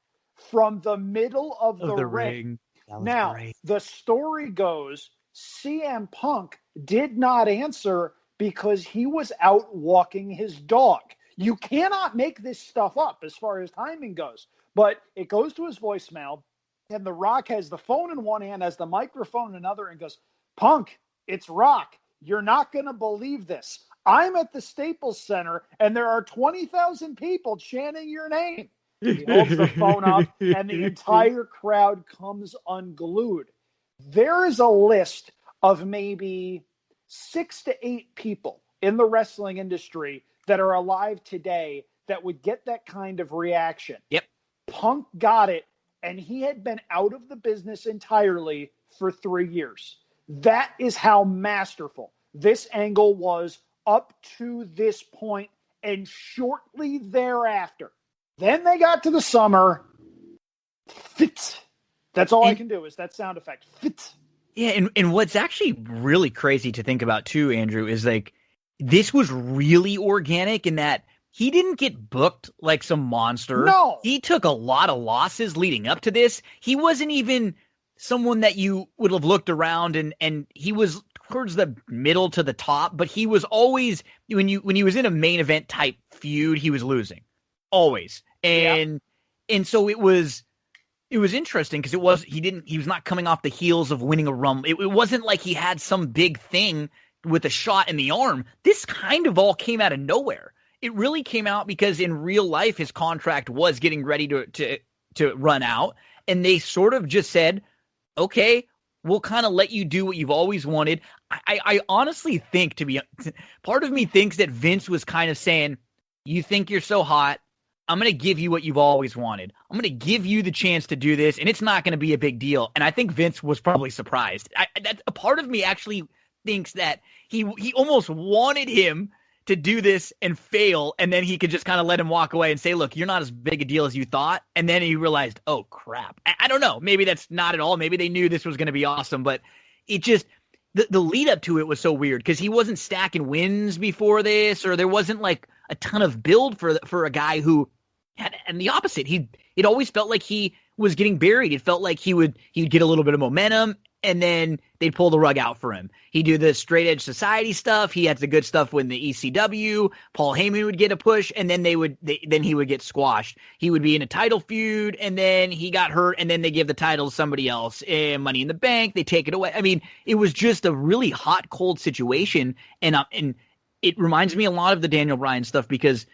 from the middle of the ring. Now, great. The story goes, CM Punk did not answer because he was out walking his dog. You cannot make this stuff up as far as timing goes. But it goes to his voicemail, and The Rock has the phone in one hand, has the microphone in another, and goes, Punk, it's Rock. You're not going to believe this. I'm at the Staples Center, and there are 20,000 people chanting your name. He holds the phone up, and the entire crowd comes unglued. There is a list of maybe 6 to 8 people in the wrestling industry that are alive today that would get that kind of reaction. Yep. Punk got it, and he had been out of the business entirely for 3 years. That is how masterful this angle was up to this point and shortly thereafter. Then they got to the summer. Fit. That's all I can do is that sound effect. Fit. Yeah, and what's actually really crazy to think about too, Andrew, is like this was really organic in that he didn't get booked like some monster. No. He took a lot of losses leading up to this. He wasn't even someone that you would have looked around and he was towards the middle to the top, but he was always when he was in a main event type feud, he was losing. Always. And so it was interesting because he was not coming off the heels of winning a Rumble. It wasn't like he had some big thing with a shot in the arm. This kind of all came out of nowhere. It really came out because in real life his contract was getting ready to run out, and they sort of just said, okay, we'll kind of let you do what you've always wanted. I honestly think, part of me thinks that Vince was kind of saying, you think you're so hot, I'm going to give you what you've always wanted. I'm going to give you the chance to do this, and it's not going to be a big deal. And I think Vince was probably surprised. A part of me actually thinks that he almost wanted him to do this and fail, and then he could just kind of let him walk away and say, look, you're not as big a deal as you thought. And then he realized, oh, crap. I don't know. Maybe that's not at all. Maybe they knew this was going to be awesome, but it just the lead up to it was so weird because he wasn't stacking wins before this, or there wasn't like a ton of build for a guy who had, and the opposite. It always felt like he was getting buried. It felt like he'd get a little bit of momentum, and then they'd pull the rug out for him. He'd do the straight edge society stuff. He had the good stuff when the ECW. Paul Heyman would get a push, and then then he would get squashed. He would be in a title feud, and then he got hurt, and then they give the title to somebody else. And Money in the Bank, they take it away. I mean, it was just a really hot, cold situation, and it reminds me a lot of the Daniel Bryan stuff because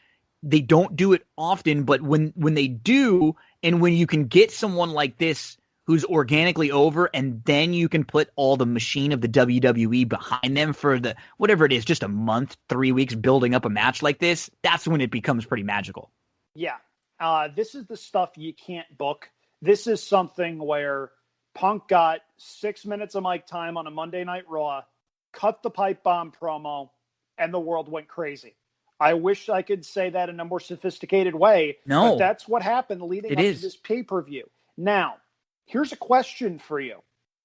they don't do it often, but when they do, and when you can get someone like this who's organically over, and then you can put all the machine of the WWE behind them for the whatever it is, just a month, 3 weeks building up a match like this, that's when it becomes pretty magical. Yeah. This is the stuff you can't book. This is something where Punk got 6 minutes of mic time on a Monday Night Raw, cut the pipe bomb promo, and the world went crazy. I wish I could say that in a more sophisticated way, but that's what happened leading up to this pay-per-view. Now, here's a question for you.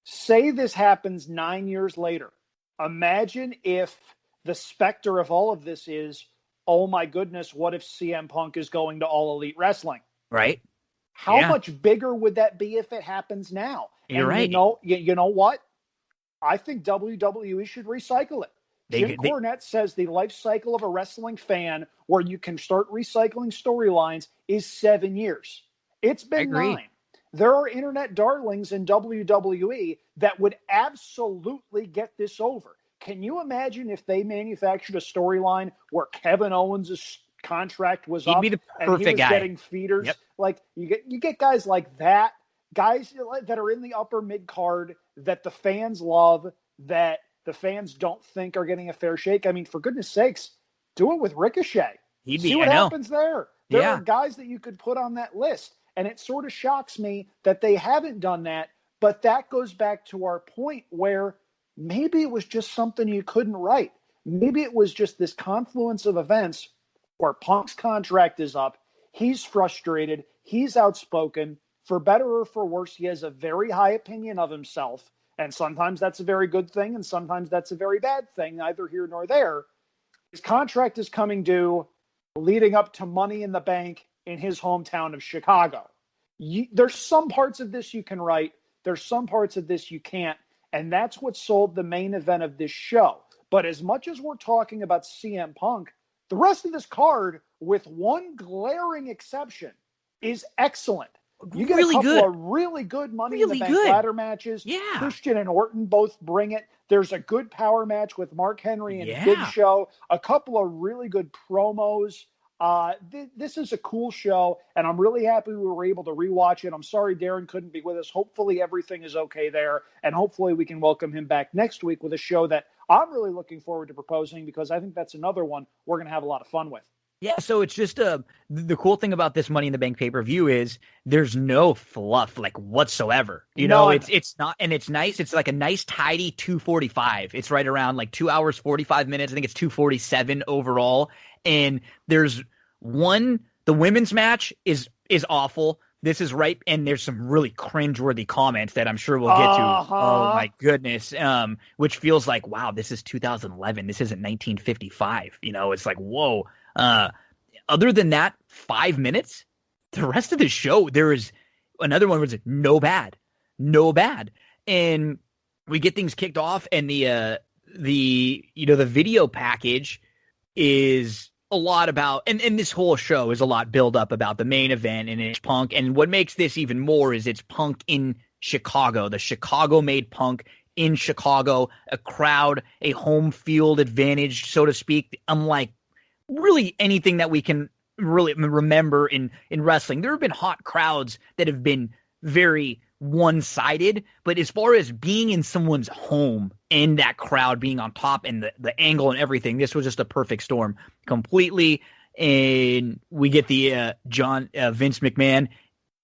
Say this happens 9 years later. Imagine if the specter of all of this is, oh my goodness, what if CM Punk is going to All Elite Wrestling? Right. How much bigger would that be if it happens now? You're right. You know what? I think WWE should recycle it. Jim Cornette says the life cycle of a wrestling fan where you can start recycling storylines is 7 years. It's been 9. There are internet darlings in WWE that would absolutely get this over. Can you imagine if they manufactured a storyline where Kevin Owens' contract was up be the and he was guy. Getting feeders? Yep. Like you get guys like that, guys that are in the upper mid card that the fans love, that the fans don't think are getting a fair shake. I mean, for goodness sakes, do it with Ricochet. See what happens there. There are guys that you could put on that list. And it sort of shocks me that they haven't done that. But that goes back to our point where maybe it was just something you couldn't write. Maybe it was just this confluence of events where Punk's contract is up. He's frustrated. He's outspoken. For better or for worse, he has a very high opinion of himself. And sometimes that's a very good thing, and sometimes that's a very bad thing, neither here nor there. His contract is coming due, leading up to Money in the Bank in his hometown of Chicago. There's some parts of this you can write. There's some parts of this you can't. And that's what sold the main event of this show. But as much as we're talking about CM Punk, the rest of this card, with one glaring exception, is excellent. You get a couple of really good Money in the Bank ladder matches. Yeah. Christian and Orton both bring it. There's a good power match with Mark Henry and Big Show. A couple of really good promos. This is a cool show, and I'm really happy we were able to rewatch it. I'm sorry Darren couldn't be with us. Hopefully everything is okay there, and hopefully we can welcome him back next week with a show that I'm really looking forward to proposing, because I think that's another one we're going to have a lot of fun with. Yeah, so it's just the cool thing about this Money in the Bank pay-per-view is there's no fluff like whatsoever. You know, it's not, and it's nice. It's like a nice tidy 2:45. It's right around like 2 hours 45 minutes. I think it's 2:47 overall. And there's the women's match is awful. This is right, and there's some really cringeworthy comments that I'm sure we'll get to. Oh my goodness, which feels like, wow, this is 2011. This isn't 1955. You know, it's like, whoa. Other than that, 5 minutes, the rest of the show, there is another one where it's no bad, and we get things kicked off, and the video package is a lot about, and this whole show is a lot build up about the main event, and it's Punk. And what makes this even more is it's Punk in Chicago, the Chicago made Punk in Chicago, a crowd, a home field advantage, so to speak. Unlike really anything that we can really remember in wrestling. There have been hot crowds that have been very one-sided, but as far as being in someone's home and that crowd being on top and the angle and everything, this was just a perfect storm completely. And we get the Vince McMahon,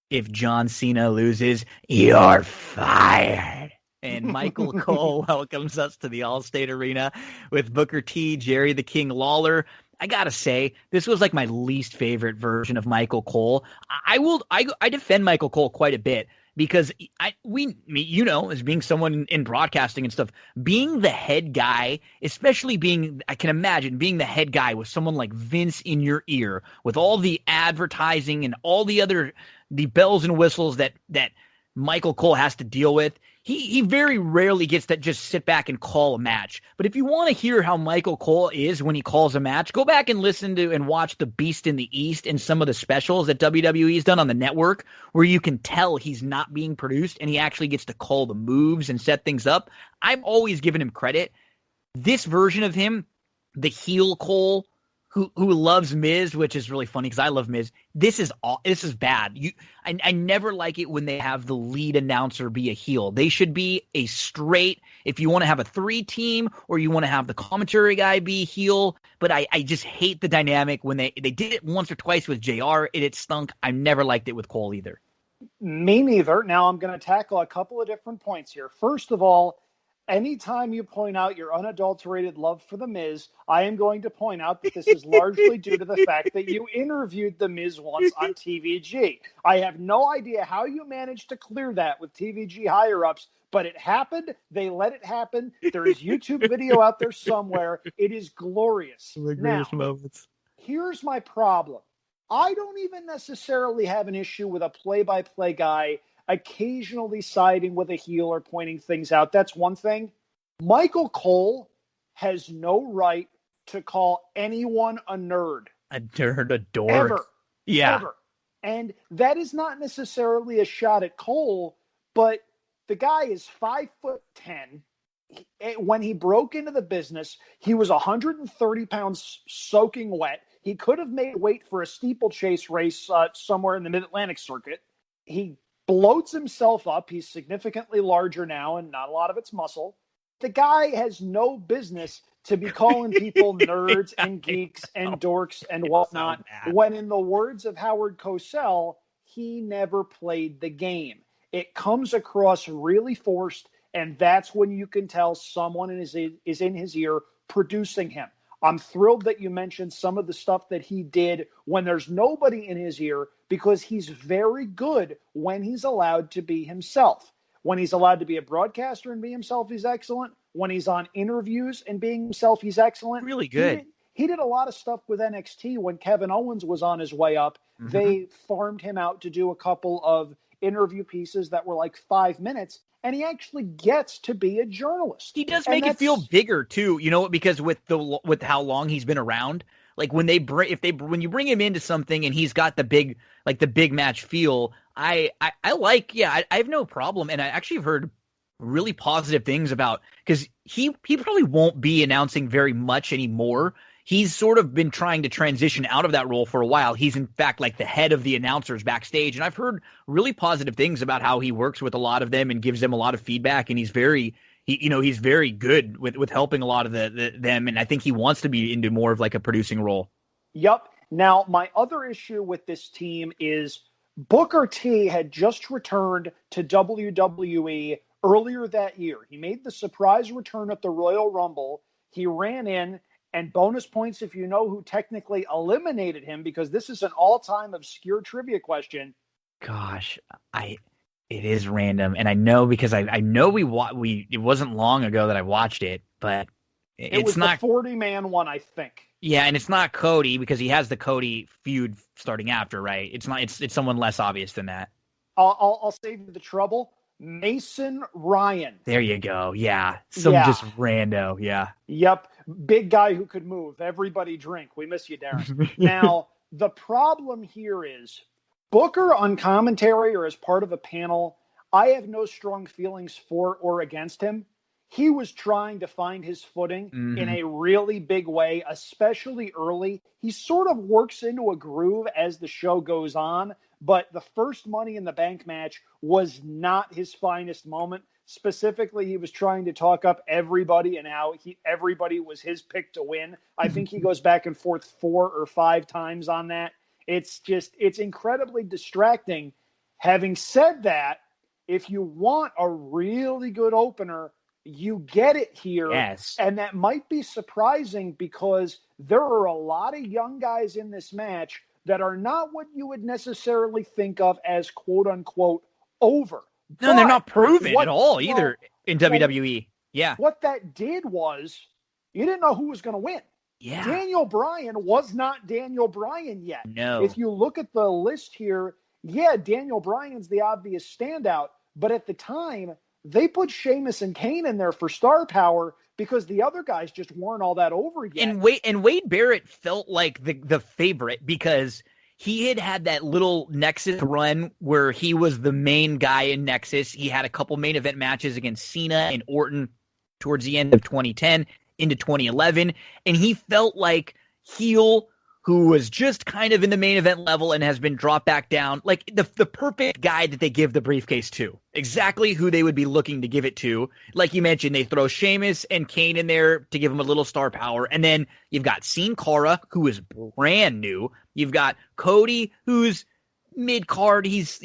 if John Cena loses, you're fired. And Michael Cole welcomes us to the Allstate Arena with Booker T, Jerry the King Lawler. I gotta say, this was like my least favorite version of Michael Cole. I defend Michael Cole quite a bit because as being someone in broadcasting and stuff, being the head guy, especially I can imagine being the head guy with someone like Vince in your ear, with all the advertising and all the bells and whistles that Michael Cole has to deal with. He very rarely gets to just sit back and call a match. But if you want to hear how Michael Cole is when he calls a match, go back and listen to and watch The Beast in the East and some of the specials that WWE's done on the network, where you can tell he's not being produced and he actually gets to call the moves and set things up. I've always given him credit. This version of him, the heel Cole, who loves Miz, which is really funny because I love Miz. This is bad. I never like it when they have the lead announcer be a heel. They should be a straight, if you want to have a 3-team or you want to have the commentary guy be heel. But I just hate the dynamic when they did it once or twice with JR. It stunk. I never liked it with Cole either. Me neither. Now I'm going to tackle a couple of different points here. First of all, anytime you point out your unadulterated love for The Miz, I am going to point out that this is largely due to the fact that you interviewed The Miz once on TVG. I have no idea how you managed to clear that with TVG higher-ups, but it happened. They let it happen. There is YouTube video out there somewhere. It is glorious. The greatest moments. Here's my problem. I don't even necessarily have an issue with a play-by-play guy occasionally siding with a heel or pointing things out. That's one thing. Michael Cole has no right to call anyone a nerd. A nerd, a dork. Ever. Yeah. Ever. And that is not necessarily a shot at Cole, but the guy is 5'10". When he broke into the business, he was 130 pounds soaking wet. He could have made weight for a steeplechase race somewhere in the Mid-Atlantic circuit. He bloats himself up. He's significantly larger now, and not a lot of it's muscle. The guy has no business to be calling people nerds and geeks and dorks and whatnot, when in the words of Howard Cosell, he never played the game. It comes across really forced, and that's when you can tell someone is in his ear producing him. I'm thrilled that you mentioned some of the stuff that he did when there's nobody in his ear, because he's very good when he's allowed to be himself. When he's allowed to be a broadcaster and be himself, he's excellent. When he's on interviews and being himself, he's excellent. Really good. He did a lot of stuff with NXT when Kevin Owens was on his way up. Mm-hmm. They farmed him out to do a couple of interview pieces that were like 5 minutes, and he actually gets to be a journalist. He does make it feel bigger too, because with how long he's been around, like when you bring him into something and he's got the big match feel, I have no problem, and I actually have heard really positive things about, because he probably won't be announcing very much anymore. He's sort of been trying to transition out of that role for a while. He's in fact like the head of the announcers backstage, and I've heard really positive things about how he works with a lot of them and gives them a lot of feedback, and he's very good with helping a lot of them, and I think he wants to be into more of like a producing role. Yep. Now, my other issue with this team is Booker T had just returned to WWE earlier that year. He made the surprise return at the Royal Rumble. He ran in, and bonus points if you know who technically eliminated him, because this is an all-time obscure trivia question. Gosh, it is random, and I know because I know it wasn't long ago that I watched it, but it was not the 40-man one, I think. Yeah, and it's not Cody, because he has the Cody feud starting after, right? It's not. It's someone less obvious than that. I'll save you the trouble. Mason Ryan. There you go. Yeah, just rando. Yeah. Yep. Big guy who could move. Everybody drink. We miss you, Darren. Now, the problem here is Booker on commentary or as part of a panel, I have no strong feelings for or against him. He was trying to find his footing in a really big way, especially early. He sort of works into a groove as the show goes on, but the first Money in the Bank match was not his finest moment. Specifically, he was trying to talk up everybody and how everybody was his pick to win. I think he goes back and forth 4 or 5 times on that. It's incredibly distracting. Having said that, if you want a really good opener, you get it here. Yes. And that might be surprising, because there are a lot of young guys in this match that are not what you would necessarily think of as quote unquote over. No, but they're not proven at all either in WWE. Yeah. What that did was you didn't know who was going to win. Yeah. Daniel Bryan was not Daniel Bryan yet. No. If you look at the list here, Daniel Bryan's the obvious standout. But at the time, they put Sheamus and Kane in there for star power because the other guys just weren't all that over yet. And Wade Barrett felt like the favorite, because he had that little Nexus run where he was the main guy in Nexus. He had a couple main event matches against Cena and Orton towards the end of 2010 into 2011. And he felt like heel who was just kind of in the main event level and has been dropped back down. Like the perfect guy that they give the briefcase to. Exactly who they would be looking to give it to. Like you mentioned, they throw Sheamus and Kane in there to give him a little star power. And then you've got Cora, who is brand new. You've got Cody, who's mid-card. He's,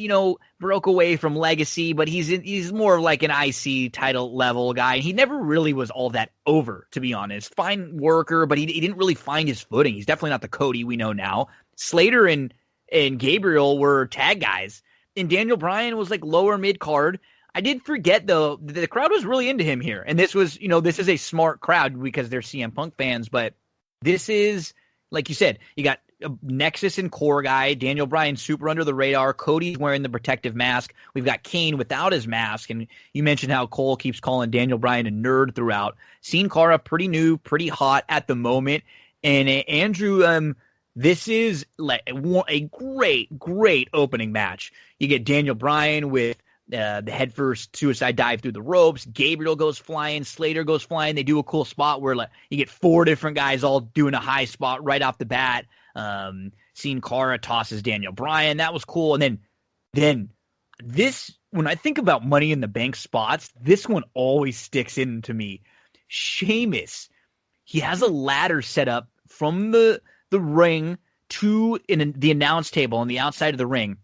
broke away from Legacy, but he's more of like an IC title level guy. He never really was all that over, to be honest. Fine worker, but he didn't really find his footing. He's definitely not the Cody we know now. Slater and Gabriel were tag guys, and Daniel Bryan was like lower mid-card. I did forget, though, the crowd was really into him here. And this was, this is a smart crowd because they're CM Punk fans, but this is like you said, you got a Nexus and Core guy, Daniel Bryan super under the radar. Cody's wearing the protective mask. We've got Kane without his mask. And you mentioned how Cole keeps calling Daniel Bryan a nerd throughout. Sin Cara, pretty new, pretty hot at the moment. And Andrew, this is like a great opening match. You get Daniel Bryan with the headfirst suicide dive through the ropes. Gabriel goes flying. Slater goes flying. They do a cool spot where like you get 4 different guys all doing a high spot right off the bat. Sin Cara tosses Daniel Bryan. That was cool. And then this, when I think about Money in the Bank spots, this one always sticks in to me. Sheamus, he has a ladder set up from the ring to the announce table on the outside of the ring.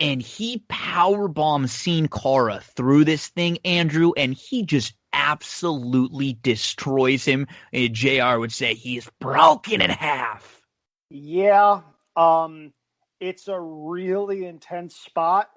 And he power bombs Sin Cara through this thing, Andrew, and he just absolutely destroys him. And JR would say he is broken in half. Yeah, it's a really intense spot.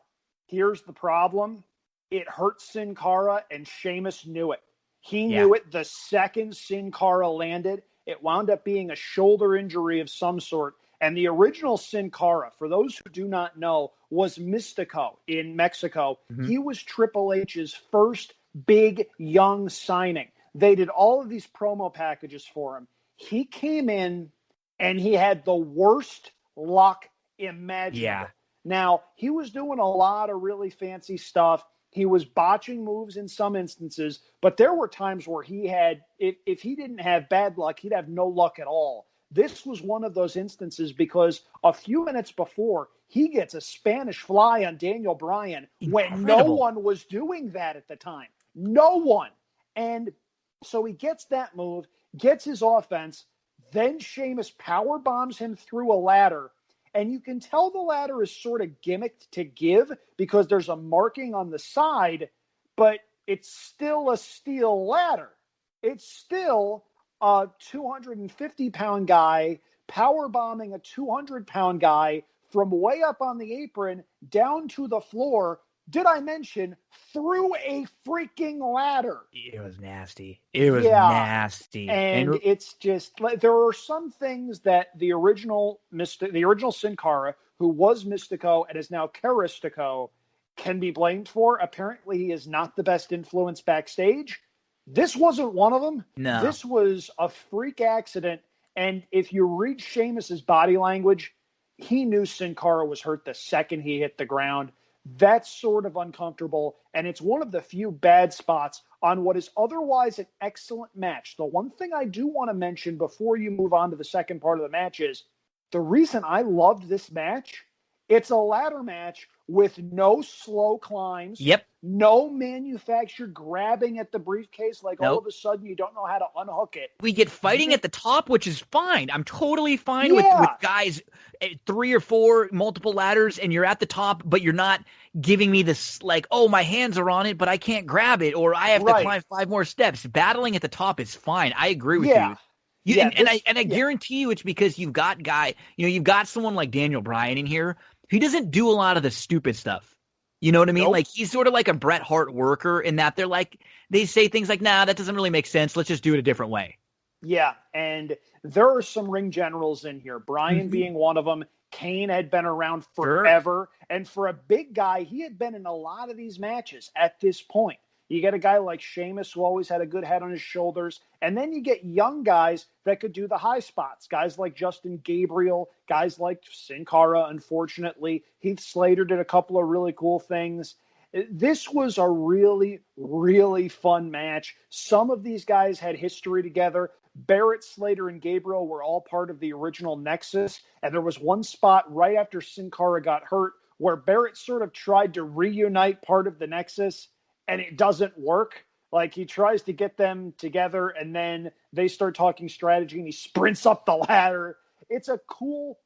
Here's the problem. It hurt Sin Cara, and Sheamus knew it. He knew it the second Sin Cara landed. It wound up being a shoulder injury of some sort. And the original Sin Cara, for those who do not know, was Mystico in Mexico. Mm-hmm. He was Triple H's first big young signing. They did all of these promo packages for him. He came in and he had the worst luck imaginable. Yeah. Now, he was doing a lot of really fancy stuff. He was botching moves in some instances, but there were times where he had, if he didn't have bad luck, he'd have no luck at all. This was one of those instances because a few minutes before, he gets a Spanish fly on Daniel Bryan when no one was doing that at the time. No one. And so he gets that move, gets his offense, then Sheamus power bombs him through a ladder. And you can tell the ladder is sort of gimmicked to give because there's a marking on the side, but it's still a steel ladder. It's still a 250-pound guy power bombing a 200-pound guy from way up on the apron down to the floor. Did I mention through a freaking ladder? It was nasty. It was nasty. And it's just like there are some things that the original Sin Cara, who was Mystico and is now Caristico, can be blamed for. Apparently, he is not the best influence backstage. This wasn't one of them. No. This was a freak accident. And if you read Sheamus's body language, he knew Sin Cara was hurt the second he hit the ground. That's sort of uncomfortable. And it's one of the few bad spots on what is otherwise an excellent match. The one thing I do want to mention before you move on to the second part of the match is the reason I loved this match. It's a ladder match with no slow climbs. Yep. No manufactured grabbing at the briefcase like all of a sudden you don't know how to unhook it. We get fighting at the top, which is fine. I'm totally fine with guys 3 or 4 multiple ladders and you're at the top, but you're not giving me this like, oh, my hands are on it, but I can't grab it, or I have to climb 5 more steps. Battling at the top is fine. I agree with you. I guarantee you it's because you've got you've got someone like Daniel Bryan in here. He doesn't do a lot of the stupid stuff. You know what I mean? Nope. Like he's sort of like a Bret Hart worker in that they say things like, nah, that doesn't really make sense. Let's just do it a different way. Yeah. And there are some ring generals in here. Bryan being one of them. Kane had been around forever. Sure. And for a big guy, he had been in a lot of these matches at this point. You get a guy like Sheamus who always had a good head on his shoulders. And then you get young guys that could do the high spots. Guys like Justin Gabriel, guys like Sin Cara, unfortunately. Heath Slater did a couple of really cool things. This was a really, really fun match. Some of these guys had history together. Barrett, Slater, and Gabriel were all part of the original Nexus. And there was one spot right after Sin Cara got hurt where Barrett sort of tried to reunite part of the Nexus. And it doesn't work. Like he tries to get them together and then they start talking strategy and he sprints up the ladder. It's a cool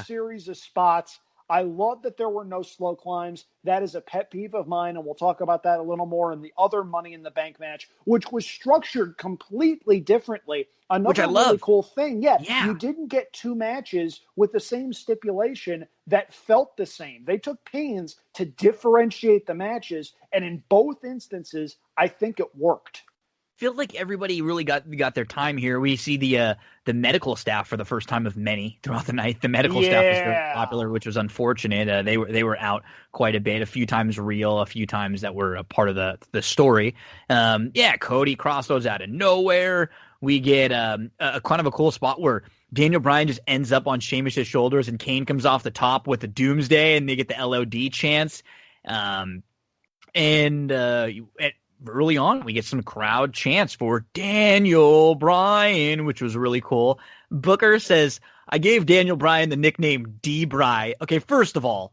series of spots. I love that there were no slow climbs. That is a pet peeve of mine, and we'll talk about that a little more in the other Money in the Bank match, which was structured completely differently. Another really cool thing, you didn't get 2 matches with the same stipulation that felt the same. They took pains to differentiate the matches, and in both instances, I think it worked. feel like everybody really got their time here. We see the medical staff for the first time of many throughout the night. The medical staff was very popular, which was unfortunate. They were out quite a bit, a few times real, a few times that were a part of the story. Cody crossroads out of nowhere. We get a kind of a cool spot where Daniel Bryan just ends up on Sheamus's shoulders, and Kane comes off the top with the Doomsday, and they get the LOD chants. Early on, we get some crowd chants for Daniel Bryan, which was really cool. Booker says, I gave Daniel Bryan the nickname D-Bry. Okay, first of all,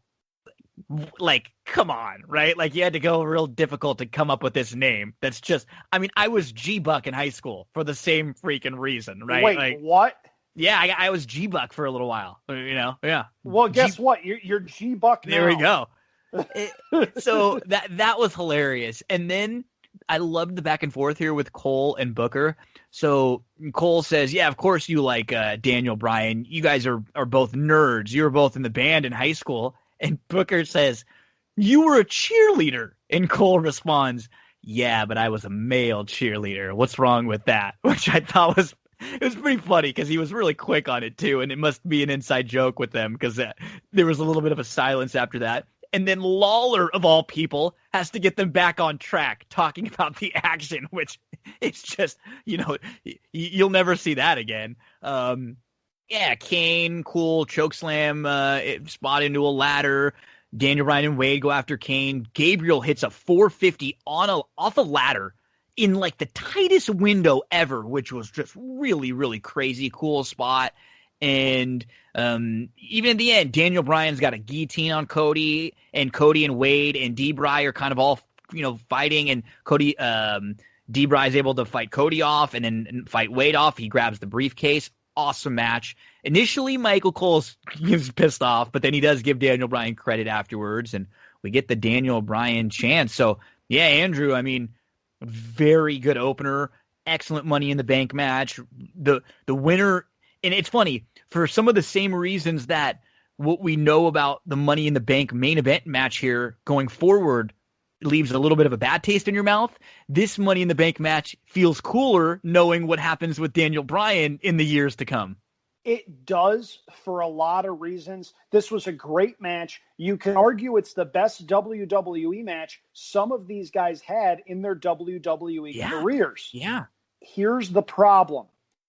like, come on, right? Like, you had to go real difficult to come up with this name. That's just, I mean, I was G-Buck in high school for the same freaking reason, right? Wait, like, what? Yeah, I was G-Buck for a little while, yeah. Well, guess what? You're G-Buck now. There we go. So that was hilarious. And then I loved the back and forth here with Cole and Booker. So Cole says, yeah, of course you like Daniel Bryan. You guys are both nerds. You were both in the band in high school. And Booker says, you were a cheerleader. And Cole responds, yeah, but I was a male cheerleader. What's wrong with that? Which I thought was pretty funny because he was really quick on it too. And it must be an inside joke with them because there was a little bit of a silence after that. And then Lawler, of all people, has to get them back on track talking about the action, which is just, you'll never see that again. Kane, cool, chokeslam, spot into a ladder. Daniel Bryan and Wade go after Kane. Gabriel hits a 450 off a ladder in like the tightest window ever, which was just really, really crazy, cool spot. And even in the end, Daniel Bryan's got a guillotine on Cody and Wade and D-Bry are kind of all, fighting, and Cody, D-Bry is able to fight Cody off and then fight Wade off. He grabs the briefcase. Awesome match. Initially, Michael Cole is pissed off, but then he does give Daniel Bryan credit afterwards, and we get the Daniel Bryan chant. So, yeah, Andrew, I mean, very good opener. Excellent Money in the Bank match. The winner. And it's funny, for some of the same reasons that what we know about the Money in the Bank main event match here going forward leaves a little bit of a bad taste in your mouth, this Money in the Bank match feels cooler knowing what happens with Daniel Bryan in the years to come. It does for a lot of reasons. This was a great match. You can argue it's the best WWE match some of these guys had in their WWE careers. Yeah. Here's the problem.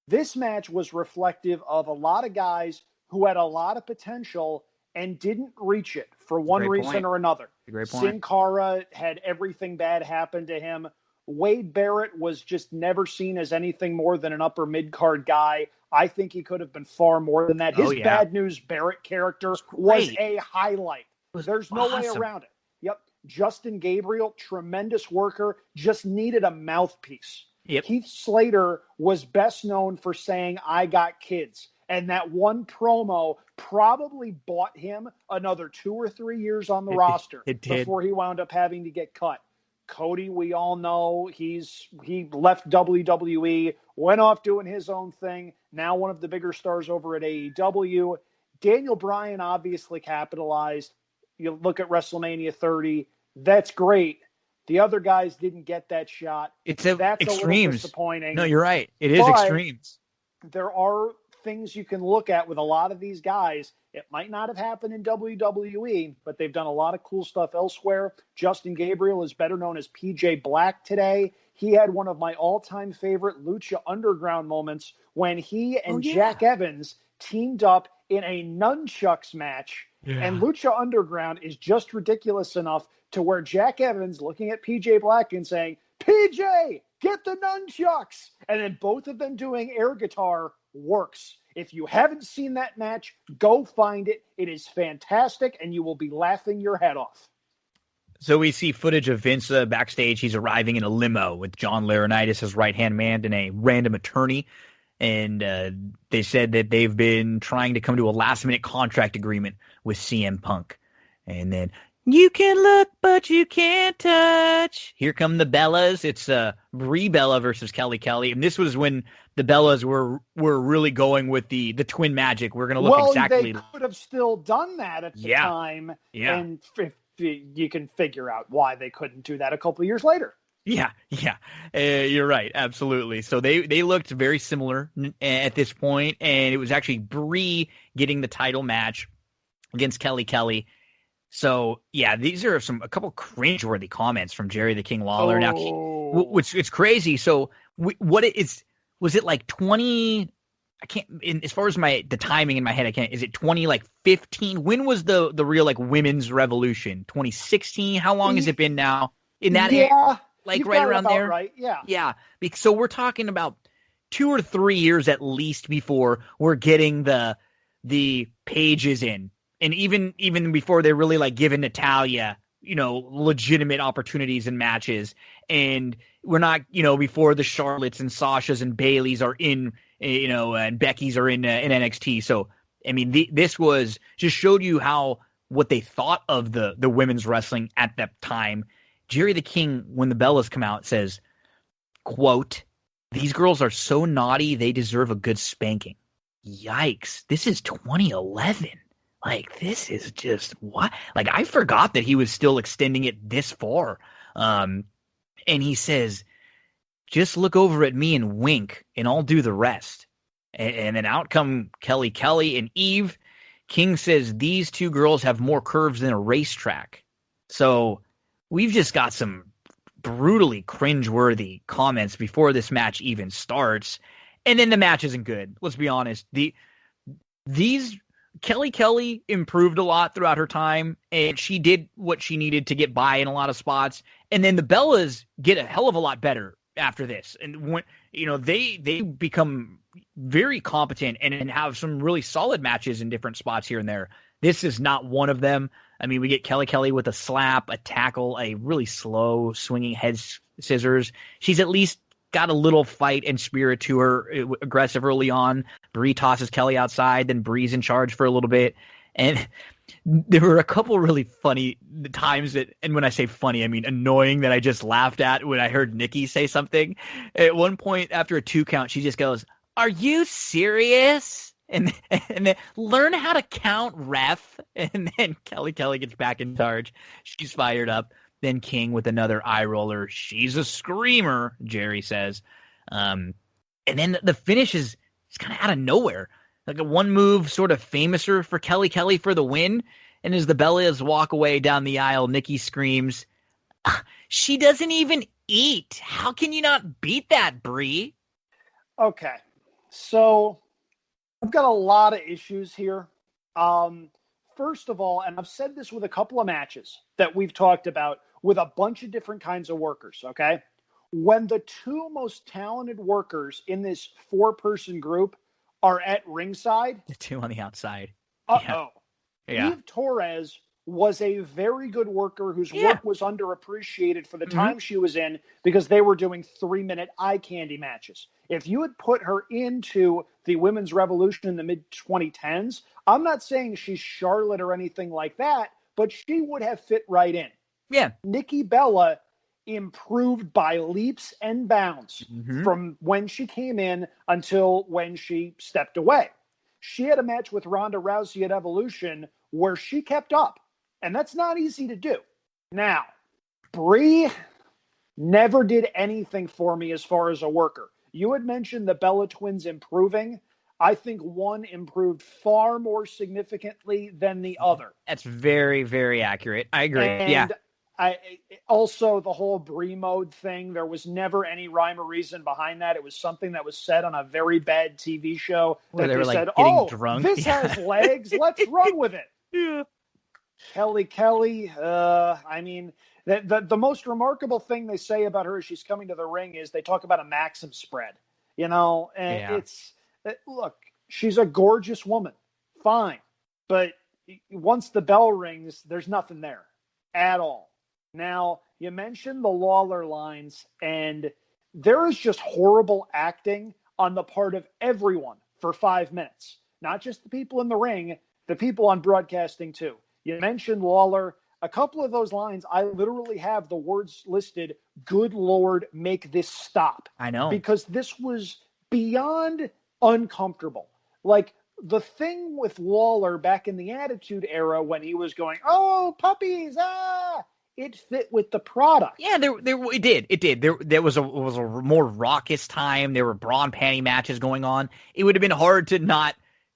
This match was reflective of a lot of guys who had a lot of potential and didn't reach it for one reason or another. Great point. Sin Cara had everything bad happen to him. Wade Barrett was just never seen as anything more than an upper mid-card guy. I think he could have been far more than that. His Bad News Barrett character was a highlight. There's no way around it. Yep. Justin Gabriel, tremendous worker, just needed a mouthpiece. Yep. Heath Slater was best known for saying, I got kids. And that one promo probably bought him another 2 or 3 years on the roster before he wound up having to get cut. Cody, we all know he left WWE, went off doing his own thing. Now one of the bigger stars over at AEW. Daniel Bryan obviously capitalized. You look at WrestleMania 30. That's great. The other guys didn't get that shot. That's extremes. A little disappointing. No, you're right. It is but extremes. There are things you can look at with a lot of these guys. It might not have happened in WWE, but they've done a lot of cool stuff elsewhere. Justin Gabriel is better known as PJ Black today. He had one of my all-time favorite Lucha Underground moments when he and Jack Evans teamed up in a nunchucks match. Yeah. And Lucha Underground is just ridiculous enough to where Jack Evans looking at PJ Black and saying, PJ, get the nunchucks. And then both of them doing air guitar works. If you haven't seen that match, go find it. It is fantastic, and you will be laughing your head off. So we see footage of Vince backstage. He's arriving in a limo with John Laurinaitis, his right-hand man, and a random attorney. And they said that they've been trying to come to a last-minute contract agreement with CM Punk. And then, you can look, but you can't touch. Here come the Bellas. It's Brie Bella versus Kelly Kelly. And this was when the Bellas were really going with the twin magic. We're going to look exactly. They could have still done that at the time. Yeah. And you can figure out why they couldn't do that a couple of years later. Yeah. You're right. Absolutely. So they looked very similar at this point, and it was actually Bri getting the title match against Kelly. So yeah, these are a couple cringeworthy comments from Jerry the King Lawler. Now, which it's crazy. So was it like 20? I can't. As far as the timing in my head, I can't. Is it 15? When was the real like women's revolution? 2016. How long has it been now? In that area, like right around there. Right. Yeah. Yeah. So we're talking about 2 or 3 years at least before we're getting the pages in. And even before they're really like giving Natalya, legitimate opportunities in matches, and we're not, before the Charlottes and Sashas and Baileys are in, and Becky's are in NXT. So I mean, this was just showed you what they thought of the women's wrestling at that time. Jerry the King, when the Bellas come out, says, "Quote: These girls are so naughty they deserve a good spanking." Yikes! This is 2011. Like, this is just what? Like, I forgot that he was still extending it this far. And he says, "Just look over at me and wink, and I'll do the rest." And then out come Kelly and Eve. King says these two girls have more curves than a racetrack. So we've just got some brutally cringeworthy comments before this match even starts. And then the match isn't good. Let's be honest. These Kelly improved a lot throughout her time, and she did what she needed to get by in a lot of spots. And then the Bellas get a hell of a lot better after this. And when they become very competent and have some really solid matches in different spots here and there. This is not one of them. I mean, we get Kelly with a slap, a tackle, a really slow swinging head scissors. She's at least got a little fight and spirit to her, aggressive early on. Bri tosses Kelly outside, then Bri's in charge for a little bit. And there were a couple really funny times and when I say funny, I mean annoying, that I just laughed at when I heard Nikki say something. At one point, after a 2 count, she just goes, "Are you serious?" And then learn how to count, ref. And then Kelly gets back in charge. She's fired up. Then King with another eye roller. "She's a screamer," Jerry says. And then the finish is kind of out of nowhere. Like a one move, sort of famouser for Kelly for the win. And as the Bellas walk away down the aisle, Nikki screams, "She doesn't even eat. How can you not beat that, Bri?" Okay. So I've got a lot of issues here. First of all, and I've said this with a couple of matches that we've talked about with a bunch of different kinds of workers, okay? When the two most talented workers in this 4-person group are at ringside. The two on the outside. Uh-oh. Yeah. Eve Torres was a very good worker whose work was underappreciated for the time she was in because they were doing 3-minute eye candy matches. If you had put her into the women's revolution in the mid-2010s, I'm not saying she's Charlotte or anything like that, but she would have fit right in. Yeah. Nikki Bella improved by leaps and bounds from when she came in until when she stepped away. She had a match with Ronda Rousey at Evolution where she kept up, and that's not easy to do. Now, Bri never did anything for me as far as a worker. You had mentioned the Bella twins improving. I think one improved far more significantly than the other. That's very, very accurate. I agree. And also the whole Bri mode thing, there was never any rhyme or reason behind that. It was something that was said on a very bad TV show where that they were said, getting drunk. This has legs. Let's run with it. Yeah. Kelly. I mean, the most remarkable thing they say about her as she's coming to the ring is they talk about a Maxim spread, and look, she's a gorgeous woman. Fine. But once the bell rings, there's nothing there at all. Now, you mentioned the Lawler lines, and there is just horrible acting on the part of everyone for 5 minutes. Not just the people in the ring, the people on broadcasting too. You mentioned Lawler. A couple of those lines, I literally have the words listed, "Good Lord, make this stop." I know. Because this was beyond uncomfortable. Like, the thing with Lawler back in the Attitude Era when he was going, "Oh, puppies, it fit with the product. Yeah, it did. There was a more raucous time. There were bra and panty matches going on. It would have been hard to not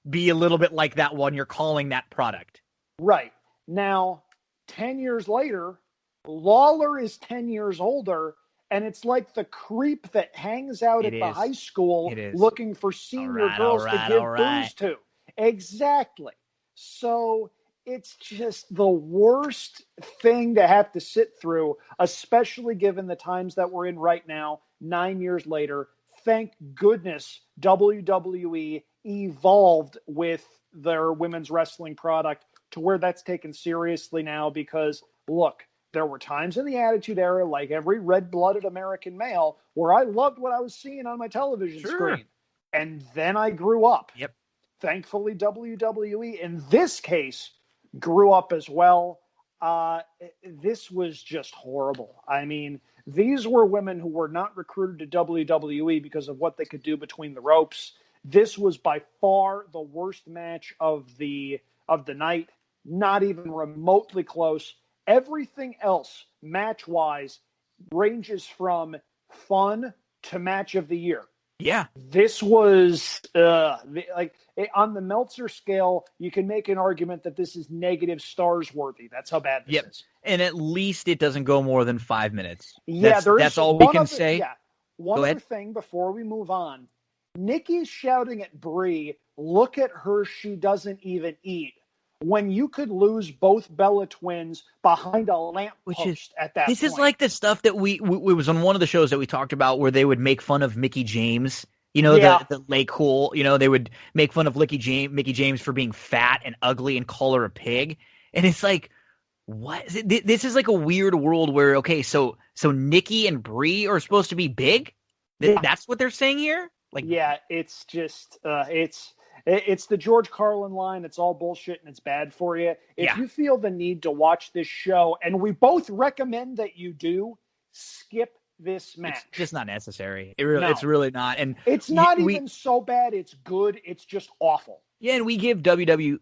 be a little bit like that one you're calling that product. Right. Now, 10 years later, Lawler is 10 years older, and it's like the creep that hangs out at the high school looking for senior girls to give booze to. Exactly. So it's just the worst thing to have to sit through, especially given the times that we're in right now, 9 years later. Thank goodness WWE evolved with their women's wrestling product to where that's taken seriously now, because, look, there were times in the Attitude Era, like every red-blooded American male, where I loved what I was seeing on my television screen. And then I grew up. Yep. Thankfully, WWE, in this case, grew up as well. This was just horrible. I mean, these were women who were not recruited to WWE because of what they could do between the ropes. This was by far the worst match of the night, not even remotely close. Everything else, match-wise, ranges from fun to match of the year. Yeah. This was, on the Meltzer scale, you can make an argument that this is negative stars worthy. That's how bad this is. And at least it doesn't go more than 5 minutes. Yeah, that's all we can say. Yeah. One other thing before we move on. Nikki's shouting at Brie, look at her, she doesn't even eat. When you could lose both Bella twins behind a lamppost at that point. This is like the stuff that it was on one of the shows that we talked about where they would make fun of Mickey James. You know, the Lake Hole, you know, they would make fun of Mickey James for being fat and ugly and call her a pig. And it's like, what? This is like a weird world where, okay, so Nikki and Brie are supposed to be big? That's what they're saying here? Like, yeah, it's just, it's the George Carlin line. It's all bullshit and it's bad for you. If you feel the need to watch this show, and we both recommend that you do, skip this match. It's just not necessary. It's really not. And it's not even so bad. It's good. It's just awful. Yeah, and we give WWEF,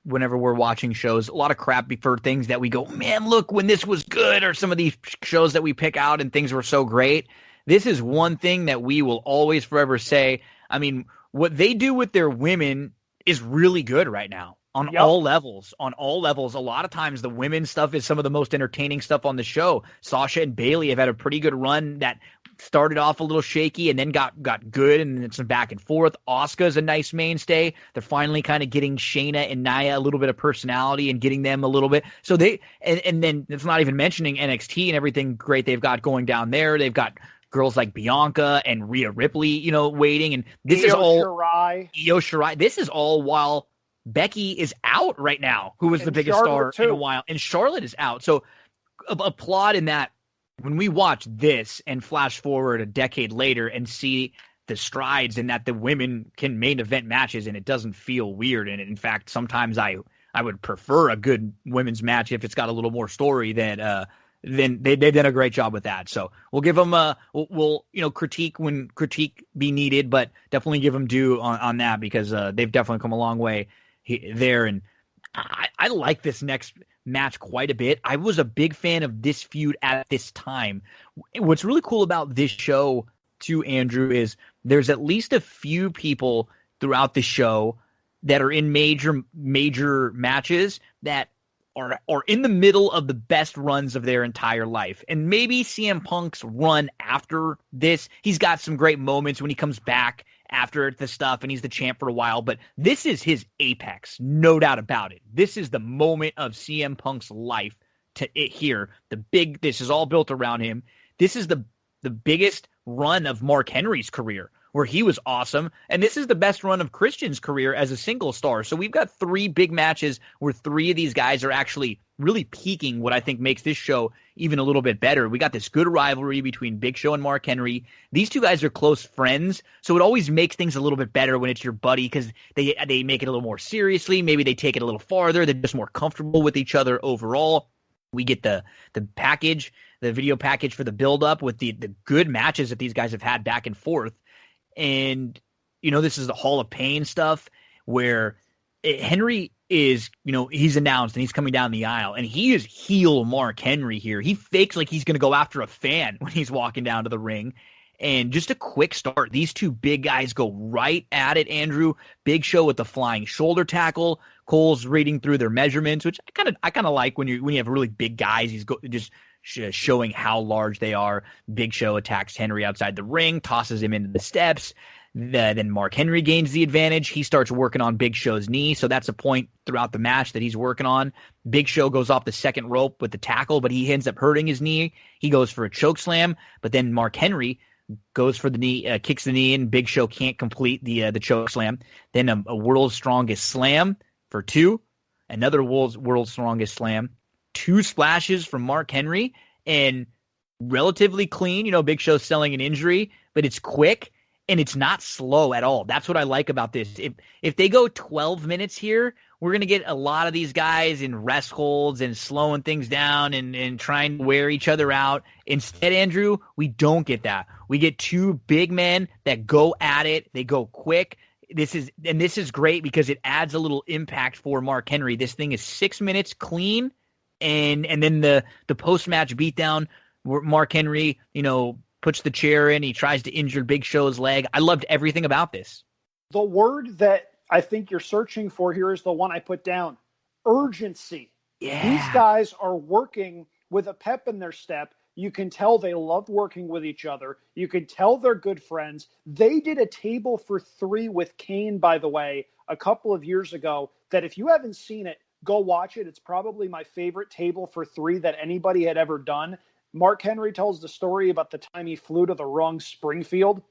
whenever we're watching shows, a lot of crap for things that we go, man, look, when this was good, or some of these shows that we pick out and things were so great. This is one thing that we will always forever say. I mean, what they do with their women is really good right now on all levels. On all levels, a lot of times the women's stuff is some of the most entertaining stuff on the show. Sasha and Bailey have had a pretty good run that started off a little shaky and then got good, and then some back and forth. Asuka's a nice mainstay. They're finally kind of getting Shayna and Nia a little bit of personality and getting them a little bit. So and then it's not even mentioning NXT and everything great they've got going down there. They've got girls like Bianca and Rhea Ripley, you know, waiting. And this is all Io Shirai. This is all while Becky is out right now, who was the biggest star in a while. And Charlotte is out. So applaud in that when we watch this and flash forward a decade later and see the strides in that the women can main event matches and it doesn't feel weird. And in fact, sometimes I would prefer a good women's match if it's got a little more story than they've done a great job with that. So we'll give them we'll critique when critique be needed, but definitely give them due on that, because they've definitely come a long way there. And I like this next match quite a bit. I was a big fan of this feud at this time. What's really cool about this show too, Andrew, is there's at least a few people throughout the show that are in major matches that are in the middle of the best runs of their entire life. And maybe CM Punk's run after this, he's got some great moments when he comes back after the stuff and he's the champ for a while, but this is his apex, no doubt about it. This is the moment of CM Punk's life here. This is all built around him. This is the biggest run of Mark Henry's career, where he was awesome. And this is the best run of Christian's career as a single star. So we've got three big matches where three of these guys are actually really peaking, what I think makes this show even a little bit better. We got this good rivalry between Big Show and Mark Henry. These two guys are close friends, so it always makes things a little bit better when it's your buddy, because they make it a little more seriously. Maybe they take it a little farther. They're just more comfortable with each other overall. We get the package, the video package for the build-up with the good matches that these guys have had back and forth. And, this is the Hall of Pain stuff where Henry is, he's announced and he's coming down the aisle, and he is heel Mark Henry here. He fakes like he's going to go after a fan when he's walking down to the ring. And just a quick start. These two big guys go right at it, Andrew. Big Show with the flying shoulder tackle. Cole's reading through their measurements, which I kind of like when you have really big guys. He's just showing how large they are. Big Show attacks Henry outside the ring, tosses him into the steps. Then Mark Henry gains the advantage. He starts working on Big Show's knee, so that's a point throughout the match that he's working on. Big Show goes off the second rope with the tackle, but he ends up hurting his knee. He goes for a choke slam, but then Mark Henry goes for the knee, kicks the knee in. Big Show can't complete the choke slam. Then a World's Strongest Slam for 2. Another World's Strongest Slam. 2 splashes from Mark Henry, and relatively clean. Big Show's selling an injury, but it's quick. And it's not slow at all. That's what I like about this. If they go 12 minutes here, we're going to get a lot of these guys in rest holds and slowing things down and trying to wear each other out. Instead, Andrew, we don't get that. We get 2 big men that go at it. They go quick. This is great because it adds a little impact for Mark Henry. This thing is 6 minutes clean, and then the post-match beatdown where Mark Henry, puts the chair in. He tries to injure Big Show's leg. I loved everything about this. The word that I think you're searching for here is the one I put down. Urgency. Yeah. These guys are working with a pep in their step. You can tell they love working with each other. You can tell they're good friends. They did a table for 3 with Kane, by the way, a couple of years ago, that if you haven't seen it, go watch it. It's probably my favorite table for 3 that anybody had ever done. Mark Henry tells the story about the time he flew to the wrong Springfield.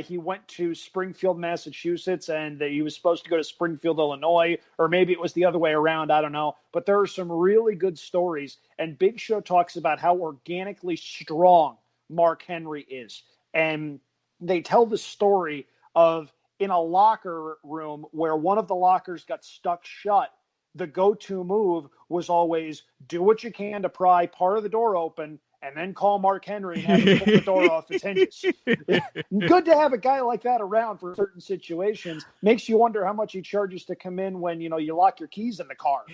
He went to Springfield, Massachusetts, and he was supposed to go to Springfield, Illinois, or maybe it was the other way around. I don't know. But there are some really good stories. And Big Show talks about how organically strong Mark Henry is. And they tell the story of in a locker room where one of the lockers got stuck shut. The go-to move was always do what you can to pry part of the door open and then call Mark Henry and have him pull the door off its hinges. Good to have a guy like that around for certain situations. Makes you wonder how much he charges to come in when, you lock your keys in the car.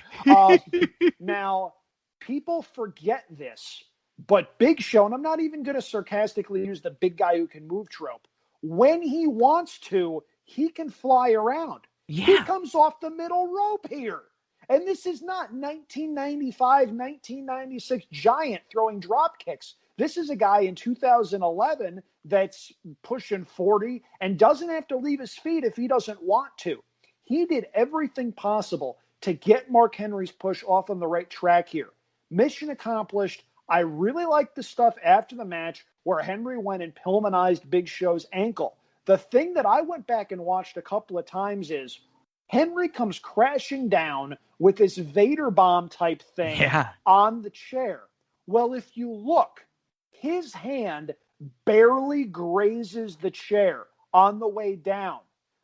Now, people forget this, but Big Show, and I'm not even going to sarcastically use the big guy who can move trope. When he wants to, he can fly around. Yeah. He comes off the middle rope here. And this is not 1995, 1996 giant throwing drop kicks. This is a guy in 2011 that's pushing 40 and doesn't have to leave his feet if he doesn't want to. He did everything possible to get Mark Henry's push off on the right track here. Mission accomplished. I really like the stuff after the match where Henry went and Pillmanized Big Show's ankle. The thing that I went back and watched a couple of times is Henry comes crashing down with this Vader bomb type thing on the chair. Well, if you look, his hand barely grazes the chair on the way down.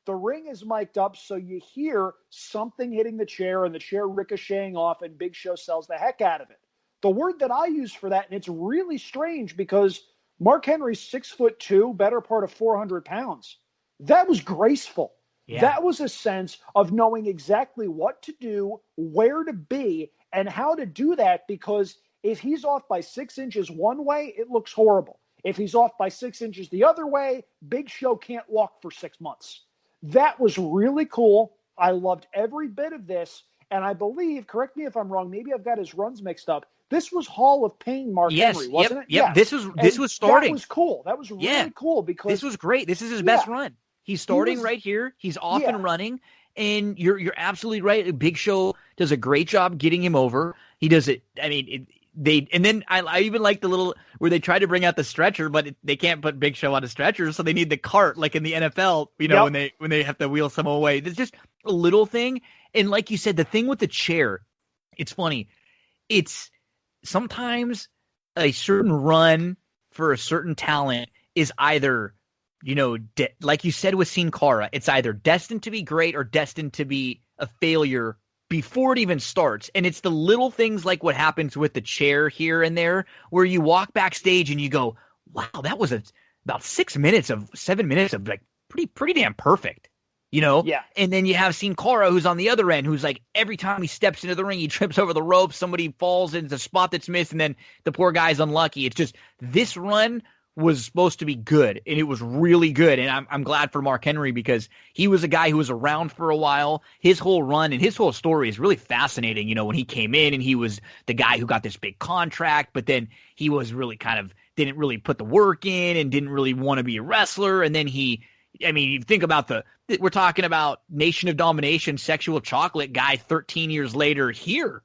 The ring is mic'd up, so you hear something hitting the chair and the chair ricocheting off, and Big Show sells the heck out of it. The word that I use for that, and it's really strange because Mark Henry's 6'2", better part of 400 pounds. That was graceful. Yeah. That was a sense of knowing exactly what to do, where to be, and how to do that, because if he's off by 6 inches one way, it looks horrible. If he's off by 6 inches the other way, Big Show can't walk for 6 months. That was really cool. I loved every bit of this, and I believe, correct me if I'm wrong, maybe I've got his runs mixed up, this was Hall of Pain Mark Henry, wasn't it? Yep. This was starting. That was cool. That was really cool because this was great. This is his best run. He's starting right here. He's off and running, and you're absolutely right. Big Show does a great job getting him over. He does it. I mean, and then I even like the little where they try to bring out the stretcher, but they can't put Big Show on a stretcher, so they need the cart like in the NFL. When they have to wheel someone away. It's just a little thing. And like you said, the thing with the chair, it's funny. It's sometimes a certain run for a certain talent is either, like you said with Sin Cara, it's either destined to be great or destined to be a failure before it even starts. And it's the little things like what happens with the chair here and there where you walk backstage and you go, wow, that was about 7 minutes of like pretty damn perfect. Yeah. And then you have seen Cora, who's on the other end, who's like every time he steps into the ring, he trips over the ropes, somebody falls into the spot that's missed, and then the poor guy's unlucky. It's just this run was supposed to be good, and it was really good. And I'm glad for Mark Henry because he was a guy who was around for a while. His whole run and his whole story is really fascinating. When he came in and he was the guy who got this big contract, but then he was really kind of didn't really put the work in and didn't really want to be a wrestler. And then you think about we're talking about Nation of Domination, Sexual Chocolate guy 13 years later here,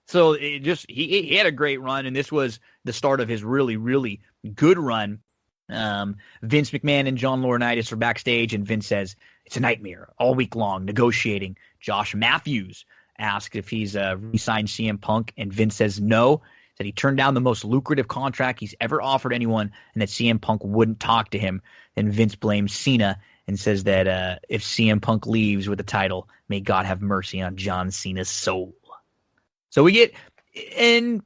So it just he had a great run, and this was the start of his really, really good run. Vince McMahon and John Laurinaitis are backstage, and Vince says, it's a nightmare all week long negotiating. Josh Matthews asked if he's re-signed CM Punk, and Vince says no, that he turned down the most lucrative contract he's ever offered anyone, and that CM Punk wouldn't talk to him. Then Vince blames Cena and says that if CM Punk leaves with the title, may God have mercy on John Cena's soul. So we get, and,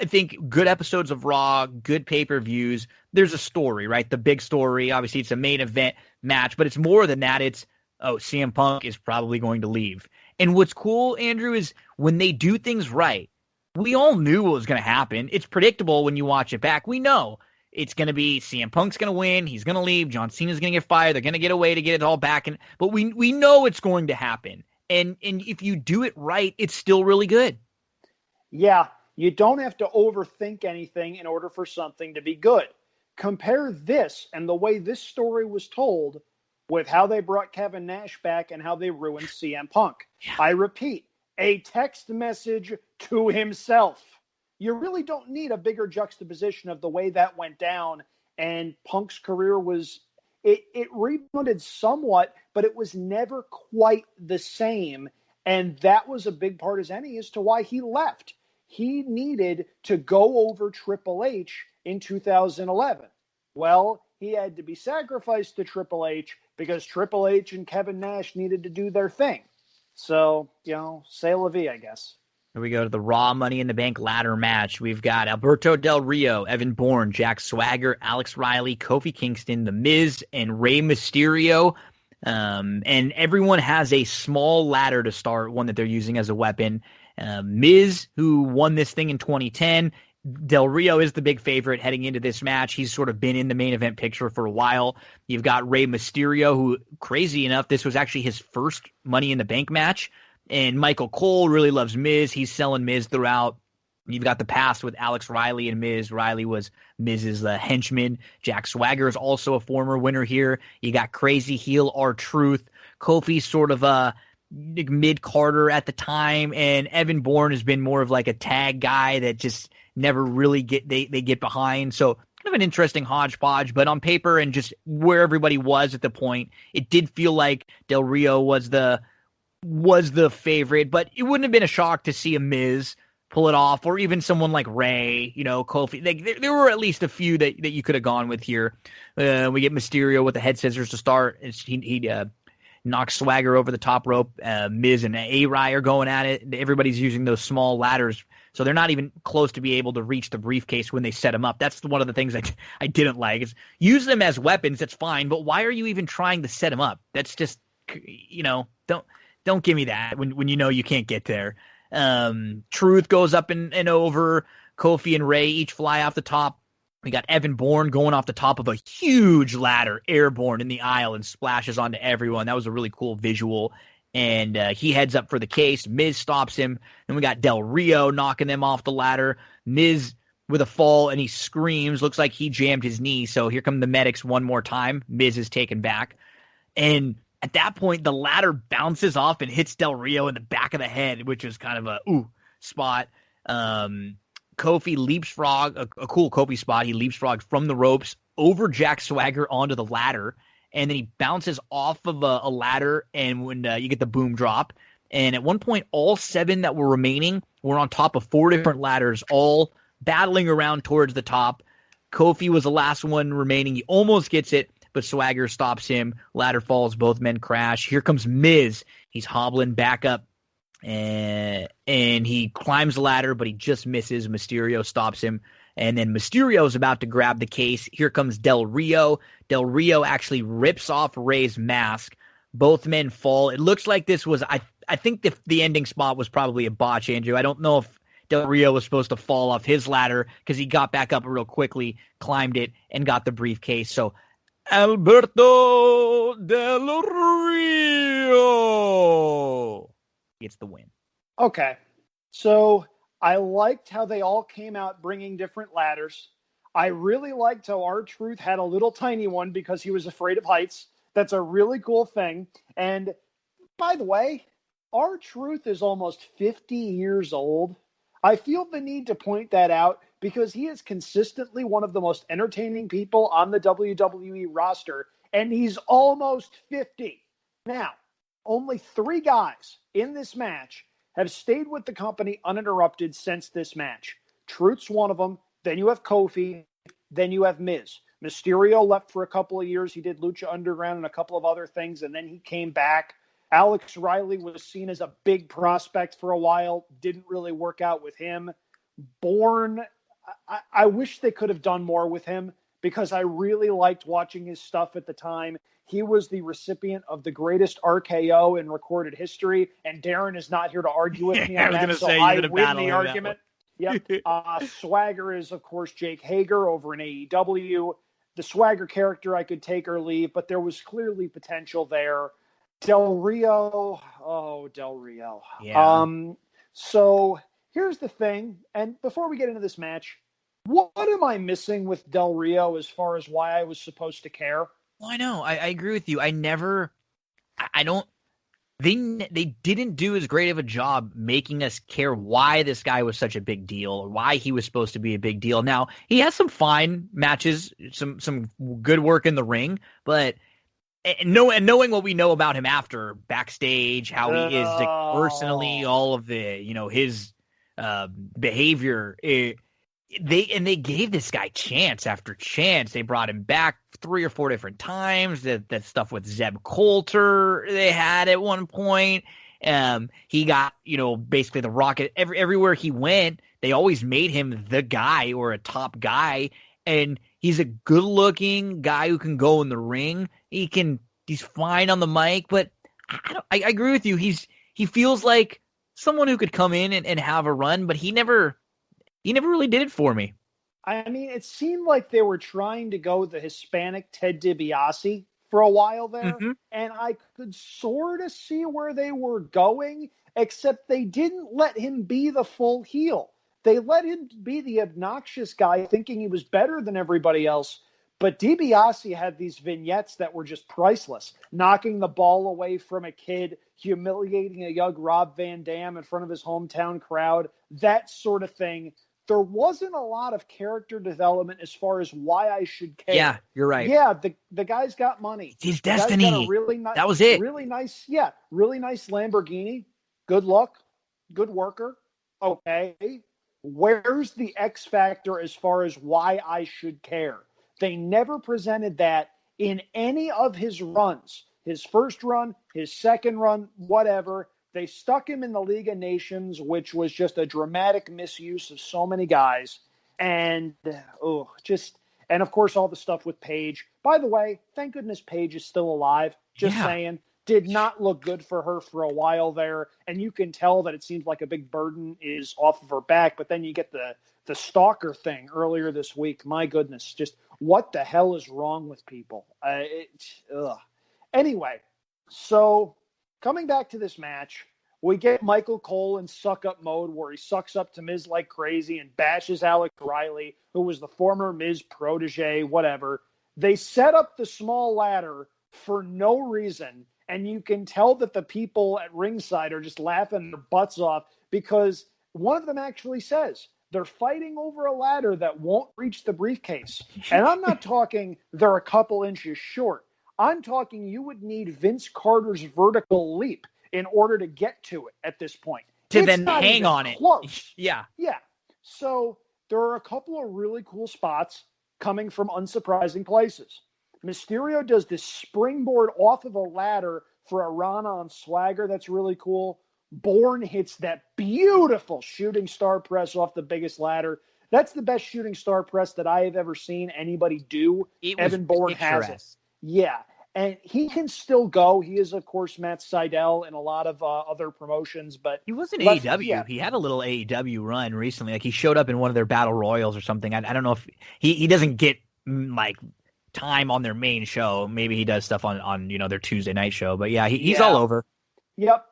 I think good episodes of Raw, good pay-per-views. There's a story, right? The big story. Obviously, it's a main event match, but it's more than that. It's, CM Punk is probably going to leave. And what's cool, Andrew, is when they do things right, we all knew what was going to happen. It's predictable when you watch it back. We know it's going to be CM Punk's going to win. He's going to leave. John Cena's going to get fired. They're going to get a way to get it all back. But we know it's going to happen. And if you do it right, it's still really good. Yeah, you don't have to overthink anything in order for something to be good. Compare this and the way this story was told with how they brought Kevin Nash back and how they ruined CM Punk. Yeah. I repeat, a text message to himself. You really don't need a bigger juxtaposition of the way that went down. And Punk's career it rebounded somewhat, but it was never quite the same. And that was a big part as to why he left. He needed to go over Triple H in 2011. Well, he had to be sacrificed to Triple H because Triple H and Kevin Nash needed to do their thing. So, c'est la vie, I guess. Here we go to the Raw Money in the Bank ladder match. We've got Alberto Del Rio, Evan Bourne, Jack Swagger, Alex Riley, Kofi Kingston, The Miz, and Rey Mysterio. And everyone has a small ladder to start, one that they're using as a weapon. Miz, who won this thing in 2010. Del Rio is the big favorite heading into this match. He's sort of been in the main event picture for a while. You've got Rey Mysterio, who, crazy enough, this was actually his first Money in the Bank match. And Michael Cole really loves Miz. He's selling Miz throughout. You've got the past with Alex Riley and Miz. Riley was Miz's henchman. Jack Swagger is also a former winner here. You got crazy heel R-Truth. Kofi's sort of a mid-carder at the time, and Evan Bourne has been more of like a tag guy that just never really they get behind. So kind of an interesting hodgepodge, but on paper and just where everybody was at the point, it did feel like Del Rio was the favorite, but it wouldn't have been a shock to see a Miz pull it off, or even someone like Rey, Kofi. There were at least a few that you could have gone with here. We get Mysterio with the head scissors to start. He knocks Swagger over the top rope. Miz and A-Rai are going at it. Everybody's using those small ladders, so they're not even close to be able to reach the briefcase when they set them up. That's one of the things I didn't like. Is use them as weapons, that's fine, but why are you even trying to set them up? That's just, don't give me that when you can't get there. Truth goes up and over. Kofi and Rey each fly off the top. We got Evan Bourne going off the top of a huge ladder, airborne in the aisle, and splashes onto everyone. That was a really cool visual. And he heads up for the case. Miz stops him. Then we got Del Rio knocking them off the ladder. Miz with a fall, and he screams. Looks like he jammed his knee. So here come the medics one more time. Miz is taken back. And at that point, the ladder bounces off and hits Del Rio in the back of the head, which is kind of a spot. Kofi leapfrog, a cool Kofi spot. He leapfrogs from the ropes over Jack Swagger onto the ladder, and then he bounces off of a ladder, and when you get the boom drop. And at one point, all 7 that were remaining were on top of 4 different ladders, all battling around towards the top. Kofi was the last one remaining. He almost gets it, but Swagger stops him. Ladder falls. Both men crash. Here comes Miz. He's hobbling back up, and he climbs the ladder, but he just misses. Mysterio stops him, and then Mysterio's about to grab the case. Here comes Del Rio. Del Rio actually rips off Rey's mask, both men fall. It looks like this was, I think the ending spot was probably a botch, Andrew. I don't know if Del Rio was supposed to fall off his ladder because he got back up real quickly, climbed it, and got the briefcase. So Alberto Del Rio gets the win. Okay. So I liked how they all came out bringing different ladders. I really liked how R-Truth had a little tiny one because he was afraid of heights. That's a really cool thing. And by the way, R-Truth is almost 50 years old. I feel the need to point that out because he is consistently one of the most entertaining people on the WWE roster, and he's almost 50. Now, only 3 guys in this match have stayed with the company uninterrupted since this match. Truth's one of them. Then you have Kofi. Then you have Miz. Mysterio left for a couple of years. He did Lucha Underground and a couple of other things, and then he came back. Alex Riley was seen as a big prospect for a while. Didn't really work out with him. Bourne, I wish they could have done more with him because I really liked watching his stuff at the time. He was the recipient of the greatest RKO in recorded history, and Darren is not here to argue with me on that, so I win the argument. Yep. Swagger is, of course, Jake Hager over in AEW. The Swagger character I could take or leave, but there was clearly potential there. Del Rio. Yeah. So here's the thing, and before we get into this match, what am I missing with Del Rio as far as why I was supposed to care? Well, I know. I agree with you. They didn't do as great of a job making us care why this guy was such a big deal or why he was supposed to be a big deal. Now, he has some fine matches, some good work in the ring, but knowing what we know about him after backstage, how he is like, personally, all of the, his behavior, they gave this guy chance after chance. They brought him back 3 or 4 different times. That stuff with Zeb Coulter they had at one point. He got, basically the Rocket. Everywhere he went, they always made him the guy or a top guy. And he's a good-looking guy who can go in the ring. He's fine on the mic, but I agree with you. He feels like someone who could come in and have a run, but he never really did it for me. I mean, it seemed like they were trying to go the Hispanic Ted DiBiase for a while there, and I could sort of see where they were going, except they didn't let him be the full heel. They let him be the obnoxious guy thinking he was better than everybody else, but DiBiase had these vignettes that were just priceless, knocking the ball away from a kid, humiliating a young Rob Van Dam in front of his hometown crowd, that sort of thing. There wasn't a lot of character development as far as why I should care. Yeah, you're right. Yeah, the guy's got money. It's his destiny. That was it. Really nice Lamborghini. Good luck. Good worker. Okay. Where's the X factor as far as why I should care? They never presented that in any of his runs. His first run, his second run, whatever. They stuck him in the League of Nations, which was just a dramatic misuse of so many guys. And, and of course, all the stuff with Paige. By the way, thank goodness Paige is still alive. Just saying. Did not look good for her for a while there. And you can tell that it seems like a big burden is off of her back. But then you get the stalker thing earlier this week. My goodness, just what the hell is wrong with people? Anyway, so coming back to this match, we get Michael Cole in suck-up mode where he sucks up to Miz like crazy and bashes Alex Riley, who was the former Miz protege, whatever. They set up the small ladder for no reason, and you can tell that the people at ringside are just laughing their butts off because one of them actually says they're fighting over a ladder that won't reach the briefcase. And I'm not talking they're a couple inches short. I'm talking you would need Vince Carter's vertical leap in order to get to it at this point. To then hang on close. It. Yeah. Yeah. So there are a couple of really cool spots coming from unsurprising places. Mysterio does this springboard off of a ladder for a Rana on Swagger. That's really cool. Bourne hits that beautiful shooting star press off the biggest ladder. That's the best shooting star press that I have ever seen anybody do. Evan Bourne has it. Yeah. And he can still go. He is, of course, Matt Seidel in a lot of other promotions. But he was in AEW. Yeah. He had a little AEW run recently. Like he showed up in one of their battle royals or something. I don't know if he doesn't get like time on their main show. Maybe he does stuff on their Tuesday night show. But yeah, he's all over. Yep.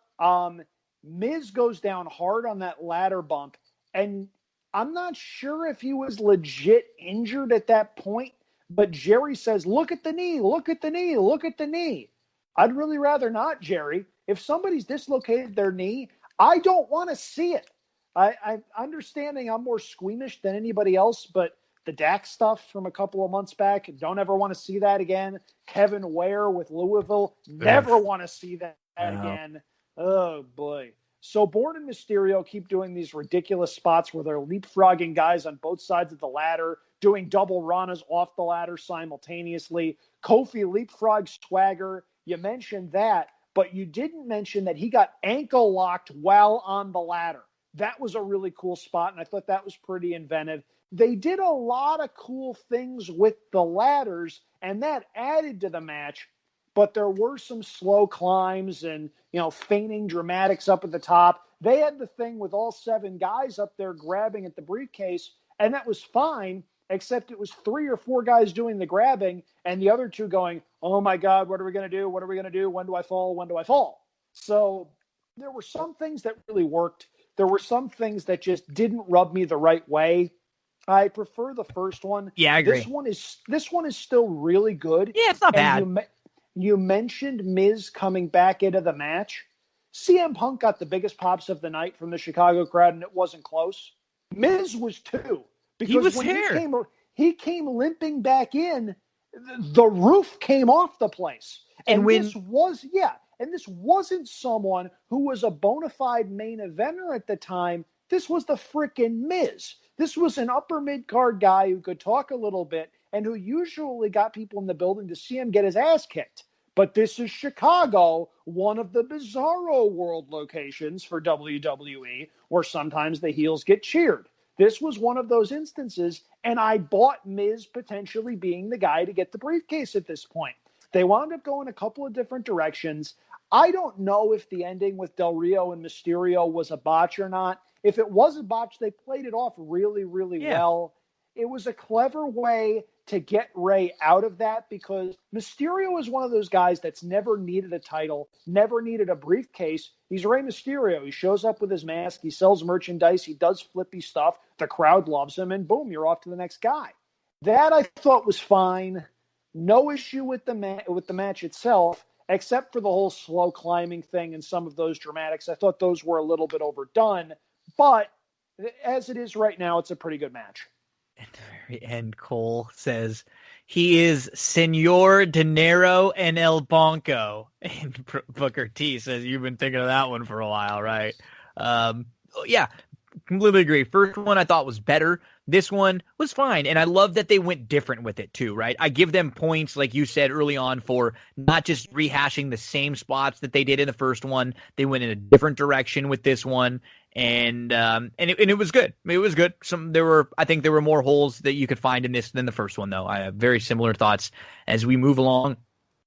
Miz goes down hard on that ladder bump, and I'm not sure if he was legit injured at that point. But Jerry says, look at the knee, look at the knee, look at the knee. I'd really rather not, Jerry. If somebody's dislocated their knee, I don't want to see it. I'm understanding I'm more squeamish than anybody else, but the Dak stuff from a couple of months back, don't ever want to see that again. Kevin Ware with Louisville, never want to see that again. Oh, boy. So Bourne and Mysterio keep doing these ridiculous spots where they're leapfrogging guys on both sides of the ladder, doing double ranas off the ladder simultaneously. Kofi leapfrog Swagger. You mentioned that, but you didn't mention that he got ankle locked while on the ladder. That was a really cool spot, and I thought that was pretty inventive. They did a lot of cool things with the ladders, and that added to the match. But there were some slow climbs and, feigning dramatics up at the top. They had the thing with all 7 guys up there grabbing at the briefcase, and that was fine, except it was 3 or 4 guys doing the grabbing and the other 2 going, oh my God, what are we going to do? What are we going to do? When do I fall? When do I fall? So there were some things that really worked. There were some things that just didn't rub me the right way. I prefer the first one. Yeah, I agree. This one is still really good. Yeah, it's not bad. You mentioned Miz coming back into the match. CM Punk got the biggest pops of the night from the Chicago crowd, and it wasn't close. Miz was too. Because he came limping back in, the roof came off the place. And this wasn't someone who was a bona fide main eventer at the time. This was the frickin' Miz. This was an upper mid-card guy who could talk a little bit and who usually got people in the building to see him get his ass kicked. But this is Chicago, one of the bizarro world locations for WWE, where sometimes the heels get cheered. This was one of those instances, and I bought Miz potentially being the guy to get the briefcase at this point. They wound up going a couple of different directions. I don't know if the ending with Del Rio and Mysterio was a botch or not. If it was a botch, they played it off really, really well. It was a clever way to get Ray out of that because Mysterio is one of those guys that's never needed a title, never needed a briefcase. He's Rey Mysterio. He shows up with his mask. He sells merchandise. He does flippy stuff. The crowd loves him, and boom, you're off to the next guy. That I thought was fine. No issue with the match itself, except for the whole slow climbing thing and some of those dramatics. I thought those were a little bit overdone, but as it is right now, it's a pretty good match. At the very end, Cole says, he is Senor Dinero and El Bonco. And Booker T says, you've been thinking of that one for a while, right? Yeah, completely agree. First one I thought was better. This one was fine. And I love that they went different with it too, right? I give them points, like you said early on, for not just rehashing the same spots that they did in the first one. They went in a different direction with this one. And it was good. It was good. I think there were more holes that you could find in this than the first one, though. I have very similar thoughts as we move along.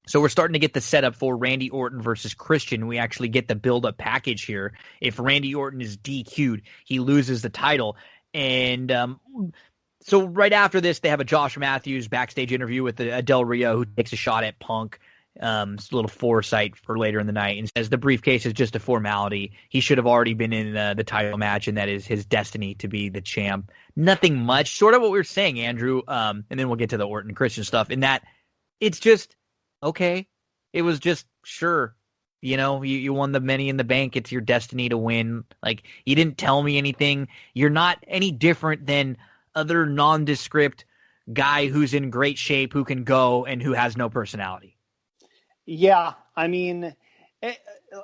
So we're starting to get the setup for Randy Orton versus Christian. We actually get the build-up package here. If Randy Orton is DQ'd, he loses the title. And so right after this, they have a Josh Matthews backstage interview with Del Rio, who takes a shot at Punk. It's a little foresight for later in the night, and says the briefcase is just a formality. He should have already been in the title match, and that is his destiny to be the champ. Nothing much, sort of what we were saying, Andrew. And then we'll get to the Orton Christian stuff. In that, it's just okay. It was just sure. You won the Money in the Bank. It's your destiny to win. Like, you didn't tell me anything. You're not any different than other nondescript guy who's in great shape, who can go, and who has no personality. Yeah, I mean,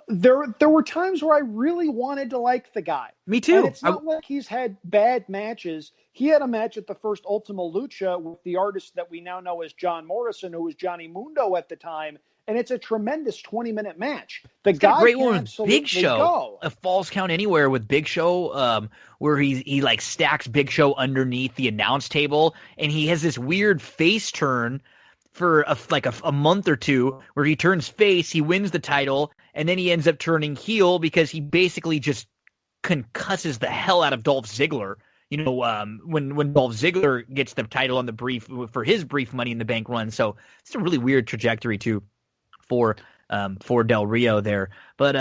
there were times where I really wanted to like the guy. Me too. And it's not like he's had bad matches. He had a match at the first Ultima Lucha with the artist that we now know as John Morrison, who was Johnny Mundo at the time, and it's a tremendous 20-minute match. The guy great can one absolutely Big Show. Go. A Falls Count Anywhere with Big Show, where he like stacks Big Show underneath the announce table, and he has this weird face turn for a month or two where he turns face, he wins the title, and then he ends up turning heel because he basically just concusses the hell out of Dolph Ziggler. When Dolph Ziggler gets the title on the brief for his brief Money in the Bank run. So it's a really weird trajectory too for Del Rio there. But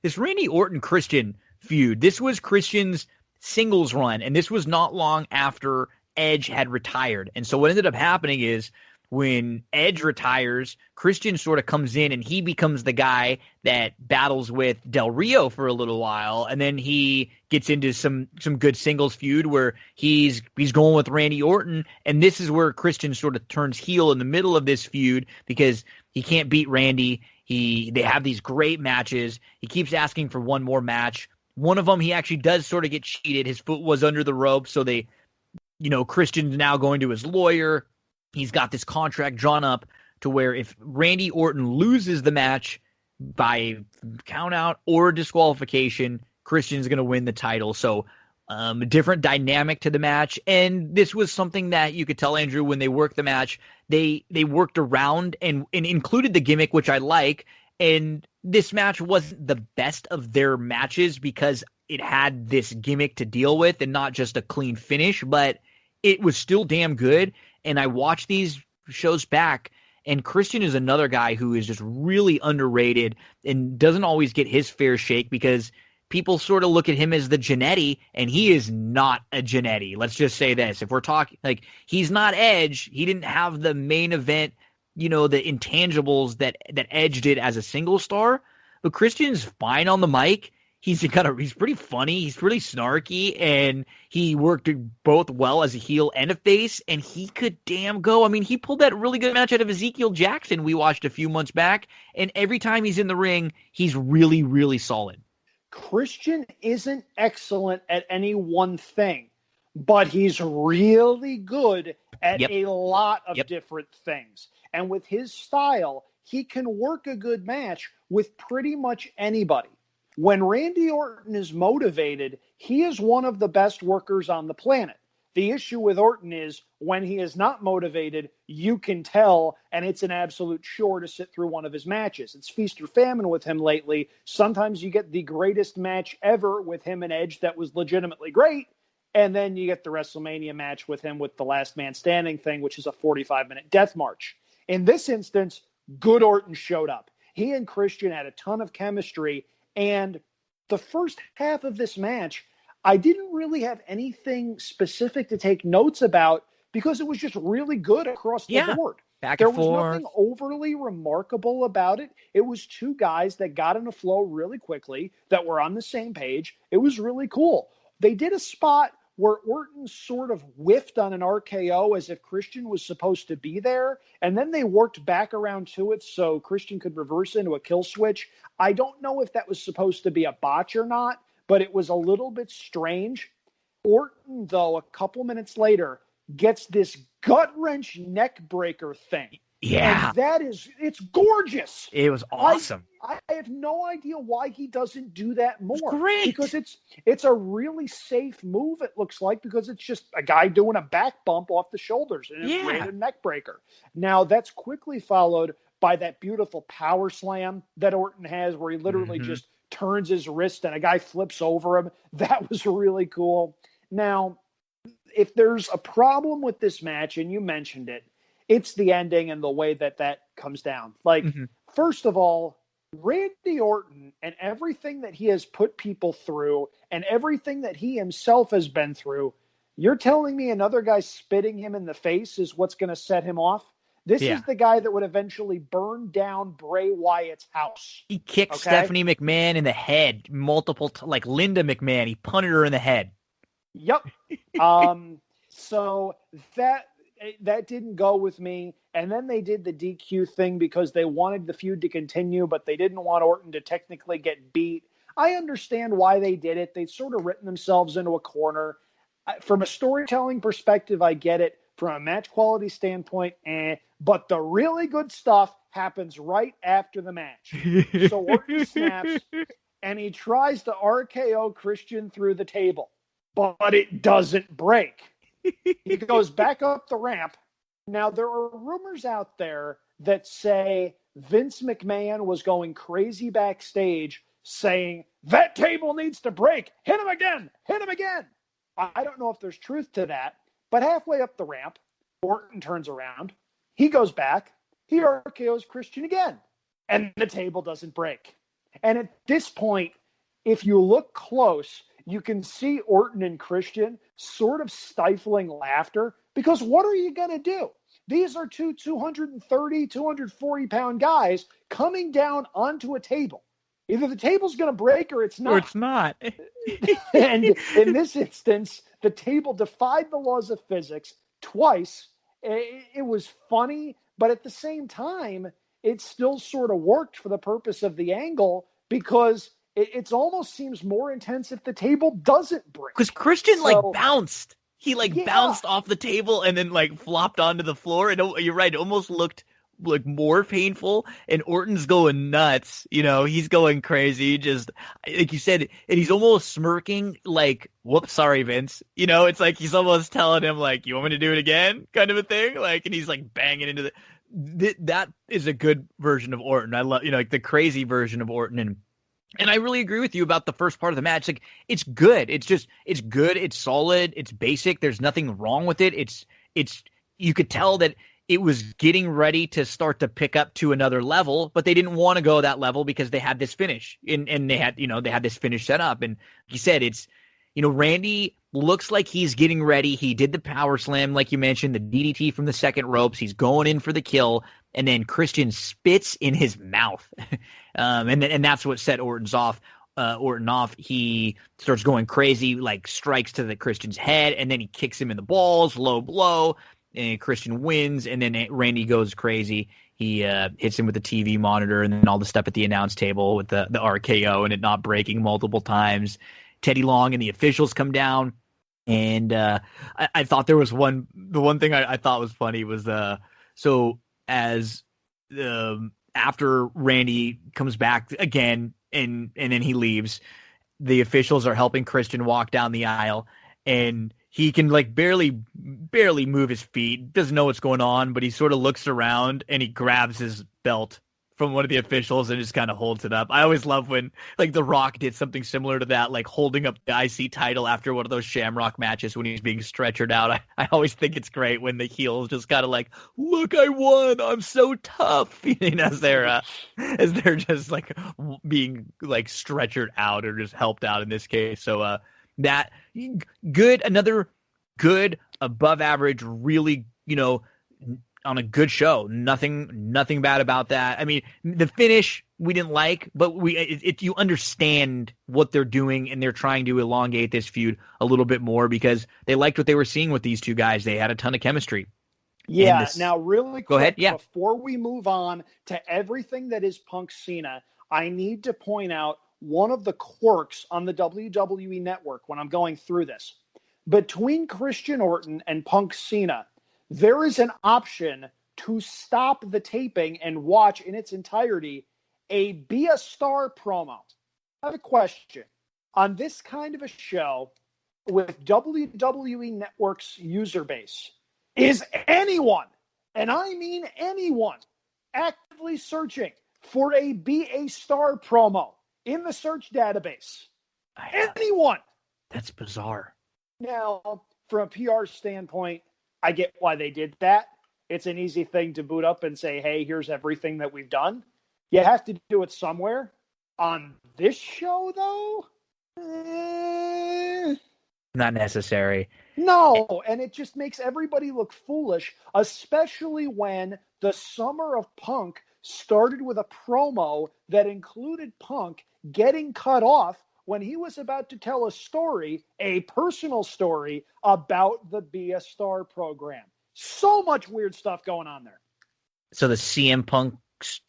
this Randy Orton Christian feud, this was Christian's singles run, and this was not long after Edge had retired. And so what ended up happening is when Edge retires, Christian sort of comes in and he becomes the guy that battles with Del Rio for a little while, and then he gets into some good singles feud where he's going with Randy Orton, and this is where Christian sort of turns heel in the middle of this feud because he can't beat Randy. They have these great matches. He keeps asking for one more match. One of them he actually does sort of get cheated. His foot was under the rope, so Christian's now going to his lawyer. He's got this contract drawn up to where if Randy Orton loses the match by count out or disqualification, Christian's going to win the title. So a different dynamic to the match. And this was something that you could tell, Andrew, when they worked the match, they worked around and included the gimmick, which I like. And this match wasn't the best of their matches because it had this gimmick to deal with and not just a clean finish, but it was still damn good. And I watch these shows back, and Christian is another guy who is just really underrated and doesn't always get his fair shake because people sort of look at him as the Jannetty, and he is not a Jannetty. Let's just say this. If we're talking, he's not Edge. He didn't have the main event, the intangibles that Edge did as a single star. But Christian's fine on the mic. He's pretty funny. He's really snarky, and he worked both well as a heel and a face, and he could damn go. I mean, he pulled that really good match out of Ezekiel Jackson we watched a few months back, and every time he's in the ring, he's really, really solid. Christian isn't excellent at any one thing, but he's really good at a lot of different things. And with his style, he can work a good match with pretty much anybody. When Randy Orton is motivated, he is one of the best workers on the planet. The issue with Orton is when he is not motivated, you can tell, and it's an absolute chore to sit through one of his matches. It's feast or famine with him lately. Sometimes you get the greatest match ever with him and Edge that was legitimately great, and then you get the WrestleMania match with him with the last man standing thing, which is a 45-minute death march. In this instance, good Orton showed up. He and Christian had a ton of chemistry. And the first half of this match, I didn't really have anything specific to take notes about because it was just really good across the board. There was nothing overly remarkable about it. It was two guys that got in a flow really quickly, that were on the same page. It was really cool. They did a spot where Orton sort of whiffed on an RKO as if Christian was supposed to be there, and then they worked back around to it so Christian could reverse into a kill switch. I don't know if that was supposed to be a botch or not, but it was a little bit strange. Orton, though, a couple minutes later, gets this gut-wrench neck breaker thing. Yeah. And it's gorgeous. It was awesome. I have no idea why he doesn't do that more. It's great. Because it's a really safe move, it looks like, because it's just a guy doing a back bump off the shoulders and it's random neck breaker. Now, that's quickly followed by that beautiful power slam that Orton has where he literally just turns his wrist and a guy flips over him. That was really cool. Now, if there's a problem with this match, and you mentioned it, it's the ending and the way that comes down. First of all, Randy Orton and everything that he has put people through and everything that he himself has been through, you're telling me another guy spitting him in the face is what's going to set him off? This is the guy that would eventually burn down Bray Wyatt's house. He kicked Stephanie McMahon in the head multiple like Linda McMahon. He punted her in the head. Yep. So that didn't go with me. And then they did the DQ thing because they wanted the feud to continue, but they didn't want Orton to technically get beat. I understand why they did it. They'd sort of written themselves into a corner. From a storytelling perspective, I get it. From a match quality standpoint, but the really good stuff happens right after the match. So Orton snaps, and he tries to RKO Christian through the table, but it doesn't break. He goes back up the ramp, Now, there are rumors out there that say Vince McMahon was going crazy backstage saying, that table needs to break. Hit him again. Hit him again. I don't know if there's truth to that, but halfway up the ramp, Orton turns around. He goes back. He RKOs Christian again. And the table doesn't break. And at this point, if you look close, you can see Orton and Christian sort of stifling laughter because what are you going to do? These are two 230, 240-pound guys coming down onto a table. Either the table's going to break or it's not. Or it's not. And in this instance, the table defied the laws of physics twice. It was funny, but at the same time, it still sort of worked for the purpose of the angle because it almost seems more intense if the table doesn't break. Because Christian bounced. He bounced off the table and then flopped onto the floor. And you're right, it almost looked more painful. And Orton's going nuts. He's going crazy. Just like you said, and he's almost smirking whoops, sorry, Vince. It's like he's almost telling him you want me to do it again, kind of a thing. And he's banging into that is a good version of Orton. I love the crazy version of Orton. And I really agree with you about the first part of the match. It's good. It's good. It's solid. It's basic. There's nothing wrong with it. You could tell that it was getting ready to start to pick up to another level, but they didn't want to go that level because they had this finish and they had this finish set up. And like you said, Randy looks like he's getting ready. He did the power slam, like you mentioned, the DDT from the second ropes. He's going in for the kill. And then Christian spits in his mouth. And that's what set Orton off. He starts going crazy, strikes to the Christian's head, and then he kicks him in the balls, low blow, and Christian wins, and then Randy goes crazy. He hits him with the TV monitor and then all the stuff at the announce table with the RKO and it not breaking multiple times. Teddy Long and the officials come down, and I thought there was the one thing I thought was funny was after Randy comes back again and then he leaves, the officials are helping Christian walk down the aisle, and he can barely move his feet, doesn't know what's going on, but he sort of looks around and he grabs his belt from one of the officials and just kind of holds it up. I always love when The Rock did something similar to that, holding up the IC title after one of those Shamrock matches when he's being stretchered out. I always think it's great when the heels just kind of look, I won, I'm so tough, as they're just being stretchered out or just helped out in this case. So that good, another good above average, really, on a good show. Nothing bad about that. I mean, the finish we didn't like, but you understand what they're doing, and they're trying to elongate this feud a little bit more because they liked what they were seeing with these two guys. They had a ton of chemistry. Yeah. Now, really quick, go ahead. Yeah. Before we move on to everything that is Punk Cena, I need to point out one of the quirks on the WWE Network when I'm going through this. Between Christian Orton and Punk Cena, there is an option to stop the taping and watch in its entirety a Be a Star promo. I have a question. On this kind of a show with WWE Network's user base, is anyone, and I mean anyone, actively searching for a Be a Star promo in the search database? Anyone? That's bizarre. Now, from a PR standpoint, I get why they did that. It's an easy thing to boot up and say, hey, here's everything that we've done. You have to do it somewhere. On this show, though? Not necessary. No, and it just makes everybody look foolish, especially when the summer of Punk started with a promo that included Punk getting cut off when he was about to tell a story, a personal story, about the Be a Star program. So much weird stuff going on there. So the CM Punk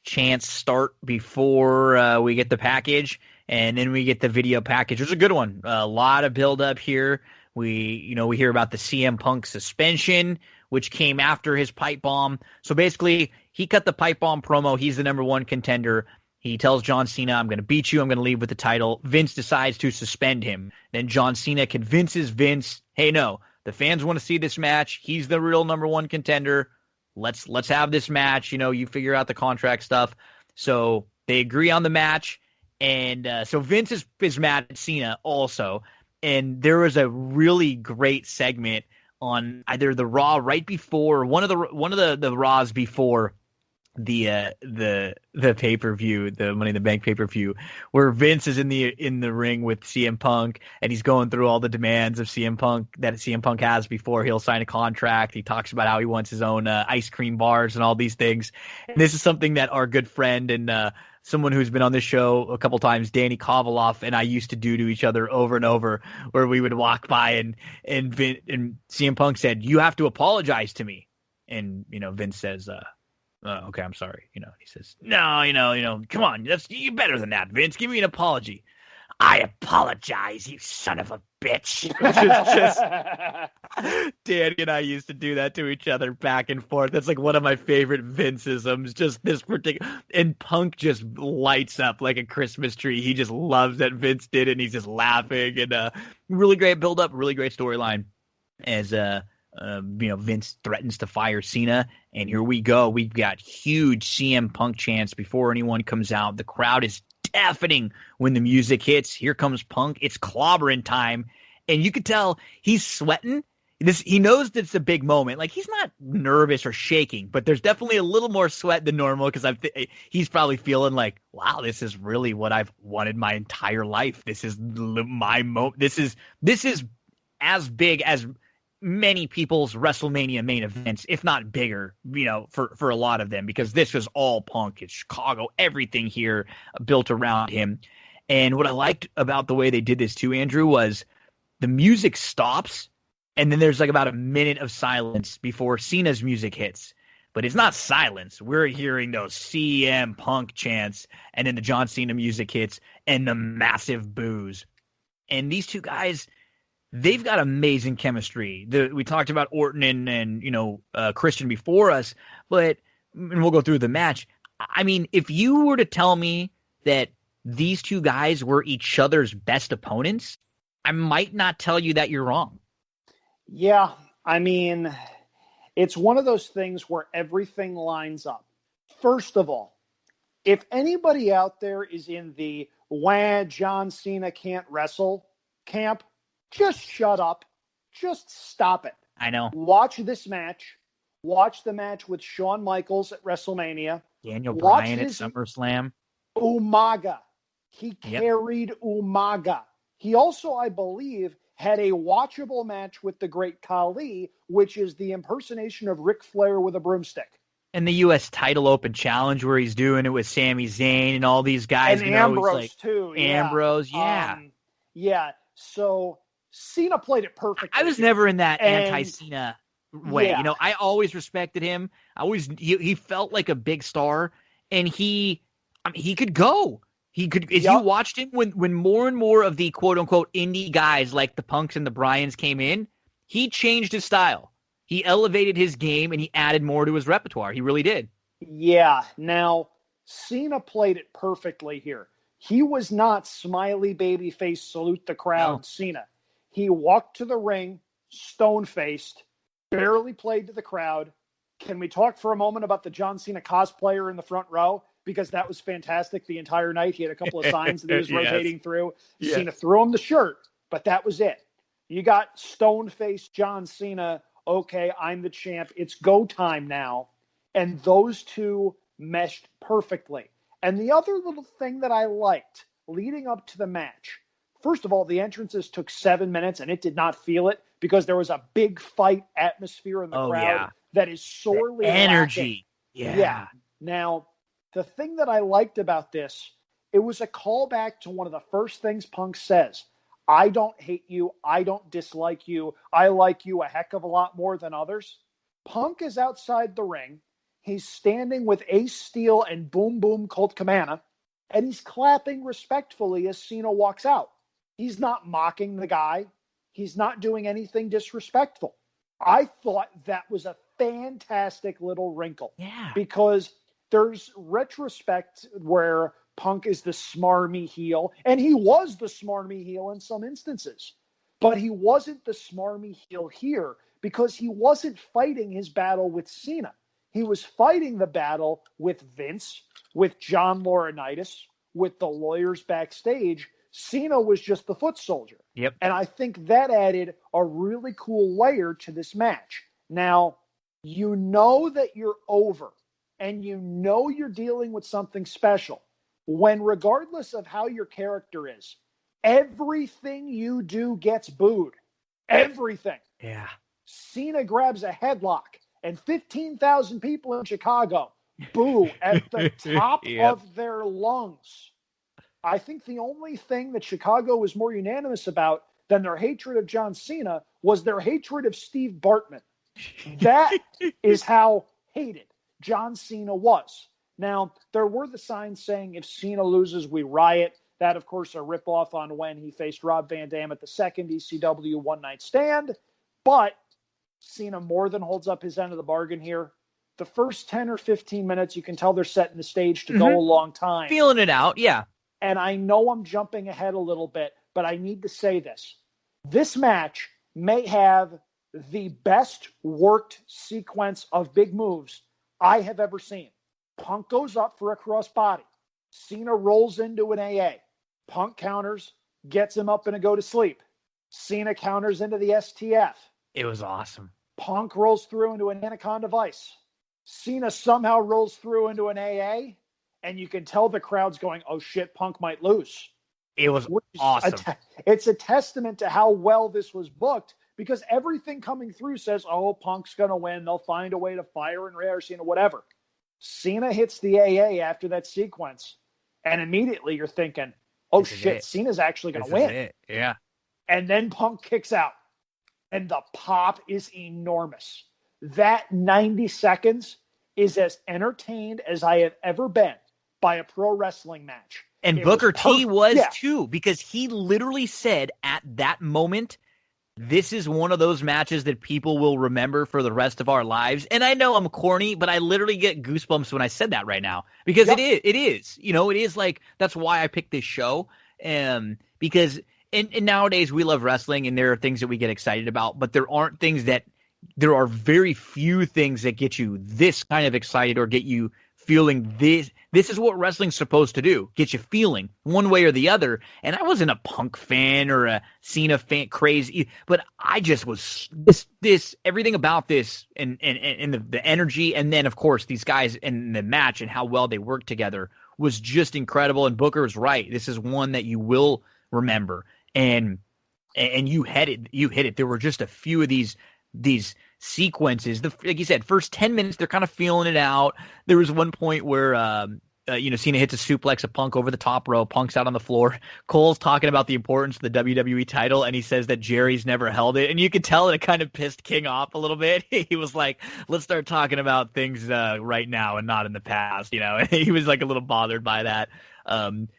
chants start before we get the package, and then we get the video package. It was a good one. A lot of build up here. We hear about the CM Punk suspension, which came after his pipe bomb. So basically, he cut the pipe bomb promo. He's the number one contender. He tells John Cena, I'm going to beat you. I'm going to leave with the title. Vince decides to suspend him. Then John Cena convinces Vince, hey, no, the fans want to see this match. He's the real number one contender. let's have this match. You figure out the contract stuff. So they agree on the match. And so Vince is mad at Cena also. And there was a really great segment on either the Raw right before, or one of the Raws before the pay-per-view, the Money in the Bank pay-per-view, where Vince is in the ring with CM Punk, and he's going through all the demands of CM Punk that CM Punk has before he'll sign a contract. He talks about how he wants his own ice cream bars and all these things. And this is something that our good friend and someone who's been on this show a couple times, Danny Kovaloff, and I used to do to each other over and over, where we would walk by and CM Punk said, "You have to apologize to me," and Vince says, "Okay, I'm sorry." He says, "No, come on, you're better than that, Vince. Give me an apology." "I apologize, you son of a bitch." Just Danny and I used to do that to each other back and forth. That's like one of my favorite Vinceisms. Just this particular, and Punk just lights up like a Christmas tree. He just loves that Vince did it, and he's just laughing. And really great build up, really great storyline as Vince threatens to fire Cena, and here we go. We've got huge CM Punk chants before anyone comes out. The crowd is deafening when the music hits. Here comes Punk. It's clobbering time, and you could tell he's sweating. He knows that it's a big moment. Like, he's not nervous or shaking, but there's definitely a little more sweat than normal because he's probably feeling like, wow, this is really what I've wanted my entire life. This is my moment. This is as big as many people's WrestleMania main events, if not bigger, for a lot of them, because this was all Punk. It's Chicago, everything here built around him. And what I liked about the way they did this too, Andrew, was the music stops, and then there's like about a minute of silence before Cena's music hits. But it's not silence. We're hearing those CM Punk chants, and then the John Cena music hits, and the massive boos. And these two guys, they've got amazing chemistry. We talked about Orton and Christian before us, and we'll go through the match. I mean, if you were to tell me that these two guys were each other's best opponents, I might not tell you that you're wrong. Yeah, I mean, it's one of those things where everything lines up. First of all, if anybody out there is in the John Cena can't wrestle camp, just shut up. Just stop it. I know. Watch this match. Watch the match with Shawn Michaels at WrestleMania. Daniel Bryan at SummerSlam. Umaga. He carried Umaga. He also, I believe, had a watchable match with the Great Khali, which is the impersonation of Ric Flair with a broomstick. And the U.S. title open challenge where he's doing it with Sami Zayn and all these guys. And Ambrose, too. Ambrose, yeah. Yeah, so Cena played it perfectly. I was never in that anti-Cena way. Yeah. I always respected him. He felt like a big star, and he could go. He could. As you watched him, when more and more of the quote unquote indie guys like the Punks and the Bryans came in, he changed his style. He elevated his game, and he added more to his repertoire. He really did. Yeah. Now, Cena played it perfectly here. He was not smiley babyface salute the crowd Cena. He walked to the ring, stone-faced, barely played to the crowd. Can we talk for a moment about the John Cena cosplayer in the front row? Because that was fantastic the entire night. He had a couple of signs that he was rotating through. Yes. Cena threw him the shirt, but that was it. You got stone-faced John Cena. Okay, I'm the champ. It's go time now. And those two meshed perfectly. And the other little thing that I liked leading up to the match, first of all, the entrances took 7 minutes, and it did not feel it because there was a big fight atmosphere in the crowd that is sorely energy. Yeah. Now, the thing that I liked about this, it was a callback to one of the first things Punk says. I don't hate you. I don't dislike you. I like you a heck of a lot more than others. Punk is outside the ring. He's standing with Ace Steel and Boom Boom Colt Cabana, and he's clapping respectfully as Cena walks out. He's not mocking the guy. He's not doing anything disrespectful. I thought that was a fantastic little wrinkle. Yeah. Because there's retrospect where Punk is the smarmy heel, and he was the smarmy heel in some instances. But he wasn't the smarmy heel here because he wasn't fighting his battle with Cena. He was fighting the battle with Vince, with John Laurinaitis, with the lawyers backstage. Cena was just the foot soldier. Yep. And I think that added a really cool layer to this match. Now, you know that you're over, and you know you're dealing with something special when, regardless of how your character is, everything you do gets booed. Everything. Yeah. Cena grabs a headlock, and 15,000 people in Chicago boo at the top of their lungs. I think the only thing that Chicago was more unanimous about than their hatred of John Cena was their hatred of Steve Bartman. That is how hated John Cena was. Now, there were the signs saying if Cena loses, we riot. That, of course, a ripoff on when he faced Rob Van Dam at the second ECW One Night Stand. But Cena more than holds up his end of the bargain here. The first 10 or 15 minutes, you can tell they're setting the stage to go a long time. Feeling it out, yeah. And I know I'm jumping ahead a little bit, but I need to say this. This match may have the best worked sequence of big moves I have ever seen. Punk goes up for a crossbody. Cena rolls into an AA. Punk counters, gets him up in a go to sleep. Cena counters into the STF. It was awesome. Punk rolls through into an Anaconda Vice. Cena somehow rolls through into an AA, and you can tell the crowd's going, oh shit, Punk might lose. It was awesome. It's a testament to how well this was booked, because everything coming through says, oh, Punk's going to win. They'll find a way to fire and Rare Cena, whatever. Cena hits the AA after that sequence, and immediately you're thinking, oh shit, Cena's actually going to win. Yeah. And then Punk kicks out, and the pop is enormous. That 90 seconds is as entertained as I have ever been by a pro wrestling match. And Booker T was too, because he literally said at that moment, this is one of those matches that people will remember for the rest of our lives. And I know I'm corny, but I literally get goosebumps when I said that right now, because it is, you know, it is like, that's why I picked this show. Because and nowadays we love wrestling, and there are things that we get excited about, but there are very few things that get you this kind of excited or get you feeling this. This is what wrestling's supposed to do. Get you feeling one way or the other. And I wasn't a Punk fan or a Cena fan crazy, but I just was this everything about this and the energy. And then of course these guys in the match and how well they worked together was just incredible. And Booker's right. This is one that you will remember. And you hit it. There were just a few of these sequences. Like you said, first 10 minutes, they're kind of feeling it out. There was one point where, Cena hits a suplex of Punk over the top rope. Punk's out on the floor. Cole's talking about the importance of the WWE title, and he says that Jerry's never held it. And you could tell it kind of pissed King off a little bit. He was like, let's start talking about things right now and not in the past. You know, he was like a little bothered by that.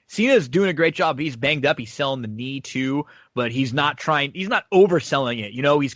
Cena's doing a great job. He's banged up. He's selling the knee too, but he's not overselling it. You know, he's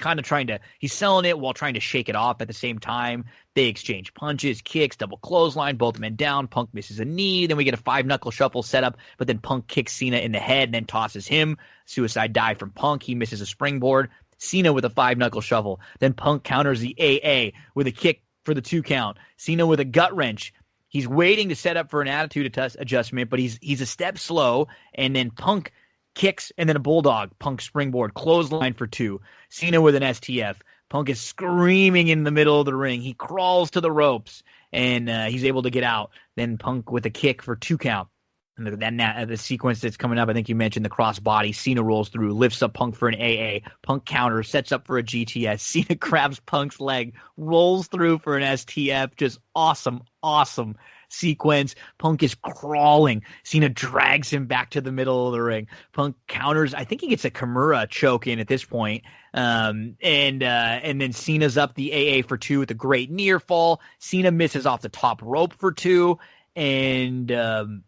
selling it while trying to shake it off at the same time. They exchange punches, kicks, double clothesline, both men down. Punk misses a knee. Then we get a 5-knuckle shuffle setup, but then Punk kicks Cena in the head and then tosses him. Suicide dive from Punk. He misses a springboard. Cena with a 5-knuckle shuffle. Then Punk counters the AA with a kick for the 2 count. Cena with a gut wrench. He's waiting to set up for an attitude adjustment, but he's a step slow, and then Punk kicks, and then a bulldog. Punk springboard, clothesline for 2. Cena with an STF. Punk is screaming in the middle of the ring. He crawls to the ropes, and he's able to get out. Then Punk with a kick for 2 count. And then the sequence that's coming up, I think you mentioned the crossbody. Cena rolls through, lifts up Punk for an AA. Punk counters, sets up for a GTS. Cena grabs Punk's leg, rolls through for an STF. Just awesome sequence. Punk is crawling. Cena drags him back to the middle of the ring. Punk counters. I think he gets a Kimura choke in at this point. And then Cena's up the AA for 2 with a great near fall. Cena misses off the top rope for 2. And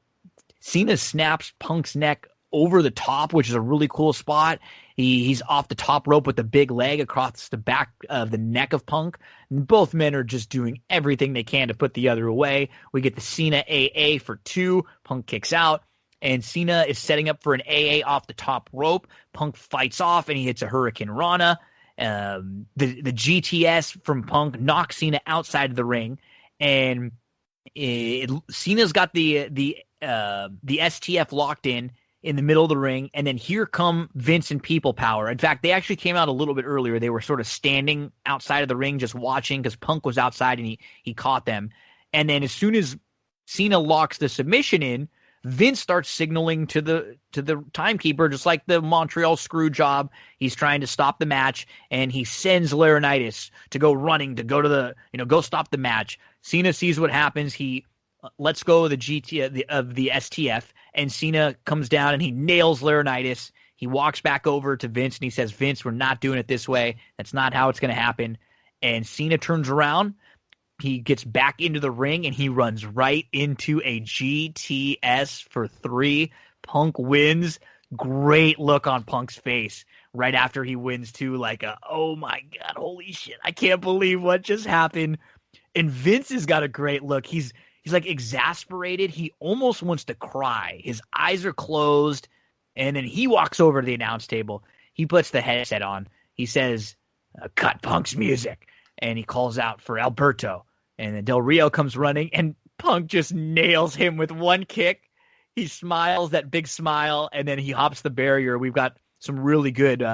Cena snaps Punk's neck over the top, which is a really cool spot. He's off the top rope with the big leg across the back of the neck of Punk. And both men are just doing everything they can to put the other away. We get the Cena AA for 2. Punk kicks out, and Cena is setting up for an AA off the top rope. Punk fights off, and he hits a Hurricane Rana. The GTS from Punk knocks Cena outside of the ring. and Cena's got the STF locked in the middle of the ring, and then here come Vince and People Power. In fact, they actually came out a little bit earlier. They were sort of standing outside of the ring just watching because Punk was outside and he caught them. And then as soon as Cena locks the submission in, Vince starts signaling to the timekeeper, just like the Montreal screw job. He's trying to stop the match, and he sends Laurinaitis to go running to go to go stop the match. Cena sees what happens. He lets go of the STF, and Cena comes down and he nails Laurinaitis. He walks back over to Vince and he says, "Vince, we're not doing it this way. That's not how it's going to happen." And Cena turns around. He gets back into the ring and he runs right into a GTS for 3. Punk wins. Great look on Punk's face right after he wins too. Like, oh my God, holy shit. I can't believe what just happened. And Vince has got a great look. He's like exasperated. He almost wants to cry. His eyes are closed. And then he walks over to the announce table. He puts the headset on. He says, "Cut Punk's music." And he calls out for Alberto. And then Del Rio comes running, and Punk just nails him with one kick. He smiles, that big smile, and then he hops the barrier. We've got some really good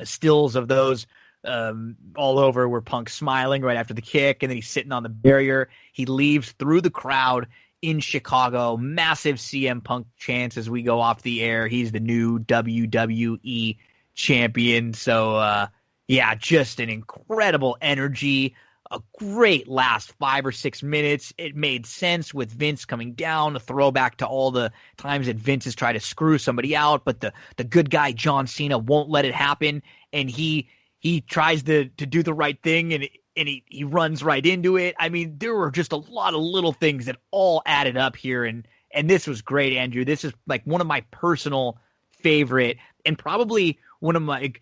stills of those all over where Punk's smiling right after the kick, and then he's sitting on the barrier. He leaves through the crowd in Chicago. Massive CM Punk chants as we go off the air. He's the new WWE champion. So, yeah, just an incredible energy. A great last 5 or 6 minutes. It made sense with Vince coming down, a throwback to all the times that Vince has tried to screw somebody out, but the good guy John Cena won't let it happen, and he tries to do the right thing, and he runs right into it. I mean, there were just a lot of little things that all added up here, and this was great, Andrew. This is like one of my personal favorite, and probably one of my,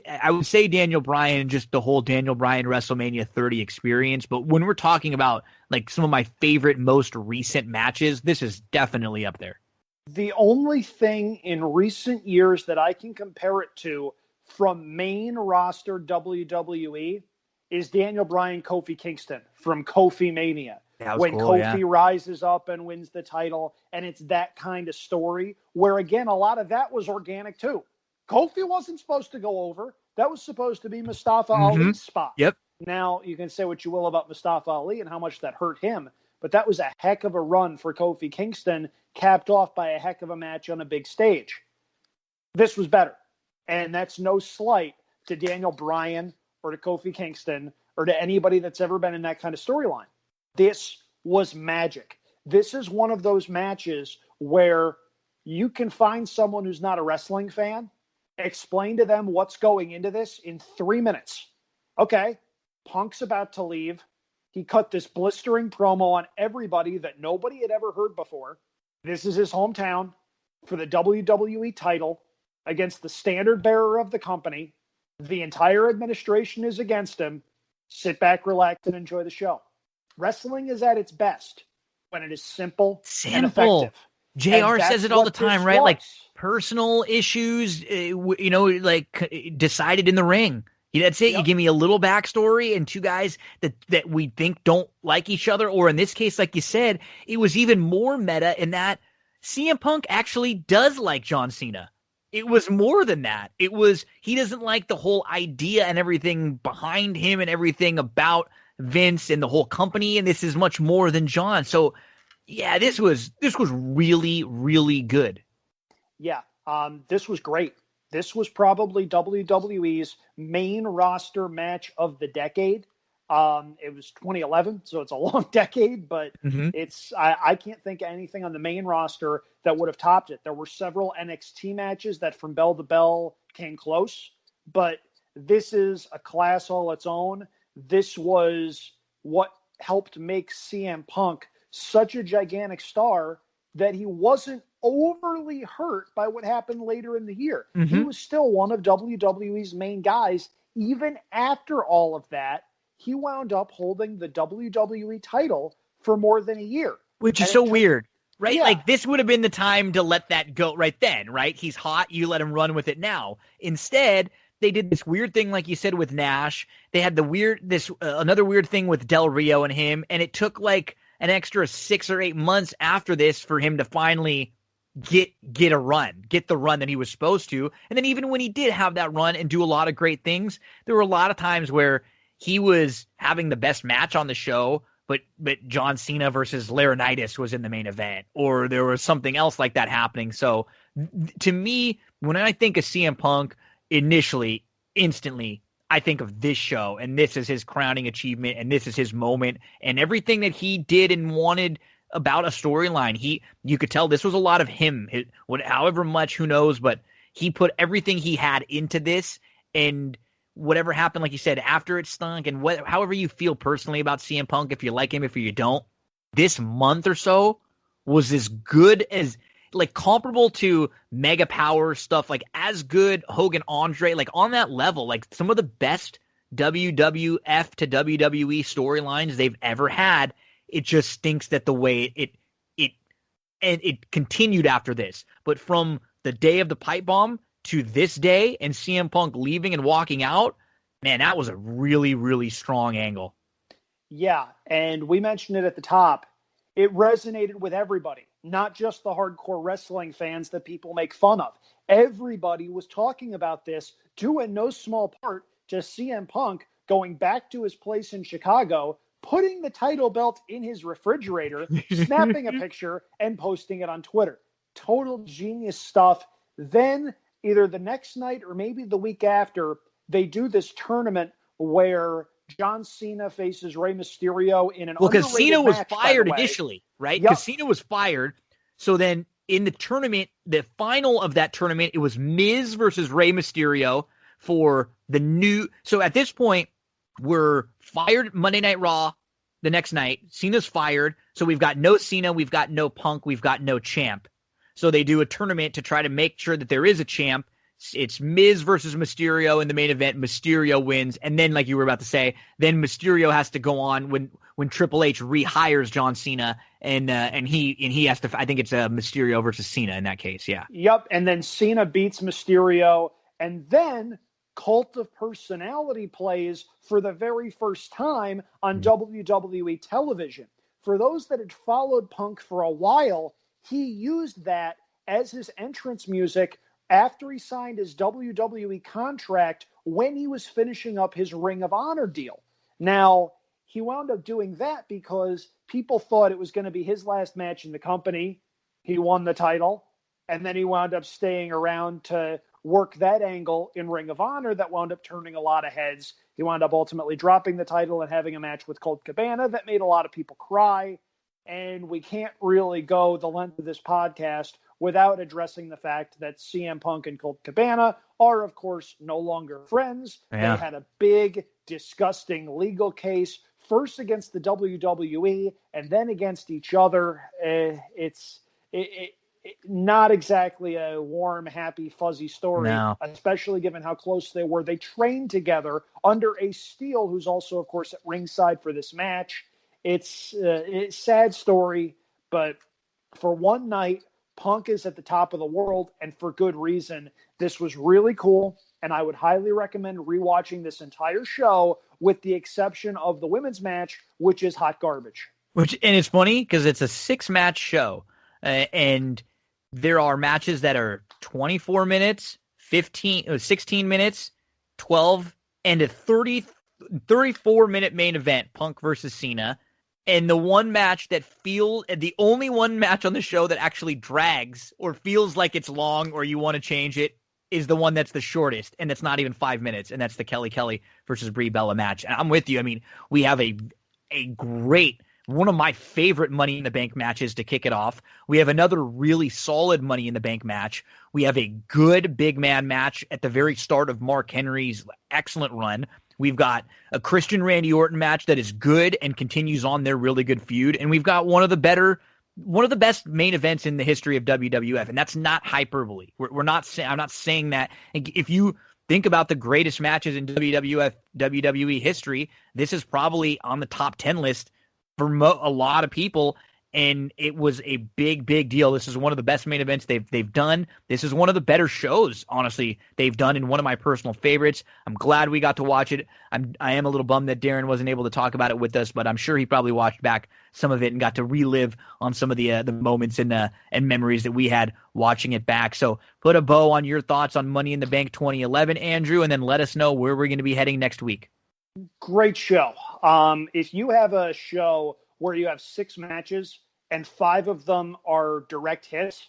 I would say Daniel Bryan, just the whole Daniel Bryan WrestleMania 30 experience. But when we're talking about like some of my favorite, most recent matches, this is definitely up there. The only thing in recent years that I can compare it to from main roster WWE is Daniel Bryan, Kofi Kingston from Kofi Mania. When cool, Kofi rises up and wins the title, and it's that kind of story where, again, a lot of that was organic too. Kofi wasn't supposed to go over. That was supposed to be Mustafa Ali's spot. Yep. Now, you can say what you will about Mustafa Ali and how much that hurt him, but that was a heck of a run for Kofi Kingston, capped off by a heck of a match on a big stage. This was better, and that's no slight to Daniel Bryan or to Kofi Kingston or to anybody that's ever been in that kind of storyline. This was magic. This is one of those matches where you can find someone who's not a wrestling fan, explain to them what's going into this in 3 minutes. Okay, Punk's about to leave. He cut this blistering promo on everybody that nobody had ever heard before. This is his hometown for the WWE title against the standard bearer of the company. The entire administration is against him. Sit back, relax, and enjoy the show. Wrestling is at its best when it is simple. And effective. JR says it all the time, right? Like personal issues, like decided in the ring. That's it. Yep. You give me a little backstory and two guys that we think don't like each other. Or in this case, like you said, it was even more meta in that CM Punk actually does like John Cena. It was more than that. It was, he doesn't like the whole idea and everything behind him and everything about Vince and the whole company. And this is much more than John. So yeah, this was really, really good. Yeah. This was great. This was probably WWE's main roster match of the decade. It was 2011, so it's a long decade, but I can't think of anything on the main roster that would have topped it. There were several NXT matches that from bell to bell came close, but this is a class all its own. This was what helped make CM Punk such a gigantic star that he wasn't overly hurt by what happened later in the year. He was still one of WWE's main guys. Even after all of that, he wound up holding the WWE title for more than a year. Which is so weird, right? Yeah. Like, this would have been the time to let that go right then, right? He's hot. You let him run with it now. Instead, they did this weird thing, like you said, with Nash. They had another weird thing with Del Rio and him, and it took like an extra 6 or 8 months after this for him to finally get the run that he was supposed to. And then even when he did have that run and do a lot of great things, there were a lot of times where he was having the best match on the show, but John Cena versus Laurinaitis was in the main event, or there was something else like that happening. So to me, when I think of CM Punk, instantly, I think of this show, and this is his crowning achievement, and this is his moment, and everything that he did and wanted about a storyline. You could tell this was a lot of him. However much, who knows, but he put everything he had into this, and whatever happened, like you said, after it stunk, and however you feel personally about CM Punk, if you like him, if you don't, this month or so was as good as, like, comparable to Mega Power stuff, like as good Hogan Andre, like on that level, like some of the best WWF to WWE storylines they've ever had. It just stinks that the way it continued after this. But from the day of the pipe bomb to this day and CM Punk leaving and walking out, man, that was a really, really strong angle. Yeah, and we mentioned it at the top. It resonated with everybody, not just the hardcore wrestling fans that people make fun of. Everybody was talking about this, due in no small part to CM Punk going back to his place in Chicago, putting the title belt in his refrigerator, snapping a picture, and posting it on Twitter. Total genius stuff. Then, either the next night or maybe the week after, they do this tournament where John Cena faces Rey Mysterio in an underrated match. Well, because Cena was fired initially, right? Because Cena was fired. So then in the tournament, the final of that tournament, it was Miz versus Rey Mysterio for the new. So at this point, we're fired Monday Night Raw the next night. Cena's fired. So we've got no Cena, we've got no Punk, we've got no champ. So they do a tournament to try to make sure that there is a champ. It's Miz versus Mysterio in the main event. Mysterio wins. And then, like you were about to say, then Mysterio has to go on when Triple H rehires John Cena, and he has to, I think it's Mysterio versus Cena in that case. Yeah. Yep. And then Cena beats Mysterio, and then Cult of Personality plays for the very first time on WWE television. For those that had followed Punk for a while, he used that as his entrance music after he signed his WWE contract when he was finishing up his Ring of Honor deal. Now, he wound up doing that because people thought it was going to be his last match in the company. He won the title, and then he wound up staying around to work that angle in Ring of Honor that wound up turning a lot of heads. He wound up ultimately dropping the title and having a match with Colt Cabana that made a lot of people cry. And we can't really go the length of this podcast without addressing the fact that CM Punk and Colt Cabana are, of course, no longer friends. Yeah. They had a big, disgusting legal case, first against the WWE and then against each other. It's not exactly a warm, happy, fuzzy story, especially given how close they were. They trained together under Ace Steel, who's also, of course, at ringside for this match. It's a sad story, but for one night, Punk is at the top of the world, and for good reason. This was really cool, and I would highly recommend rewatching this entire show, with the exception of the women's match, which is hot garbage. And it's funny because it's a 6-match show, and there are matches that are 24 minutes, 16 minutes, 12, and a 34-minute main event, Punk versus Cena. And the one match that the only one match on the show that actually drags or feels like it's long or you want to change it is the one that's the shortest, and it's not even 5 minutes, and that's the Kelly versus Brie Bella match. And I'm with you. I mean, we have a great, one of my favorite Money in the Bank matches to kick it off. We have another really solid Money in the Bank match. We have a good big man match at the very start of Mark Henry's excellent run. We've got a Christian Randy Orton match that is good and continues on their really good feud. And we've got one of the best main events in the history of WWF. And that's not hyperbole. I'm not saying that. If you think about the greatest matches in WWE history, this is probably on the top 10 list for a lot of people. and it was a big, big deal. This is one of the best main events they've done. This is one of the better shows, honestly, they've done, and one of my personal favorites. I'm glad we got to watch it. I am a little bummed that Darren wasn't able to talk about it with us, but I'm sure he probably watched back some of it and got to relive on some of the moments and memories that we had watching it back. So put a bow on your thoughts on Money in the Bank 2011, Andrew, and then let us know where we're going to be heading next week. Great show. If you have a show where you have 6 matches and 5 of them are direct hits,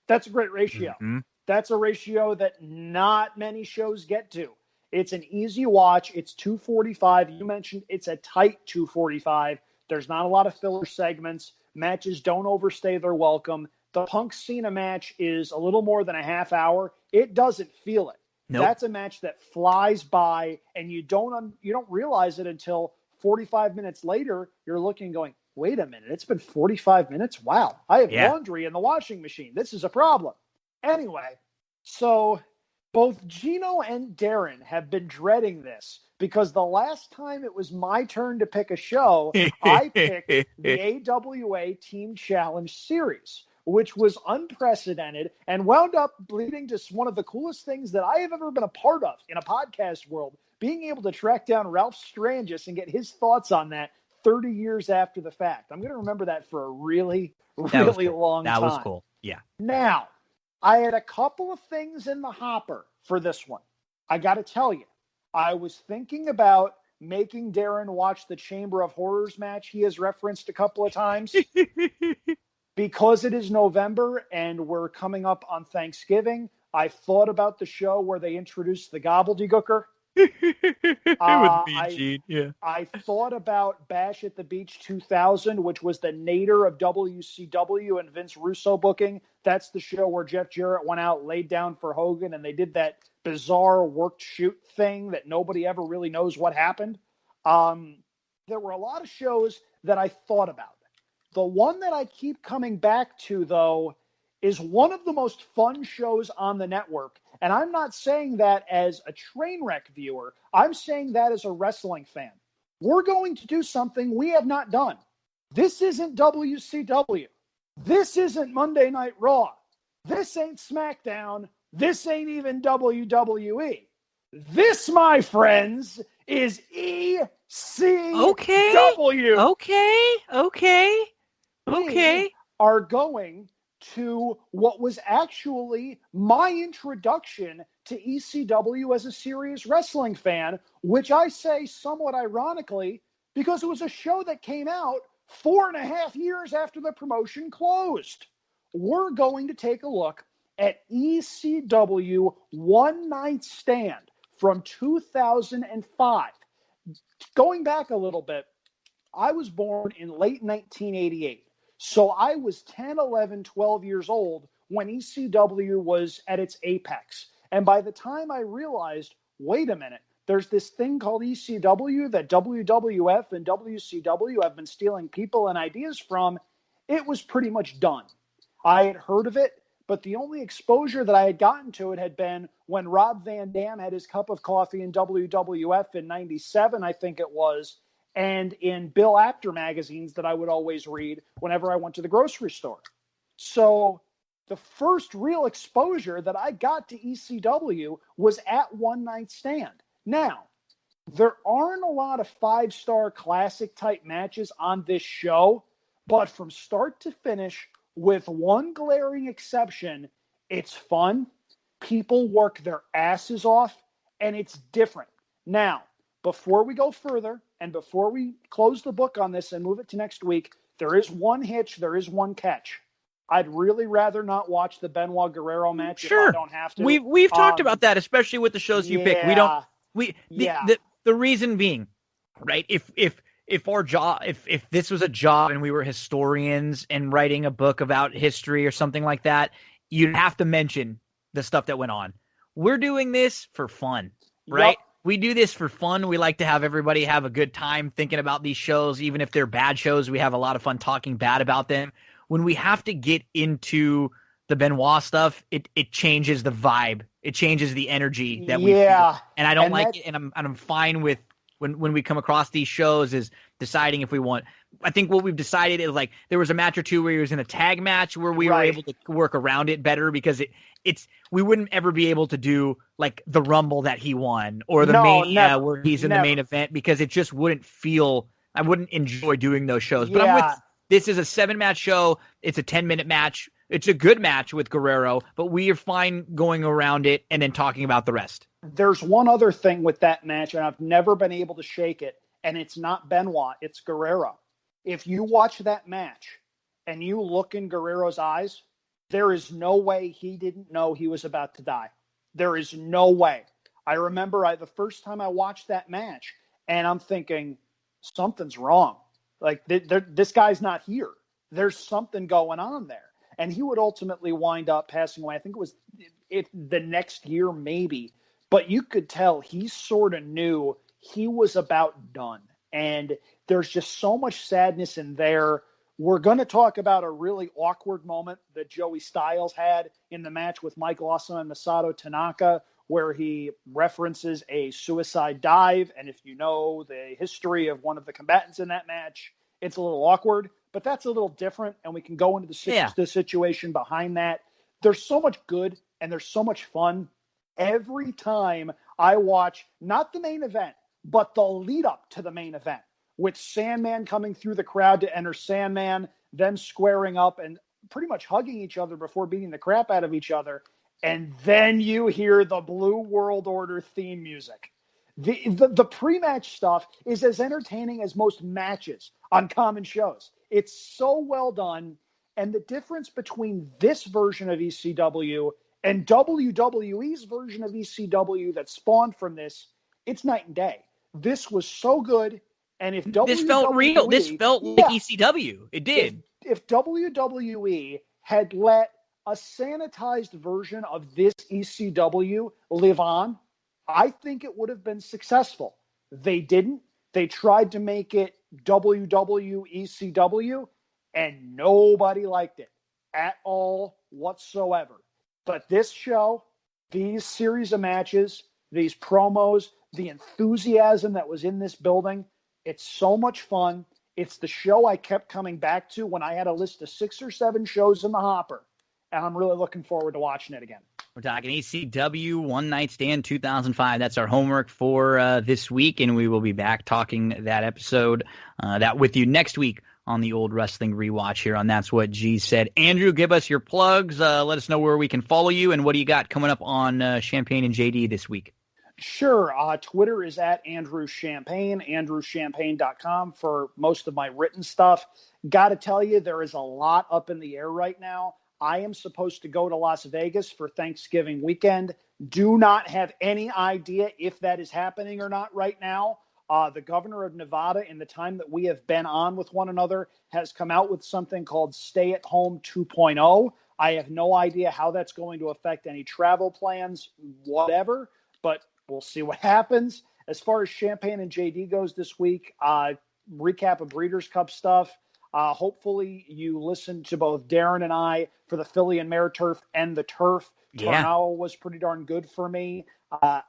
that's a great ratio. Mm-hmm. That's a ratio that not many shows get to. It's an easy watch. It's 245. You mentioned it's a tight 245. There's not a lot of filler segments. Matches don't overstay their welcome. The Punk Cena match is a little more than a half hour. It doesn't feel it. Nope. That's a match that flies by, and you don't realize it until 45 minutes later. You're looking going, wait a minute, it's been 45 minutes? Wow, I have laundry in the washing machine. This is a problem. Anyway, so both Gino and Darren have been dreading this because the last time it was my turn to pick a show, I picked the AWA Team Challenge Series, which was unprecedented and wound up leading to one of the coolest things that I have ever been a part of in a podcast world, being able to track down Ralph Strangis and get his thoughts on that 30 years after the fact. I'm going to remember that for a really, really long time. That was cool. Yeah. Now, I had a couple of things in the hopper for this one. I got to tell you, I was thinking about making Darren watch the Chamber of Horrors match he has referenced a couple of times. Because it is November and we're coming up on Thanksgiving, I thought about the show where they introduced the gobbledygooker. I thought about Bash at the Beach 2000, which was the nadir of WCW and Vince Russo booking. That's the show where Jeff Jarrett went out, laid down for Hogan, and they did that bizarre worked shoot thing that nobody ever really knows what happened. There were a lot of shows that I thought about. The one that I keep coming back to, though, is one of the most fun shows on the network. And I'm not saying that as a train wreck viewer. I'm saying that as a wrestling fan. We're going to do something we have not done. This isn't WCW. This isn't Monday Night Raw. This ain't SmackDown. This ain't even WWE. This, my friends, is ECW. Okay. We are going to what was actually my introduction to ECW as a serious wrestling fan, which I say somewhat ironically because it was a show that came out 4.5 years after the promotion closed. We're going to take a look at ECW One Night Stand from 2005. Going back a little bit, I was born in late 1988. So I was 10, 11, 12 years old when ECW was at its apex. And by the time I realized, wait a minute, there's this thing called ECW that WWF and WCW have been stealing people and ideas from, it was pretty much done. I had heard of it, but the only exposure that I had gotten to it had been when Rob Van Dam had his cup of coffee in WWF in 97, I think it was, and in Bill Apter magazines that I would always read whenever I went to the grocery store. So the first real exposure that I got to ECW was at One Night Stand. Now, there aren't a lot of 5-star classic type matches on this show, but from start to finish, with one glaring exception, it's fun, people work their asses off, and it's different. Now, before we go further, and before we close the book on this and move it to next week, there is one hitch, there is one catch. I'd really rather not watch the Benoit Guerrero match if I don't have to. We've talked about that, especially with the shows you pick. The reason being, right? If our job, if this was a job and we were historians and writing a book about history or something like that, you'd have to mention the stuff that went on. We're doing this for fun, right? Yep. We do this for fun. We like to have everybody have a good time thinking about these shows. Even if they're bad shows, we have a lot of fun talking bad about them. When we have to get into the Benoit stuff, it changes the vibe. It changes the energy that we feel. And I don't like it. And I'm fine with when we come across these shows is deciding if we want I think what we've decided is like there was a match or two where he was in a tag match where we were able to work around it better because we wouldn't ever be able to do like the Rumble that he won or the Mania where he's in the main event because it just wouldn't feel. I wouldn't enjoy doing those shows. But I'm with. This is a 7-match show. It's a 10-minute match. It's a good match with Guerrero, but we are fine going around it and then talking about the rest. There's one other thing with that match, and I've never been able to shake it, and it's not Benoit, it's Guerrero. If you watch that match and you look in Guerrero's eyes, there is no way he didn't know he was about to die. There is no way. I remember the first time I watched that match, and I'm thinking, something's wrong. Like, this guy's not here. There's something going on there. And he would ultimately wind up passing away. I think it was the next year maybe. But you could tell he sort of knew he was about done. And there's just so much sadness in there. We're going to talk about a really awkward moment that Joey Styles had in the match with Mike Lawson and Masato Tanaka, where he references a suicide dive. And if you know the history of one of the combatants in that match, it's a little awkward. But that's a little different, and we can go into the situation behind that. There's so much good, and there's so much fun. Every time I watch, not the main event, but the lead-up to the main event, with Sandman coming through the crowd to enter Sandman, them squaring up and pretty much hugging each other before beating the crap out of each other, and then you hear the Blue World Order theme music. The pre-match stuff is as entertaining as most matches on common shows. It's so well done, and the difference between this version of ECW and WWE's version of ECW that spawned from this, it's night and day. This was so good, and if WWE... This felt real. This felt like ECW. It did. If WWE had let a sanitized version of this ECW live on, I think it would have been successful. They didn't. They tried to make it WWECW, and nobody liked it at all whatsoever. But this show, these series of matches, these promos, the enthusiasm that was in this building, it's so much fun. It's the show I kept coming back to when I had a list of 6 or 7 shows in the hopper, and I'm really looking forward to watching it again. We're talking ECW One Night Stand 2005. That's our homework for this week, and we will be back talking that episode that with you next week on the Old Wrestling Rewatch here on That's What G Said. Andrew, give us your plugs. Let us know where we can follow you, and what do you got coming up on Champagne and JD this week? Sure. Twitter is at Andrew Champagne, andrewchampagne.com for most of my written stuff. Got to tell you, there is a lot up in the air right now. I am supposed to go to Las Vegas for Thanksgiving weekend. Do not have any idea if that is happening or not right now. The governor of Nevada, in the time that we have been on with one another, has come out with something called Stay at Home 2.0. I have no idea how that's going to affect any travel plans, whatever, but we'll see what happens. As far as Champagne and JD goes this week, recap of Breeders' Cup stuff. Hopefully you listened to both Darren and I for the Philly and Mare Turf and the Turf. Tornado was pretty darn good for me. I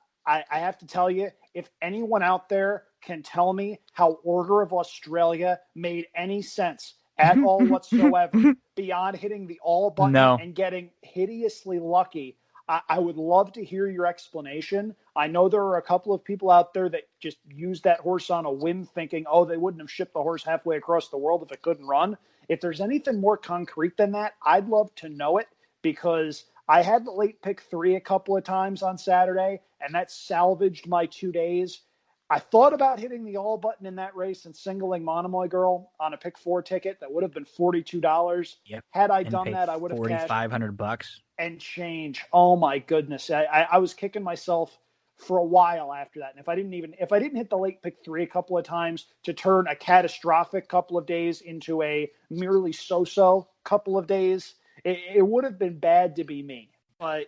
have to tell you, if anyone out there can tell me how Order of Australia made any sense at all whatsoever beyond hitting the all button and getting hideously lucky, I would love to hear your explanation. I know there are a couple of people out there that just use that horse on a whim thinking, they wouldn't have shipped the horse halfway across the world if it couldn't run. If there's anything more concrete than that, I'd love to know it, because I had the late pick 3 a couple of times on Saturday, and that salvaged my 2 days. I thought about hitting the all button in that race and singling Monomoy Girl on a pick 4 ticket. That would have been $42. Yep. Had I done that, I would have cashed $4,500 and change. Oh my goodness. I was kicking myself for a while after that. And if I didn't hit the late pick 3 a couple of times to turn a catastrophic couple of days into a merely so-so couple of days, it would have been bad to be me. But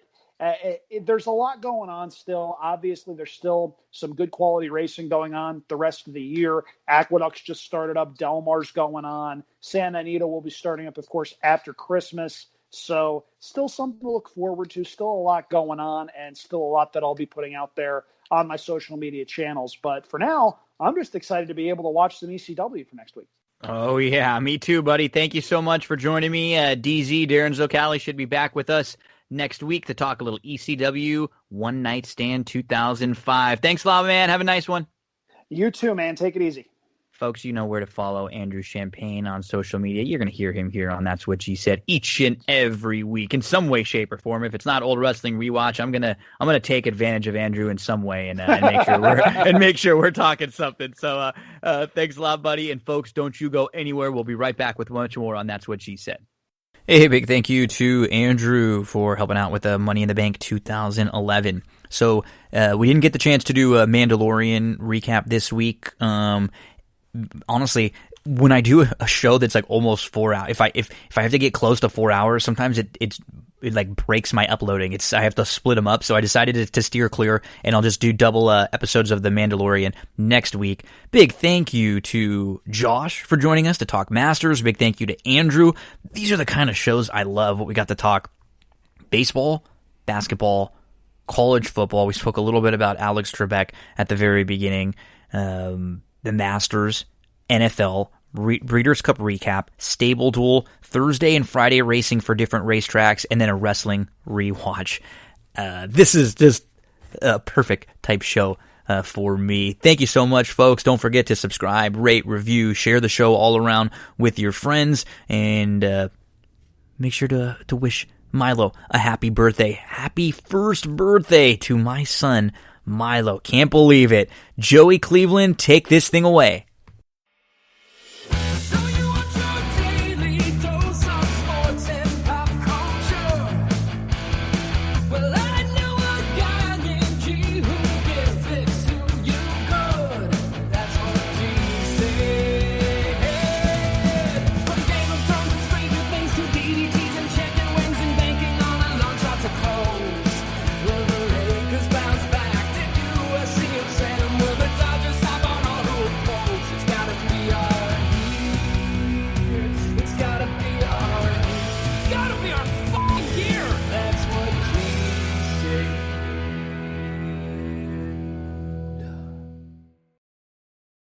there's a lot going on still. Obviously, there's still some good quality racing going on the rest of the year. Aqueduct's just started up. Del Mar's going on. Santa Anita will be starting up, of course, after Christmas. So still something to look forward to. Still a lot going on, and still a lot that I'll be putting out there on my social media channels. But for now, I'm just excited to be able to watch some ECW for next week. Oh, yeah, me too, buddy. Thank you so much for joining me. DZ, Darren Zocali should be back with us next week to talk a little ECW One Night Stand 2005. Thanks a lot, man. Have a nice one. You too, man. Take it easy. Folks, you know where to follow Andrew Champagne on social media. You're going to hear him here on That's What She Said each and every week in some way, shape, or form. If it's not Old Wrestling Rewatch, I'm gonna take advantage of Andrew in some way and make sure we're talking something. So thanks a lot, buddy. And folks, don't you go anywhere. We'll be right back with much more on That's What She Said. Hey, big thank you to Andrew for helping out with the Money in the Bank 2011. So we didn't get the chance to do a Mandalorian recap this week. Honestly, when I do a show that's like almost 4 hours, if I have to get close to 4 hours, sometimes it like breaks my uploading. I have to split them up. So I decided to steer clear, and I'll just do double episodes of The Mandalorian next week. Big thank you to Josh for joining us to talk Masters. Big thank you to Andrew. These are the kind of shows I love. What we got to talk: baseball, basketball, college football. We spoke a little bit about Alex Trebek at the very beginning. The Masters, NFL, Breeders' Cup recap, Stable Duel, Thursday and Friday racing for different racetracks, and then a wrestling rewatch. This is just a perfect type show for me. Thank you so much, folks. Don't forget to subscribe, rate, review, share the show all around with your friends, and make sure to wish Milo a happy birthday. Happy first birthday to my son, Milo. Can't believe it. Joey Cleveland, take this thing away.